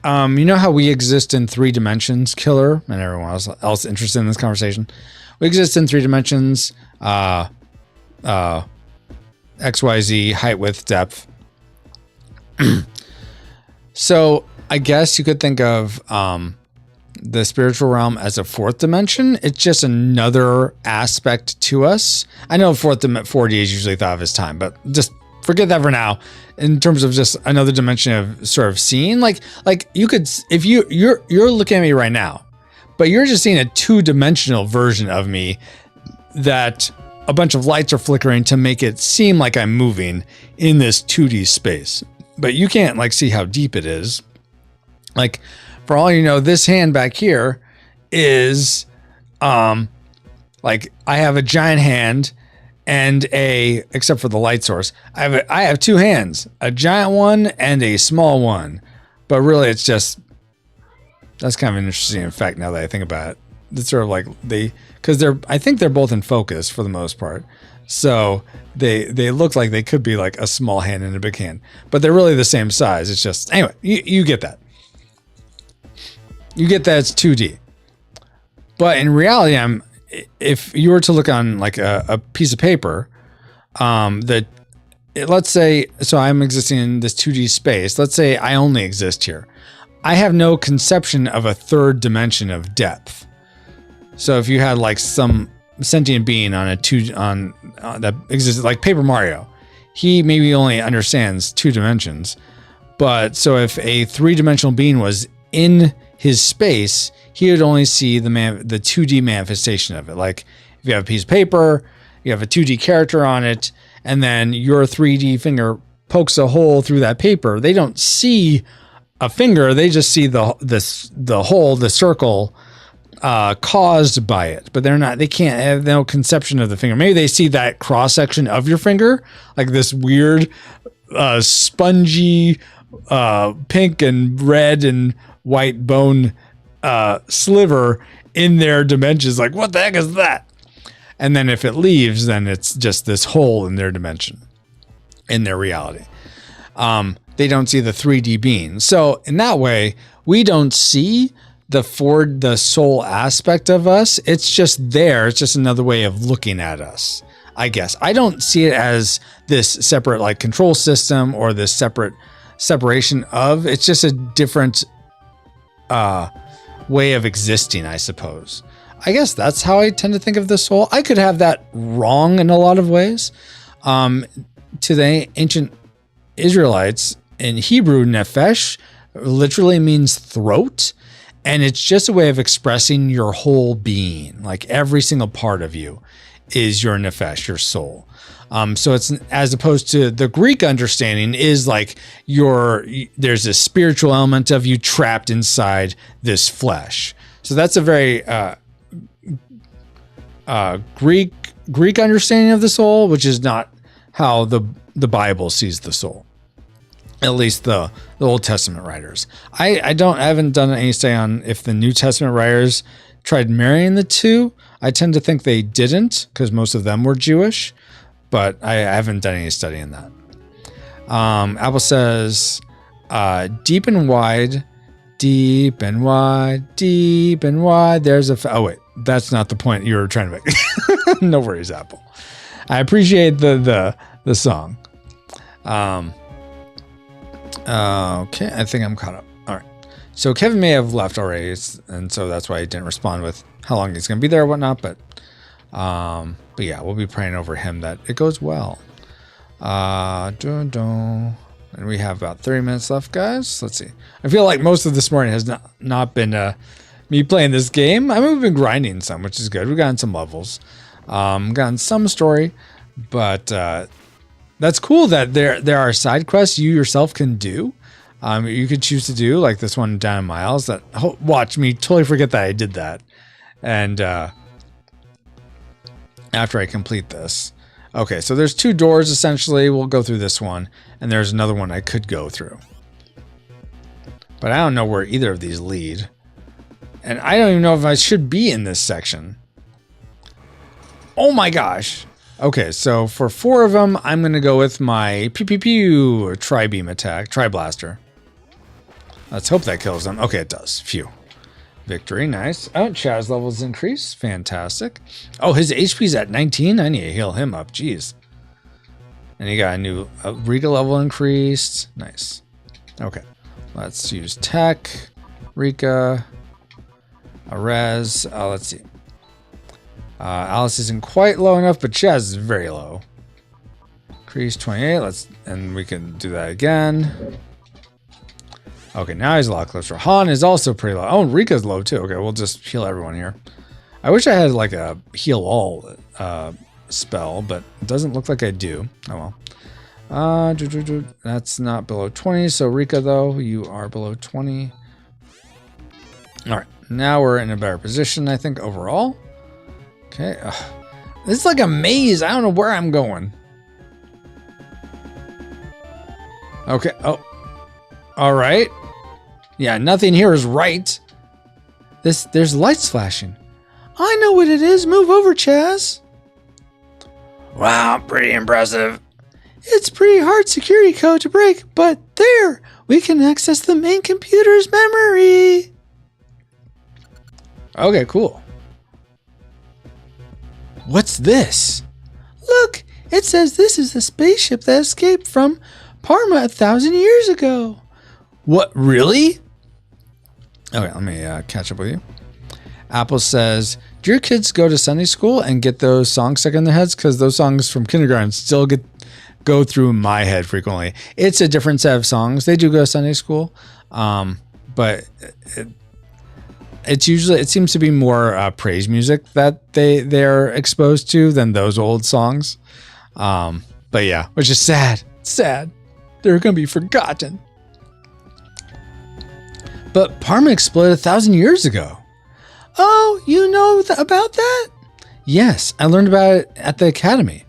you know how we exist in 3 dimensions, Killer, and everyone else interested in this conversation? We exist in 3 dimensions, XYZ, height, width, depth. So I guess you could think of the spiritual realm as a 4th dimension. It's just another aspect to us. I know 4D is usually thought of as time, but just forget that for now. In terms of just another dimension of sort of seeing, like you could, if you're looking at me right now, but you're just seeing a 2-dimensional version of me that a bunch of lights are flickering to make it seem like I'm moving in this 2D space. But you can't like see how deep it is. Like, for all you know, this hand back here is like I have a giant hand and except for the light source, I have two hands, a giant one and a small one. But really, it's just, that's kind of an interesting effect now that I think about it. It's sort of like I think they're both in focus for the most part. So they look like they could be like a small hand and a big hand, but they're really the same size. It's just, anyway, you get that. You get that it's 2D. But in reality, if you were to look on like a piece of paper, let's say, so I'm existing in this 2D space. Let's say I only exist here. I have no conception of a third dimension of depth. So if you had like some sentient being on that exists like Paper Mario, he maybe only understands 2 dimensions. But so if a 3-dimensional being was in his space, he would only see the 2D manifestation of it. Like if you have a piece of paper, you have a 2D character on it, and then your 3D finger pokes a hole through that paper. They don't see a finger; they just see the hole, the circle caused by it. But they can't have no conception of the finger. Maybe they see that cross section of your finger, like this weird, spongy, pink and red and white bone sliver in their dimensions. Like, what the heck is that? And then if it leaves, then it's just this hole in their dimension, in their reality. They don't see the 3D being. So in that way, we don't see the soul aspect of us. It's just there. It's just another way of looking at us, I guess. I don't see it as this separate like control system or this separation of. It's just a different way of existing, I suppose. I guess that's how I tend to think of the soul. I could have that wrong in a lot of ways. To the ancient Israelites, in Hebrew, nefesh literally means throat. And it's just a way of expressing your whole being. Like every single part of you is your nefesh, your soul. So it's, as opposed to the Greek understanding, is like there's a spiritual element of you trapped inside this flesh. So that's a very Greek understanding of the soul, which is not how the Bible sees the soul. At least the Old Testament writers. I haven't done any study on if the New Testament writers tried marrying the two. I tend to think they didn't, because most of them were Jewish, but I haven't done any study in that. Apple says, deep and wide, deep and wide, deep and wide. There's oh wait, that's not the point you were trying to make. No worries, Apple. I appreciate the song. Okay, I think I'm caught up. All right. So Kevin may have left already, and so that's why he didn't respond with how long he's going to be there or whatnot. But yeah, we'll be praying over him that it goes well. And we have about 30 minutes left, guys. Let's see. I feel like most of this morning has not been me playing this game. I mean, we've been grinding some, which is good. We've gotten some levels, gotten some story, but that's cool that there are side quests you yourself can do. You could choose to do like this one down in Miles. That watch me totally forget that I did that, and after I complete this, okay. So there's 2 doors essentially. We'll go through this one, and there's another one I could go through, but I don't know where either of these lead, and I don't even know if I should be in this section. Oh my gosh. Okay, so for 4 of them, I'm going to go with my pew pew pew tri-beam attack, tri-blaster. Let's hope that kills them. Okay, it does. Phew. Victory, nice. Oh, Chaz levels increase. Fantastic. Oh, his HP's at 19? I need to heal him up. Jeez. And he got a new Rika level increased. Nice. Okay, let's use tech. Rika. Arez. Let's see. Alice isn't quite low enough, but Chaz is very low. Increase 28. And we can do that again. Okay, now he's a lot closer. Han is also pretty low. Oh, Rika's low too. Okay, we'll just heal everyone here. I wish I had like a heal all spell, but it doesn't look like I do. Oh well. That's not below 20. So Rika, though, you are below 20. All right, now we're in a better position, I think, overall. Okay, This is like a maze. I don't know where I'm going. Okay. Oh. All right. Yeah, nothing here is right. There's lights flashing. I know what it is. Move over, Chaz. Wow, pretty impressive. It's pretty hard security code to break, but there, we can access the main computer's memory. Okay, cool. What's this? Look, it says this is the spaceship that escaped from Parma 1,000 years ago. What, really? Okay, let me catch up with you. Apple says, do your kids go to Sunday school and get those songs stuck in their heads? Because those songs from kindergarten still go through my head frequently. It's a different set of songs. They do go to Sunday school, but it seems to be more praise music that they're exposed to than those old songs. But yeah, which is sad. Sad. They're going to be forgotten. But Parma exploded 1,000 years ago. Oh, you know about that? Yes, I learned about it at the academy.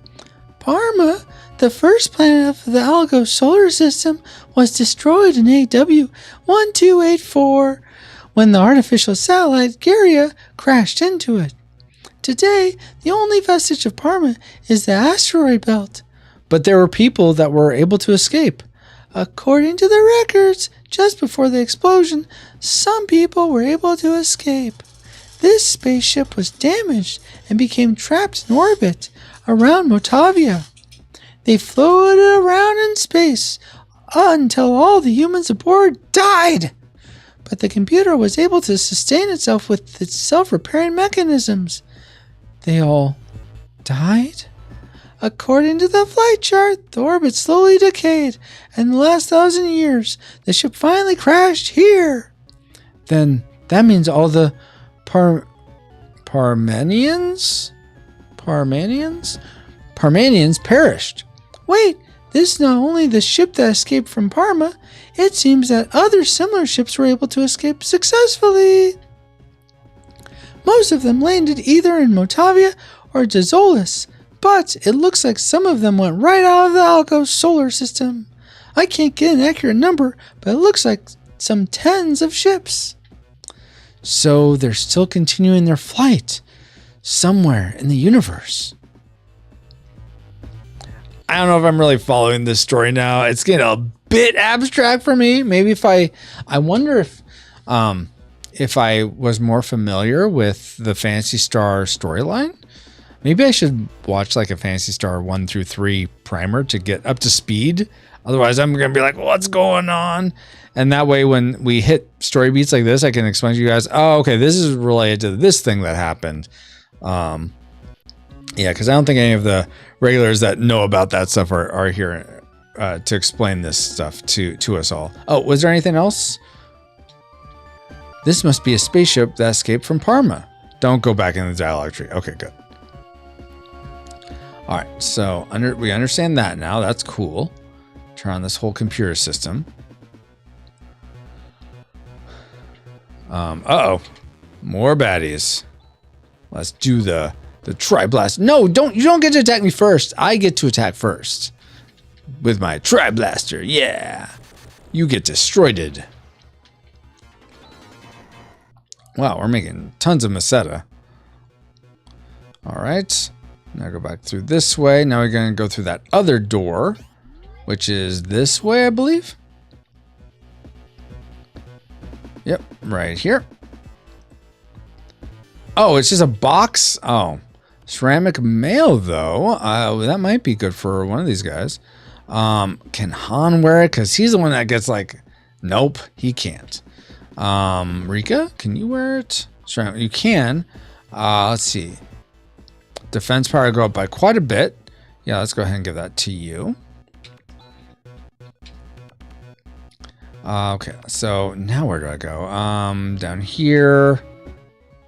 Parma, the first planet of the Algo solar system, was destroyed in AW 1284 when the artificial satellite Gaia crashed into it. Today, the only vestige of Parma is the asteroid belt. But there were people that were able to escape. According to the records, just before the explosion, some people were able to escape. This spaceship was damaged and became trapped in orbit around Motavia. They floated around in space until all the humans aboard died. But the computer was able to sustain itself with its self-repairing mechanisms. They all died? According to the flight chart, the orbit slowly decayed, and in the last 1,000 years, the ship finally crashed here. Then that means all the Parmanians perished. Wait, this is not only the ship that escaped from Parma, it seems that other similar ships were able to escape successfully. Most of them landed either in Motavia or Dezolis, but it looks like some of them went right out of the Algo solar system. I can't get an accurate number, but it looks like some tens of ships. So they're still continuing their flight somewhere in the universe. I don't know if I'm really following this story now. It's getting a bit abstract for me. Maybe I wonder if I was more familiar with the Phantasy Star storyline. Maybe I should watch like a Phantasy Star 1 through 3 primer to get up to speed. Otherwise, I'm going to be like, what's going on? And that way, when we hit story beats like this, I can explain to you guys, oh, okay, this is related to this thing that happened. Yeah, because I don't think any of the regulars that know about that stuff are here to explain this stuff to us all. Oh, was there anything else? This must be a spaceship that escaped from Parma. Don't go back in the dialogue tree. Okay, good. All right, so we understand that now. That's cool. Turn on this whole computer system. Uh-oh. More baddies. Let's do the tri-blast. No, you don't get to attack me first. I get to attack first. With my tri-blaster. Yeah. You get destroyed. Wow, we're making tons of Meseta. All right. Now go back through this way. Now we're going to go through that other door, which is this way, I believe. Yep, right here. Oh, it's just a box. Oh, ceramic mail, though. That might be good for one of these guys. Can Han wear it? Because he's the one that gets like, nope, he can't. Rika, can you wear it? Sure, you can. Let's see. Defense power go up by quite a bit. Yeah, let's go ahead and give that to you. Okay, so now where do I go? Down here.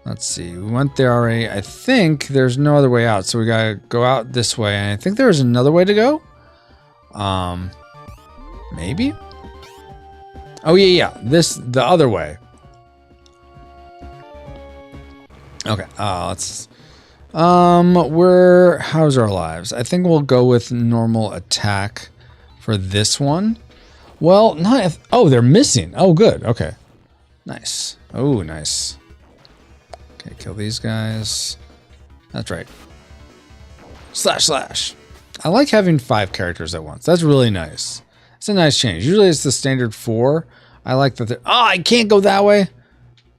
Let's see. We went there already. I think there's no other way out, so we gotta go out this way. And I think there was another way to go. Maybe. Oh yeah. The other way. Okay. Let's. How's our lives? I think we'll go with normal attack for this one. Well, they're missing. Oh, good. Okay. Nice. Oh, nice. Okay, kill these guys. That's right. Slash, slash. I like having 5 characters at once. That's really nice. It's a nice change. Usually it's the standard 4. I like that. I can't go that way.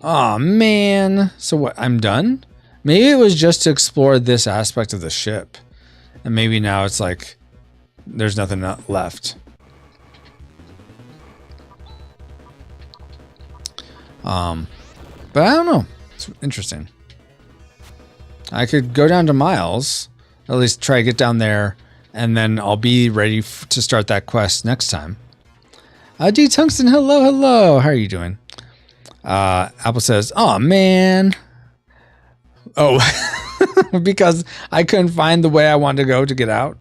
Oh, man. So what? I'm done? Maybe it was just to explore this aspect of the ship. And maybe now it's like there's nothing left. But I don't know. It's interesting. I could go down to Miles, at least try to get down there, and then I'll be ready to start that quest next time. D Tungsten, hello. How are you doing? Apple says, oh man. Oh, because I couldn't find the way I wanted to go to get out.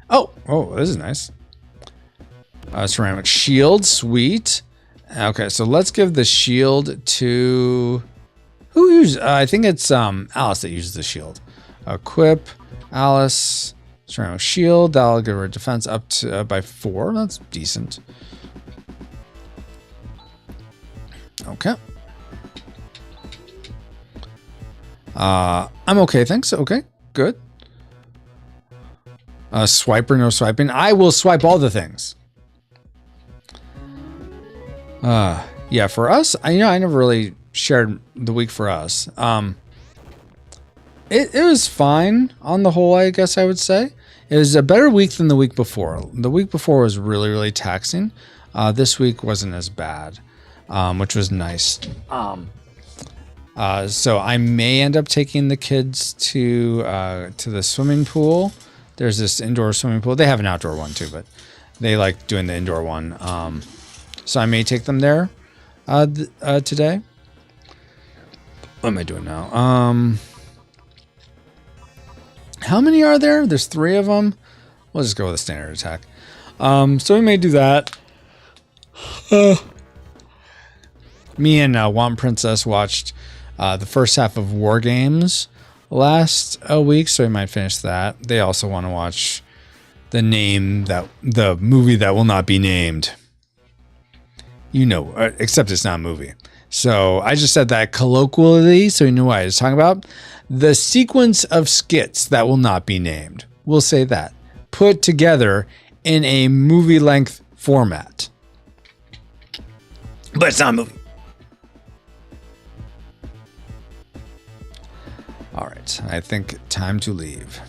Oh, this is nice. Ceramic shield, sweet. Okay, so let's give the shield to who uses? I think it's Alice that uses the shield. Equip Alice ceramic shield. That'll give her defense up to by 4. That's decent. Okay. I'm okay, thanks. Okay, good. Swiper, no swiping. I will swipe all the things. Yeah, for us, I never really shared the week for us. It was fine on the whole, I guess I would say. It was a better week than the week before. The week before was really, really taxing. This week wasn't as bad, which was nice. So I may end up taking the kids to the swimming pool. There's this indoor swimming pool. They have an outdoor one too, but they like doing the indoor one. So I may take them there today. What am I doing now? How many are there? There's 3 of them. We'll just go with a standard attack. So we may do that. Me and Wand Princess watched the first half of War Games last week, so we might finish that. They also want to watch the movie that will not be named. Except it's not a movie. So I just said that colloquially, so you know what I was talking about. The sequence of skits that will not be named. We'll say that. Put together in a movie-length format. But it's not a movie. All right, I think time to leave.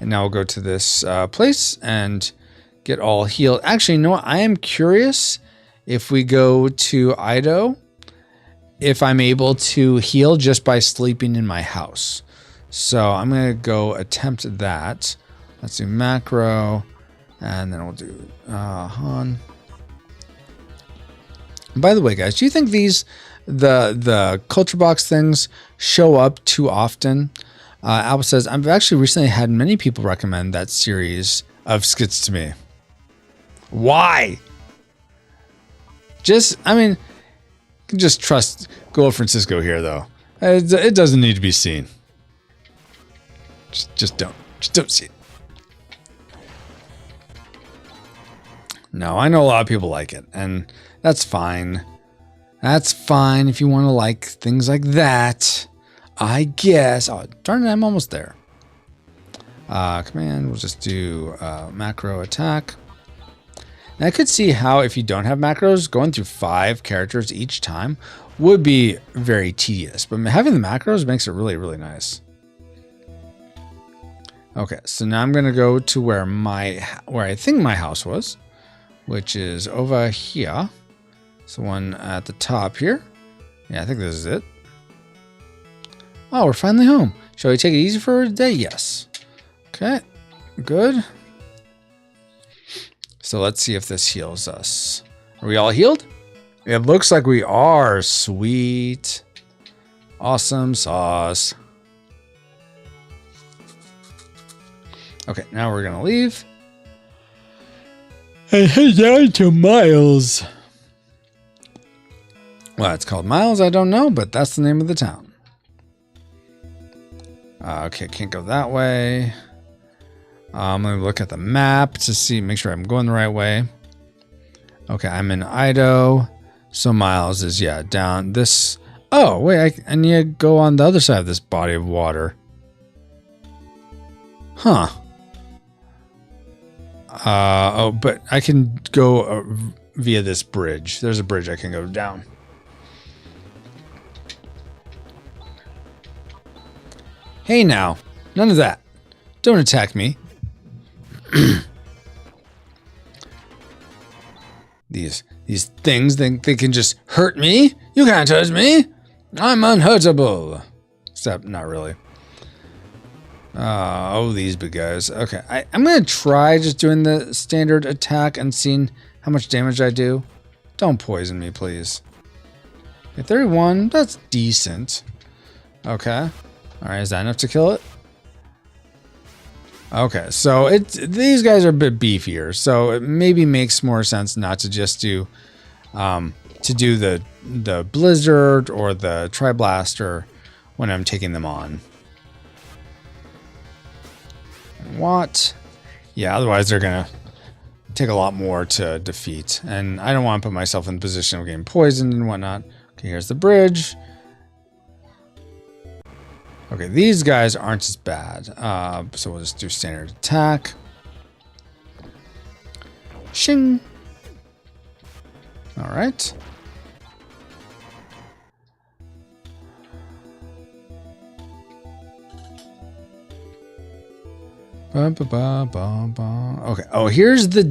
And now we'll go to this place and get all healed. Actually, you know what? I am curious if we go to Ido, if I'm able to heal just by sleeping in my house. So I'm going to go attempt that. Let's do macro, and then we'll do Han. By the way, guys, do you think the culture box things show up too often? Alba says, I've actually recently had many people recommend that series of skits to me. Why? Just trust Gold Francisco here, though. It doesn't need to be seen. Just don't see it. No, I know a lot of people like it, and that's fine. That's fine if you want to like things like that, I guess. Oh, darn it, I'm almost there. Command, we'll just do macro attack. And I could see how if you don't have macros, going through 5 characters each time would be very tedious. But having the macros makes it really, really nice. Okay, so now I'm going to go to where I think my house was, which is over here. It's the one at the top here. Yeah, I think this is it. Oh, we're finally home. Shall we take it easy for a day? Yes. Okay, good. So let's see if this heals us. Are we all healed? It looks like we are. Sweet. Awesome sauce. Okay, now we're going to leave. And head down to Miles. Well, it's called Miles, I don't know, but that's the name of the town. Okay, can't go that way. Let me look at the map to see, make sure I'm going the right way. Okay, I'm in Ido. So Miles is, yeah, down this. Oh, wait, I need to go on the other side of this body of water. Huh. Oh, but I can go via this bridge. There's a bridge I can go down. Hey now, none of that. Don't attack me. These things think they can just hurt me? You can't hurt me. I'm unhurtable. Except not really. Oh, these big guys. Okay, I'm gonna try just doing the standard attack and seeing how much damage I do. Don't poison me, please. Okay, 31, that's decent. Okay. Alright, is that enough to kill it? Okay, so these guys are a bit beefier, so it maybe makes more sense not to just do the blizzard or the tri-blaster when I'm taking them on. What? Yeah, otherwise they're gonna take a lot more to defeat, and I don't want to put myself in the position of getting poisoned and whatnot. Okay, here's the bridge. Okay, these guys aren't as bad. So we'll just do standard attack. Shing. All right. Okay. Oh, here's the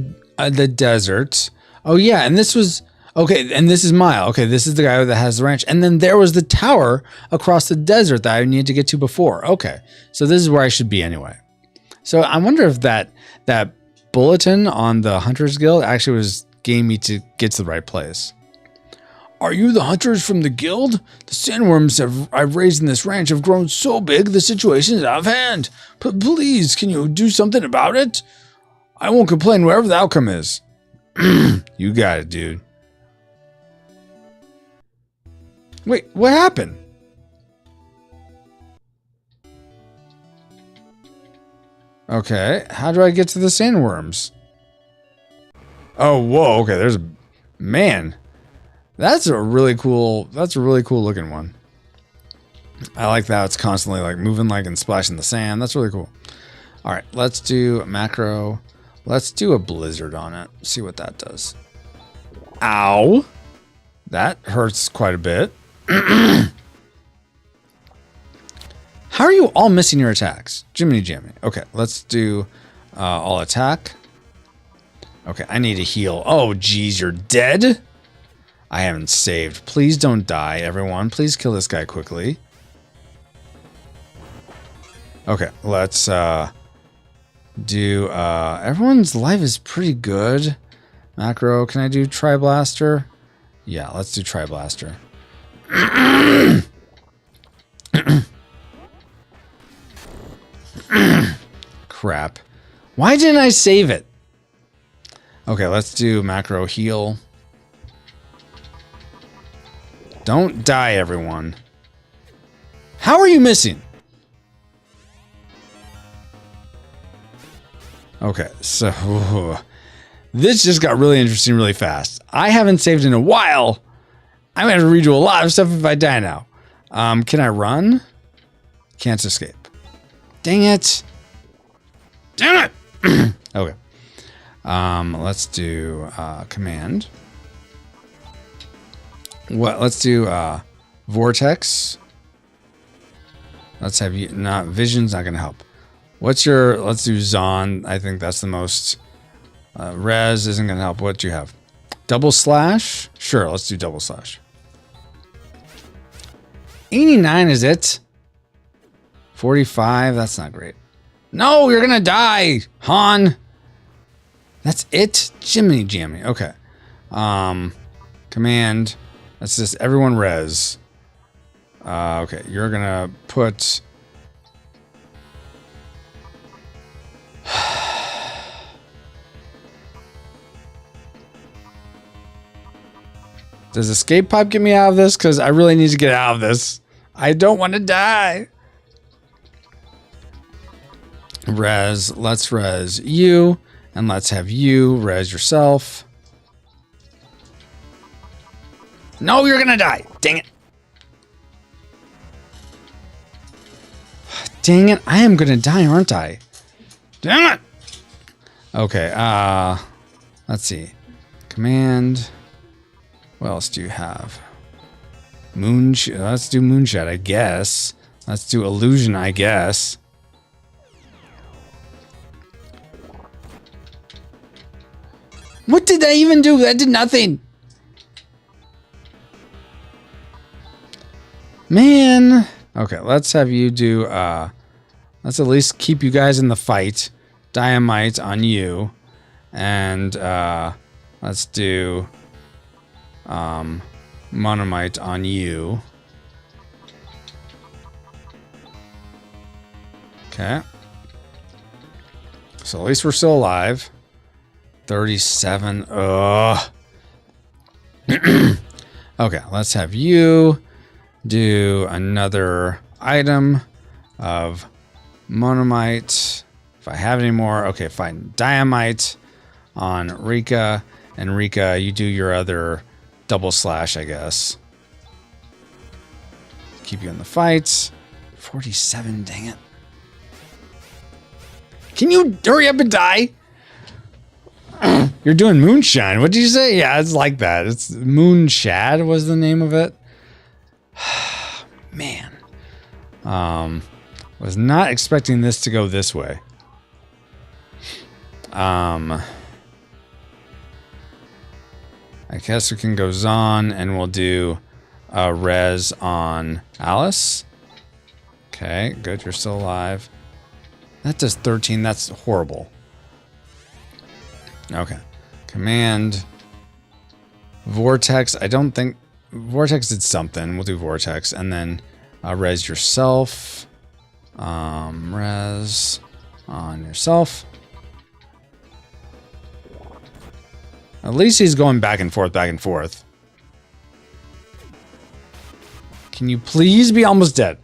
desert. Oh yeah, and this was okay. And this is Mile. Okay, this is the guy that has the ranch. And then there was the tower across the desert that I needed to get to before. Okay, so this is where I should be anyway. So I wonder if that bulletin on the Hunters Guild actually was getting me to get to the right place. Are you the hunters from the guild? The sandworms I've raised in this ranch have grown so big the situation is out of hand. Please, can you do something about it? I won't complain whatever the outcome is. You got it, dude. Wait, what happened? Okay, how do I get to the sandworms? Oh, whoa, okay, there's a... Man, that's a really cool looking one. I like that it's constantly like moving like and splashing the sand. That's really cool. All right, let's do macro. Let's do a blizzard on it. See what that does. Ow. That hurts quite a bit. How are you all missing your attacks? Jiminy Jammy. Okay, let's do all attack. Okay, I need to heal. Oh, geez, you're dead? I haven't saved. Please don't die, everyone. Please kill this guy quickly. Okay, let's do... everyone's life is pretty good. Macro, can I do Tri-Blaster? Yeah, let's do Tri-Blaster. Crap. Why didn't I save it? Okay, let's do macro heal. Don't die, everyone. How are you missing? Okay, so this just got really interesting really fast. I haven't saved in a while. I'm gonna have to redo a lot of stuff if I die now. Can I run? Can't escape. Dang it. Damn it. Okay. Let's do command. What? Let's do vortex. Let's have you. Not vision's not gonna help. What's your? Let's do Zon. I think that's the most. Res isn't gonna help. What do you have? Double slash. Sure. Let's do double slash. 89 is it? 45. That's not great. No, you're gonna die, Han. That's it? Jiminy Jammy. Okay. Command. That's just everyone res. Okay, you're gonna put... Does escape pipe get me out of this? Because I really need to get out of this. I don't want to die. let's res you, and let's have you res yourself. No, you're gonna die. Dang it. Dang it, I am gonna die, aren't I? Dang it! Okay, let's see. Command. What else do you have? Let's do Moonshot, I guess. Let's do Illusion, I guess. What did that even do? That did nothing. Man. Okay, let's have you do, let's at least keep you guys in the fight. Dynamite on you. And, let's do, Monomite on you. Okay. So at least we're still alive. 37. Ugh. Okay, let's have you do another item of Monomite. If I have any more, okay, fine. Dynamite on Rika. And Rika, you do your other double slash, I guess. Keep you in the fights. 47, dang it. Can you hurry up and die? You're doing Moonshine. What did you say? Yeah, it's like that. It's Moonshad was the name of it. Man. Was not expecting this to go this way. I guess we can go Zon and we'll do a res on Alice. Okay, good. You're still alive. That does 13. That's horrible. Okay. Command. Vortex. I don't think... Vortex did something. We'll do Vortex. And then res yourself. Res on yourself. At least he's going back and forth, back and forth. Can you please be almost dead?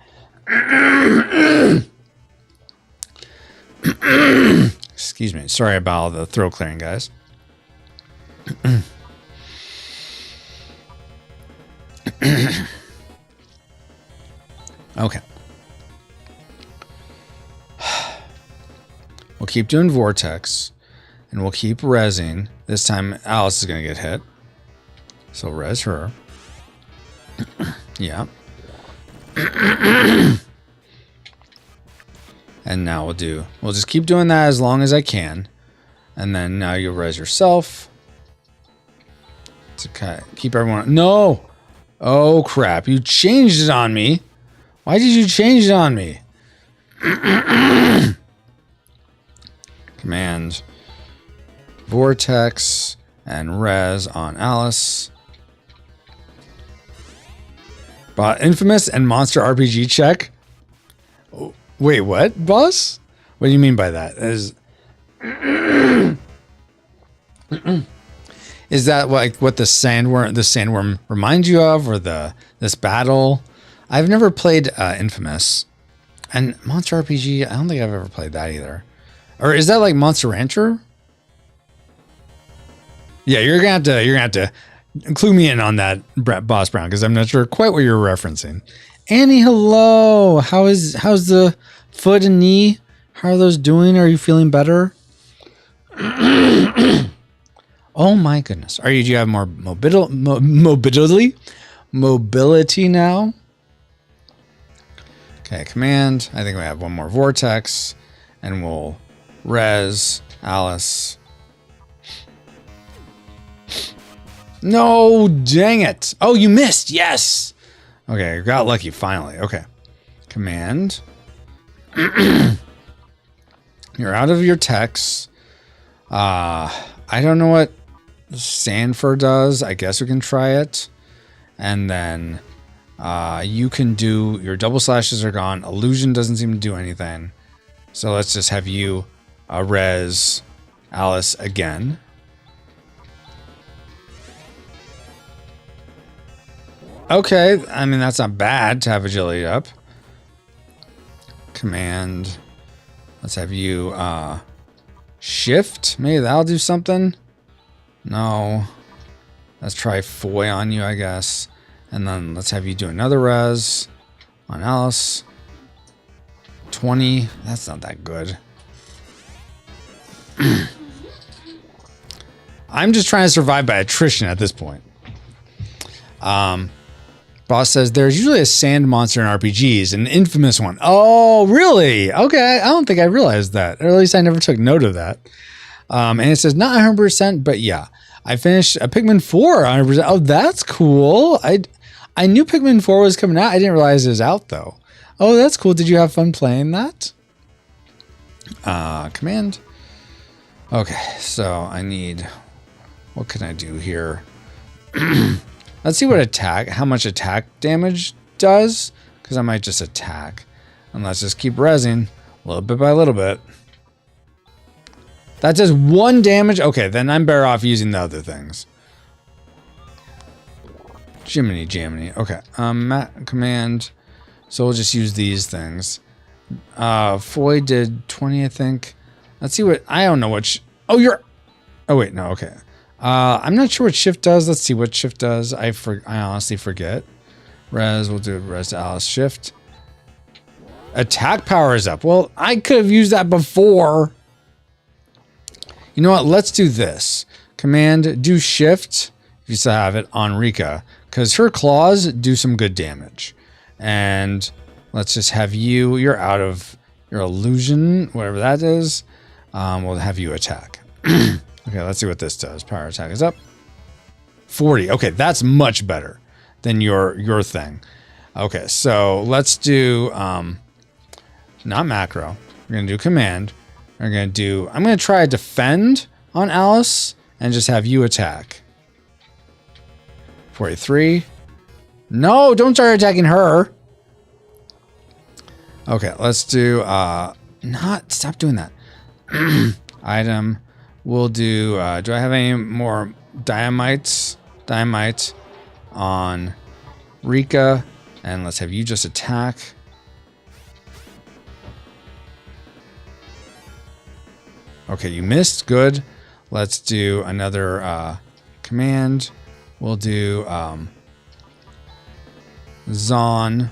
Excuse me. Sorry about the throat clearing, guys. Okay. We'll keep doing Vortex. And we'll keep resing. This time Alice is going to get hit. So res her. Yeah. And now we'll just keep doing that as long as I can. And then now you'll res yourself. To keep everyone... No! Oh, crap. You changed it on me. Why did you change it on me? Command... Vortex and res on Alice. Infamous and Monster RPG check. Oh, wait, what, boss? What do you mean by that? Is that like what the sandworm reminds you of, or this battle? I've never played Infamous and Monster RPG. I don't think I've ever played that either. Or is that like Monster Rancher? Yeah, you're gonna have to clue me in on that, Boss Brown, because I'm not sure quite what you're referencing. Annie, hello. How's the foot and knee? How are those doing? Are you feeling better? Oh my goodness. Do you have more mobility now? Okay, command. I think we have one more vortex, and we'll res Alice. No, dang it. Oh, you missed. Yes. Okay, got lucky finally. Okay. Command. You're out of your text. I don't know what Sanford does. I guess we can try it. And then you can do... Your double slashes are gone. Illusion doesn't seem to do anything. So let's just have you res Alice again. Okay, I mean, that's not bad to have agility up. Command. Let's have you shift. Maybe that'll do something. No. Let's try foy on you, I guess. And then let's have you do another res on Alice. 20. That's not that good. I'm just trying to survive by attrition at this point. Boss says there's usually a sand monster in RPGs, an infamous one. Oh, really? Okay, I don't think I realized that. Or at least I never took note of that. And it says not 100%, but yeah. I finished a Pikmin 4 100%. Oh, that's cool. I knew Pikmin 4 was coming out. I didn't realize it was out, though. Oh, that's cool. Did you have fun playing that? Command. Okay, so I need... What can I do here? Let's see what how much attack damage does, because I might just attack. And let's just keep rezzing little bit by little bit. That does 1 damage. Okay, then I'm better off using the other things. Jiminy Jaminy. Okay, command. So we'll just use these things. Foy did 20, I think. Let's see what, I don't know what, oh wait, no, okay. I'm not sure what shift does. Let's see what shift does. I honestly forget. Res, we'll do res to Alice shift. Attack power is up. Well, I could have used that before. You know what? Let's do this. Command, do shift, if you still have it, on Rika. Because her claws do some good damage. And let's just have you're out of your illusion, whatever that is. We'll have you attack. Okay, let's see what this does. Power attack is up. 40. Okay, that's much better than your thing. Okay, so let's do not macro. We're gonna do command. I'm gonna try defend on Alice and just have you attack. 43. No, don't start attacking her. Okay, let's do stop doing that. Item. We'll do, do I have any more dynamite on Rika? And let's have you just attack. Okay, you missed. Good. Let's do another command. We'll do Zon,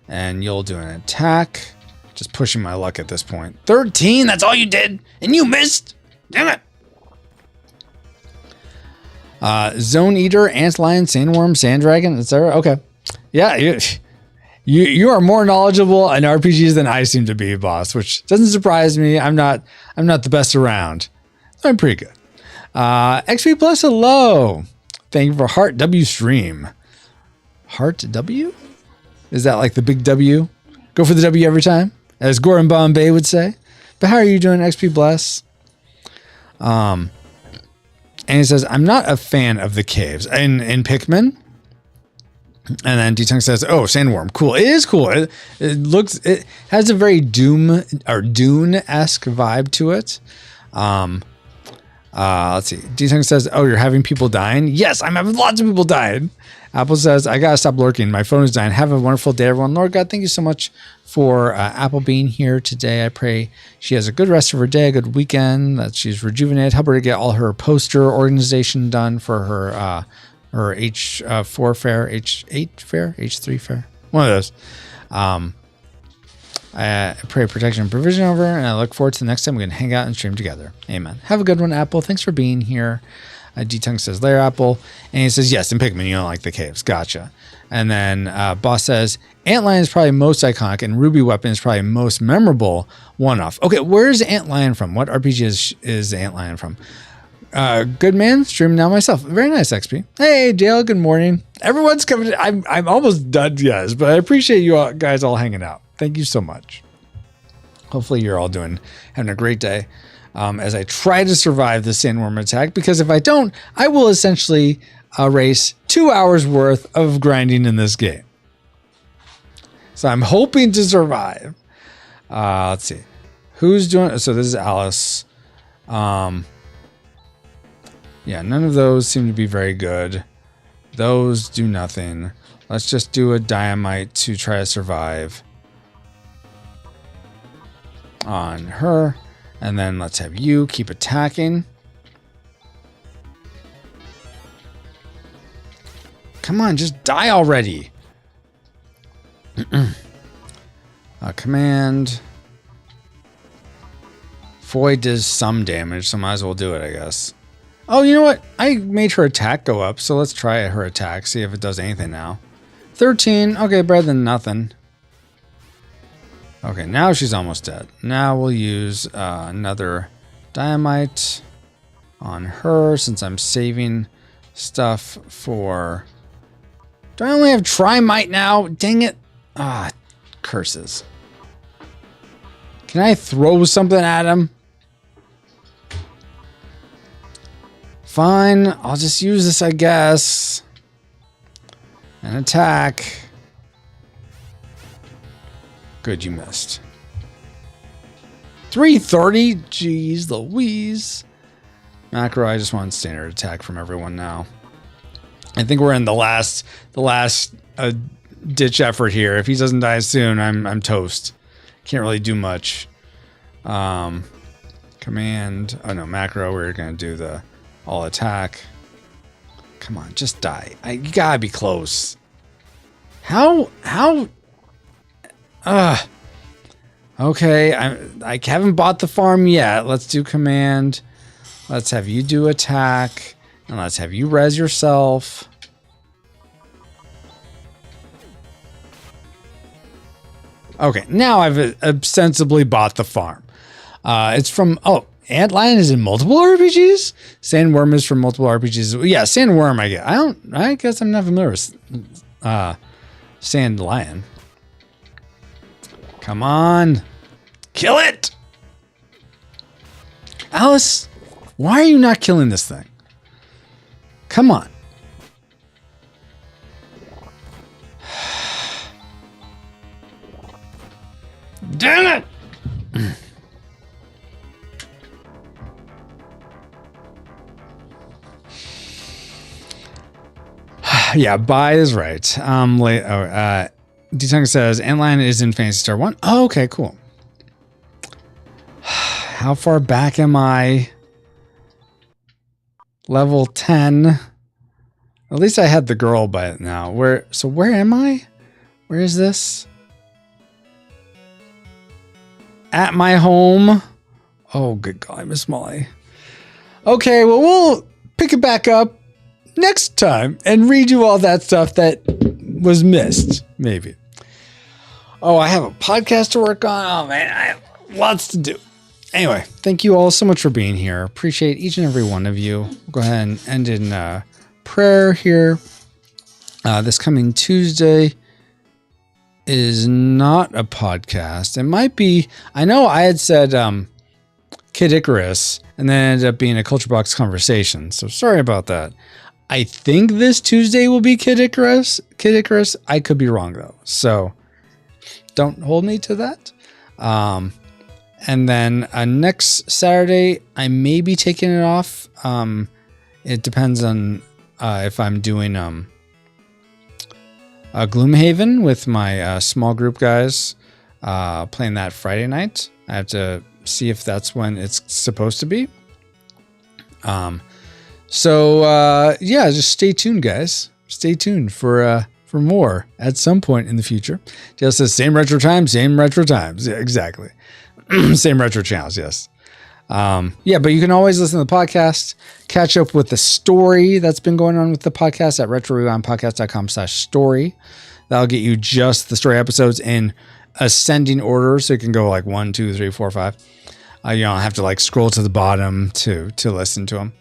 and you'll do an attack. Just pushing my luck at this point. 13, that's all you did, and you missed. Damn it. Zone Eater, Ant Lion, Sandworm, Sand Dragon, etc. Okay. Yeah, you are more knowledgeable in RPGs than I seem to be, boss, which doesn't surprise me. I'm not the best around. I'm pretty good. XP Plus, hello. Thank you for Heart W stream. Heart W? Is that like the big W? Go for the W every time, as Gordon Bombay would say. But how are you doing, XP Bless? And he says, I'm not a fan of the caves in Pikmin. And then D-Tongue says, oh, Sandworm. Cool. It is cool. It has a very Dune-esque vibe to it. Let's see. D-Tongue says, oh, you're having people dying? Yes, I'm having lots of people dying. Apple says, I gotta stop lurking. My phone is dying. Have a wonderful day, everyone. Lord God, thank you so much for Apple being here today. I pray she has a good rest of her day, a good weekend, that she's rejuvenated. Help her to get all her poster organization done for her H4 fair, H8 fair, H3 fair. One of those. I pray protection and provision over her, and I look forward to the next time we can hang out and stream together. Amen. Have a good one, Apple. Thanks for being here. D-Tongue says, Lair Apple. And he says, yes, in Pikmin, you don't like the caves. Gotcha. And then Boss says, Antlion is probably most iconic, and Ruby Weapon is probably most memorable one-off. Okay, where's Antlion from? What RPG is Antlion from? Good man, streaming now myself. Very nice, XP. Hey, Dale, good morning. Everyone's coming. I'm almost done, yes, but I appreciate you guys all hanging out. Thank you so much. Hopefully you're all having a great day. As I try to survive the sandworm attack, because if I don't, I will essentially erase 2 hours worth of grinding in this game. So I'm hoping to survive. Let's see. Who's doing? So this is Alice. Yeah, none of those seem to be very good. Those do nothing. Let's just do a dynamite to try to survive. on her. And then let's have you keep attacking. Come on, just die already. Command. Void does some damage, so might as well do it, I guess. Oh, you know what? I made her attack go up, so let's try her attack, see if it does anything now. 13. Okay, better than nothing. Okay, now she's almost dead. Now we'll use another dynamite on her since I'm saving stuff for... Do I only have trimite now? Dang it. Ah, curses. Can I throw something at him? Fine, I'll just use this, I guess. And attack. Good, you missed. 330? Jeez Louise. Macro, I just want standard attack from everyone now. I think we're in the last ditch effort here. If he doesn't die soon, I'm toast. Can't really do much. Command. Oh no, macro. We're gonna do the all attack. Come on, just die. You gotta be close. How? Okay, I haven't bought the farm yet. Let's do command. Let's have you do attack. And let's have you res yourself. Okay, now I've ostensibly bought the farm. It's from... Oh, Antlion is in multiple RPGs? Sandworm is from multiple RPGs. Yeah, Sandworm I get. I guess I'm not familiar with Sandlion. Come on. Kill it! Alice, why are you not killing this thing? Come on. Damn it! Yeah, buy is right. D-Tongue says, Antlion is in Phantasy Star 1. Oh, okay, cool. How far back am I? Level 10. At least I had the girl by now. Where am I? Where is this? At my home. Oh, good God, Miss Molly. Okay, well, we'll pick it back up next time and redo all that stuff that was missed, maybe. Oh, I have a podcast to work on. Oh, man, I have lots to do. Anyway, thank you all so much for being here. Appreciate each and every one of you. We'll go ahead and end in prayer here. This coming Tuesday is not a podcast. It might be. I know I had said Kid Icarus, and then it ended up being a Culture Box conversation. So sorry about that. I think this Tuesday will be Kid Icarus. I could be wrong though. So don't hold me to that. And then next Saturday, I may be taking it off. It depends on if I'm doing Gloomhaven with my small group guys, playing that Friday night. I have to see if that's when it's supposed to be. So just stay tuned, guys. Stay tuned for more at some point in the future. Just says same retro times. Yeah, exactly. Same retro channels, yes. But you can always listen to the podcast, catch up with the story that's been going on with the podcast at retrorewindpodcast.com/story. That'll get you just the story episodes in ascending order, so you can go like 1, 2, 3, 4, 5. You don't have to like scroll to the bottom to listen to them.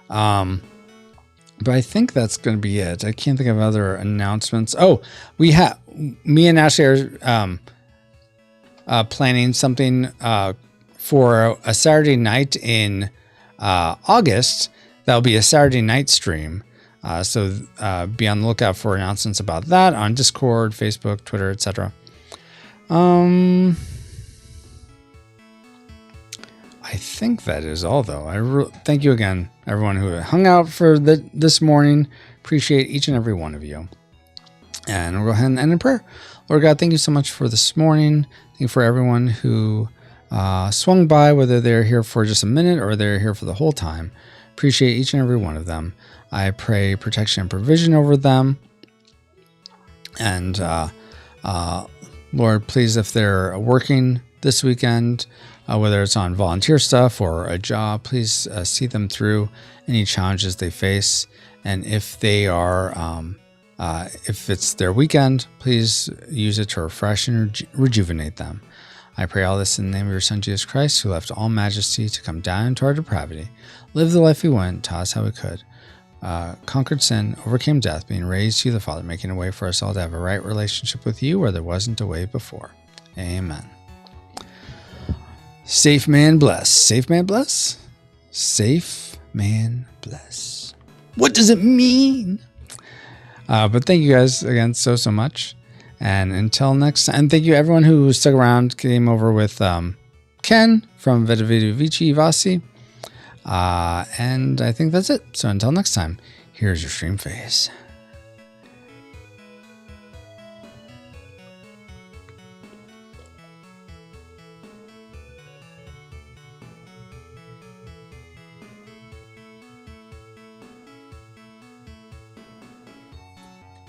But I think that's going to be it. I can't think of other announcements. Oh, me and Ashley are planning something for a Saturday night in August. That'll be a Saturday night stream. So be on the lookout for announcements about that on Discord, Facebook, Twitter, etc. I think that is all, though. Thank you again, everyone who hung out for this morning. Appreciate each and every one of you. And we'll go ahead and end in prayer. Lord God, thank you so much for this morning. Thank you for everyone who swung by, whether they're here for just a minute or they're here for the whole time. Appreciate each and every one of them. I pray protection and provision over them. And Lord, please, if they're working this weekend, whether it's on volunteer stuff or a job, please see them through any challenges they face. And if they are, if it's their weekend, please use it to refresh and rejuvenate them. I pray all this in the name of your Son, Jesus Christ, who left all majesty to come down into our depravity, lived the life we went, taught us how we could, conquered sin, overcame death, being raised to you, the Father, making a way for us all to have a right relationship with you where there wasn't a way before. Amen. Safe man bless. Safe man bless? Safe man bless. What does it mean? But thank you guys again so much. And until next time, and thank you everyone who stuck around, came over with Ken from Vedavidu Vici Vasi. And I think that's it. So until next time, here's your stream face.